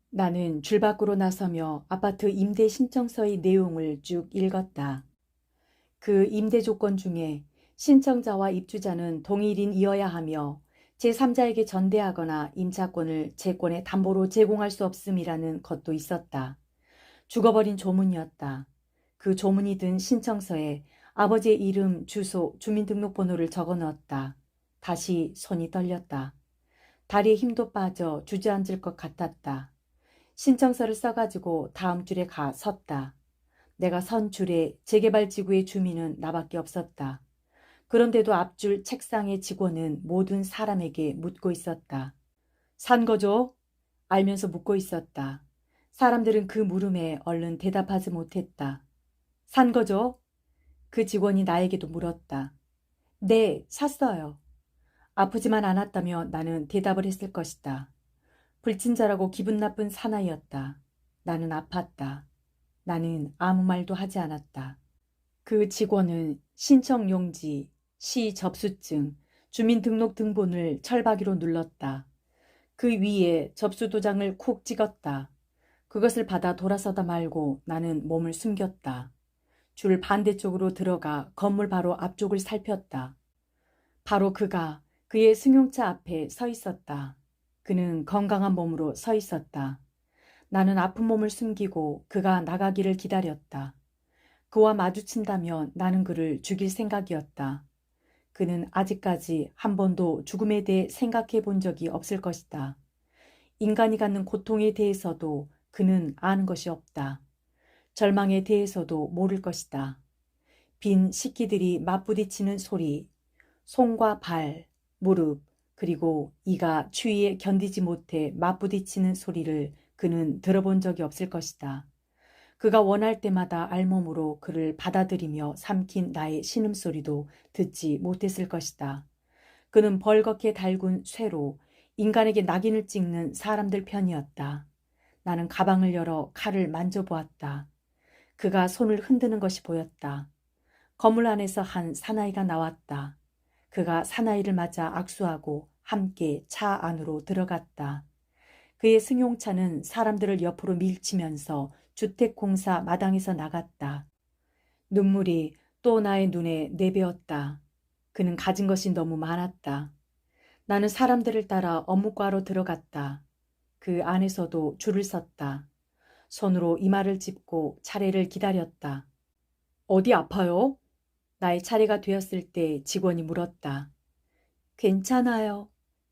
나는 줄 밖으로 나서며 아파트 임대 신청서의 내용을 쭉 읽었다. 그 임대 조건 중에 신청자와 입주자는 동일인이어야 하며 제3자에게 전대하거나 임차권을 채권의 담보로 제공할 수 없음이라는 것도 있었다. 죽어버린 조문이었다. 그 조문이 든 신청서에 아버지의 이름, 주소, 주민등록번호를 적어 넣었다. 다시 손이 떨렸다. 다리에 힘도 빠져 주저앉을 것 같았다. 신청서를 써가지고 다음 줄에 가 섰다. 내가 선 줄에 재개발지구의 주민은 나밖에 없었다. 그런데도 앞줄 책상의 직원은 모든 사람에게 묻고 있었다. 산 거죠? 알면서 묻고 있었다. 사람들은 그 물음에 얼른 대답하지 못했다. 산 거죠? 그 직원이 나에게도 물었다. 네, 샀어요. 아프지만 않았다며 나는 대답을 했을 것이다. 불친절하고 기분 나쁜 사나이였다. 나는 아팠다. 나는 아무 말도 하지 않았다. 그 직원은 신청용지, 시 접수증, 주민등록등본을 철박이로 눌렀다. 그 위에 접수도장을 콕 찍었다. 그것을 받아 돌아서다 말고 나는 몸을 숨겼다. 줄 반대쪽으로 들어가 건물 바로 앞쪽을 살폈다. 바로 그가 그의 승용차 앞에 서 있었다. 그는 건강한 몸으로 서 있었다. 나는 아픈 몸을 숨기고 그가 나가기를 기다렸다. 그와 마주친다면 나는 그를 죽일 생각이었다. 그는 아직까지 한 번도 죽음에 대해 생각해 본 적이 없을 것이다. 인간이 갖는 고통에 대해서도 그는 아는 것이 없다. 절망에 대해서도 모를 것이다. 빈 식기들이 맞부딪히는 소리, 손과 발, 무릎, 그리고 이가 추위에 견디지 못해 맞부딪히는 소리를 그는 들어본 적이 없을 것이다. 그가 원할 때마다 알몸으로 그를 받아들이며 삼킨 나의 신음소리도 듣지 못했을 것이다. 그는 벌겋게 달군 쇠로 인간에게 낙인을 찍는 사람들 편이었다. 나는 가방을 열어 칼을 만져보았다. 그가 손을 흔드는 것이 보였다. 건물 안에서 한 사나이가 나왔다. 그가 사나이를 맞아 악수하고 함께 차 안으로 들어갔다. 그의 승용차는 사람들을 옆으로 밀치면서 주택공사 마당에서 나갔다. 눈물이 또 나의 눈에 내배었다. 그는 가진 것이 너무 많았다. 나는 사람들을 따라 업무과로 들어갔다. 그 안에서도 줄을 섰다. 손으로 이마를 짚고 차례를 기다렸다. 어디 아파요? 나의 차례가 되었을 때 직원이 물었다. 괜찮아요.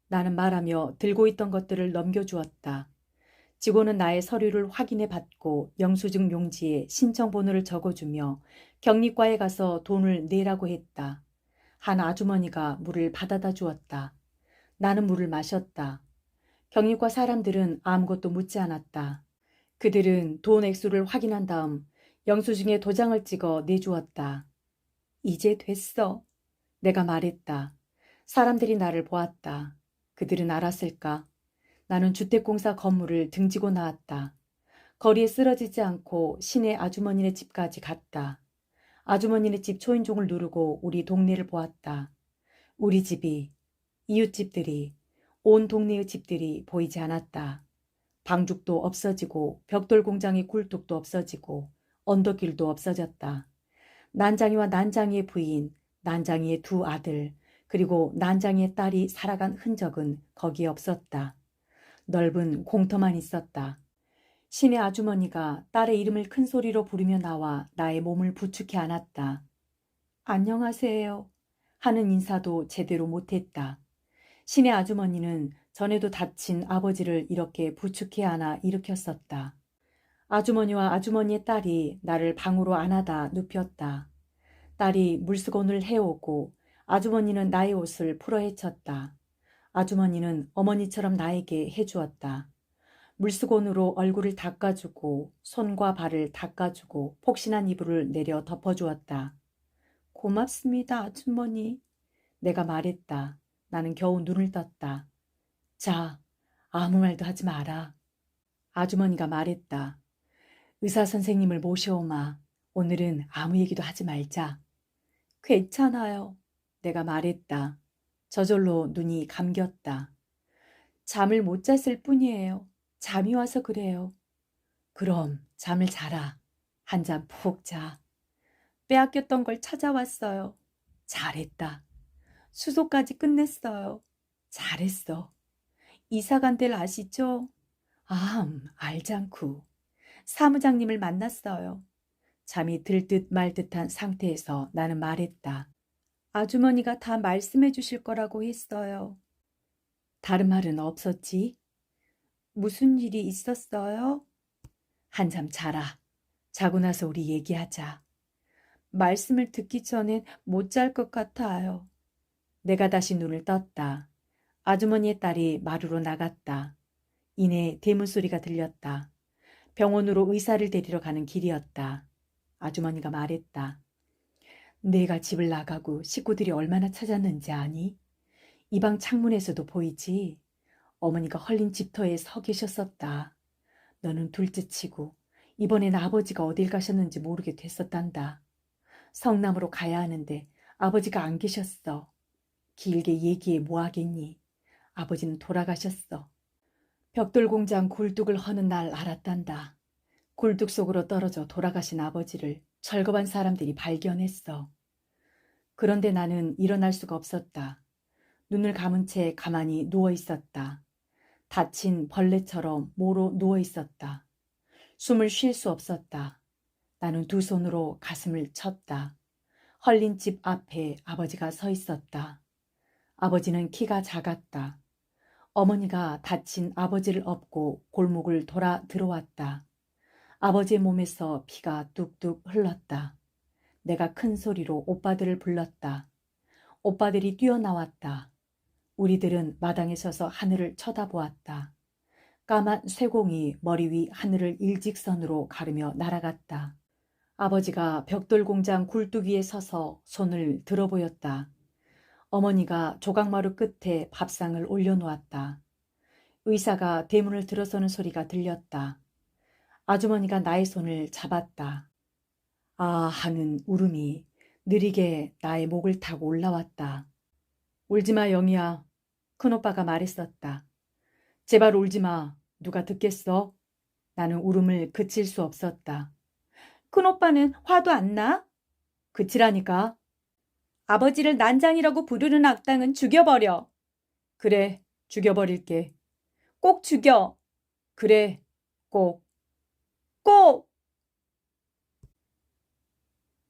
나는 말하며 들고 있던 것들을 넘겨주었다. 직원은 나의 서류를 확인해 받고 영수증 용지에 신청번호를 적어주며 격리과에 가서 돈을 내라고 했다. 한 아주머니가 물을 받아다 주었다. 나는 물을 마셨다. 격리과 사람들은 아무것도 묻지 않았다. 그들은 돈 액수를 확인한 다음 영수증에 도장을 찍어 내주었다. 이제 됐어. 내가 말했다. 사람들이 나를 보았다. 그들은 알았을까? 나는 주택공사 건물을 등지고 나왔다. 거리에 쓰러지지 않고 시내 아주머니네 집까지 갔다. 아주머니네 집 초인종을 누르고 우리 동네를 보았다. 우리 집이, 이웃집들이, 온 동네의 집들이 보이지 않았다. 방죽도 없어지고 벽돌 공장의 굴뚝도 없어지고 언덕길도 없어졌다. 난장이와 난장이의 부인, 난장이의 두 아들, 그리고 난장이의 딸이 살아간 흔적은 거기에 없었다. 넓은 공터만 있었다. 시내 아주머니가 딸의 이름을 큰 소리로 부르며 나와 나의 몸을 부축해 안았다. 안녕하세요. 하는 인사도 제대로 못했다. 시내 아주머니는 전에도 다친 아버지를 이렇게 부축해 안아 일으켰었다. 아주머니와 아주머니의 딸이 나를 방으로 안아다 눕혔다. 딸이 물수건을 해오고 아주머니는 나의 옷을 풀어헤쳤다. 아주머니는 어머니처럼 나에게 해주었다. 물수건으로 얼굴을 닦아주고 손과 발을 닦아주고 폭신한 이불을 내려 덮어주었다. 고맙습니다, 아주머니. 내가 말했다. 나는 겨우 눈을 떴다. 자, 아무 말도 하지 마라. 아주머니가 말했다. 의사 선생님을 모셔오마. 오늘은 아무 얘기도 하지 말자. 괜찮아요. 내가 말했다. 저절로 눈이 감겼다. 잠을 못 잤을 뿐이에요. 잠이 와서 그래요. 그럼 잠을 자라. 한 잠 푹 자. 빼앗겼던 걸 찾아왔어요. 잘했다. 수소까지 끝냈어요. 잘했어. 이사 간 데를 아시죠? 알잖구. 사무장님을 만났어요. 잠이 들 듯 말 듯한 상태에서 나는 말했다. 아주머니가 다 말씀해 주실 거라고 했어요. 다른 말은 없었지? 무슨 일이 있었어요? 한잠 자라. 자고 나서 우리 얘기하자. 말씀을 듣기 전엔 못 잘 것 같아요. 내가 다시 눈을 떴다. 아주머니의 딸이 마루로 나갔다. 이내 대문 소리가 들렸다. 병원으로 의사를 데리러 가는 길이었다. 아주머니가 말했다. 내가 집을 나가고 식구들이 얼마나 찾았는지 아니? 이 방 창문에서도 보이지? 어머니가 헐린 집터에 서 계셨었다. 너는 둘째치고 이번엔 아버지가 어딜 가셨는지 모르게 됐었단다. 성남으로 가야 하는데 아버지가 안 계셨어. 길게 얘기해 뭐하겠니? 아버지는 돌아가셨어. 벽돌 공장 굴뚝을 허는 날 알았단다. 굴뚝 속으로 떨어져 돌아가신 아버지를 철거반 사람들이 발견했어. 그런데 나는 일어날 수가 없었다. 눈을 감은 채 가만히 누워 있었다. 다친 벌레처럼 모로 누워 있었다. 숨을 쉴 수 없었다. 나는 두 손으로 가슴을 쳤다. 헐린 집 앞에 아버지가 서 있었다. 아버지는 키가 작았다. 어머니가 다친 아버지를 업고 골목을 돌아 들어왔다. 아버지의 몸에서 피가 뚝뚝 흘렀다. 내가 큰 소리로 오빠들을 불렀다. 오빠들이 뛰어나왔다. 우리들은 마당에 서서 하늘을 쳐다보았다. 까만 쇠공이 머리 위 하늘을 일직선으로 가르며 날아갔다. 아버지가 벽돌 공장 굴뚝 위에 서서 손을 들어 보였다. 어머니가 조각마루 끝에 밥상을 올려놓았다. 의사가 대문을 들어서는 소리가 들렸다. 아주머니가 나의 손을 잡았다. 아 하는 울음이 느리게 나의 목을 타고 올라왔다. 울지마 영희야. 큰오빠가 말했었다. 제발 울지마. 누가 듣겠어? 나는 울음을 그칠 수 없었다. 큰오빠는 화도 안 나? 그치라니까. 아버지를 난장이라고 부르는 악당은 죽여버려. 그래, 죽여버릴게. 꼭 죽여. 그래, 꼭. 꼭!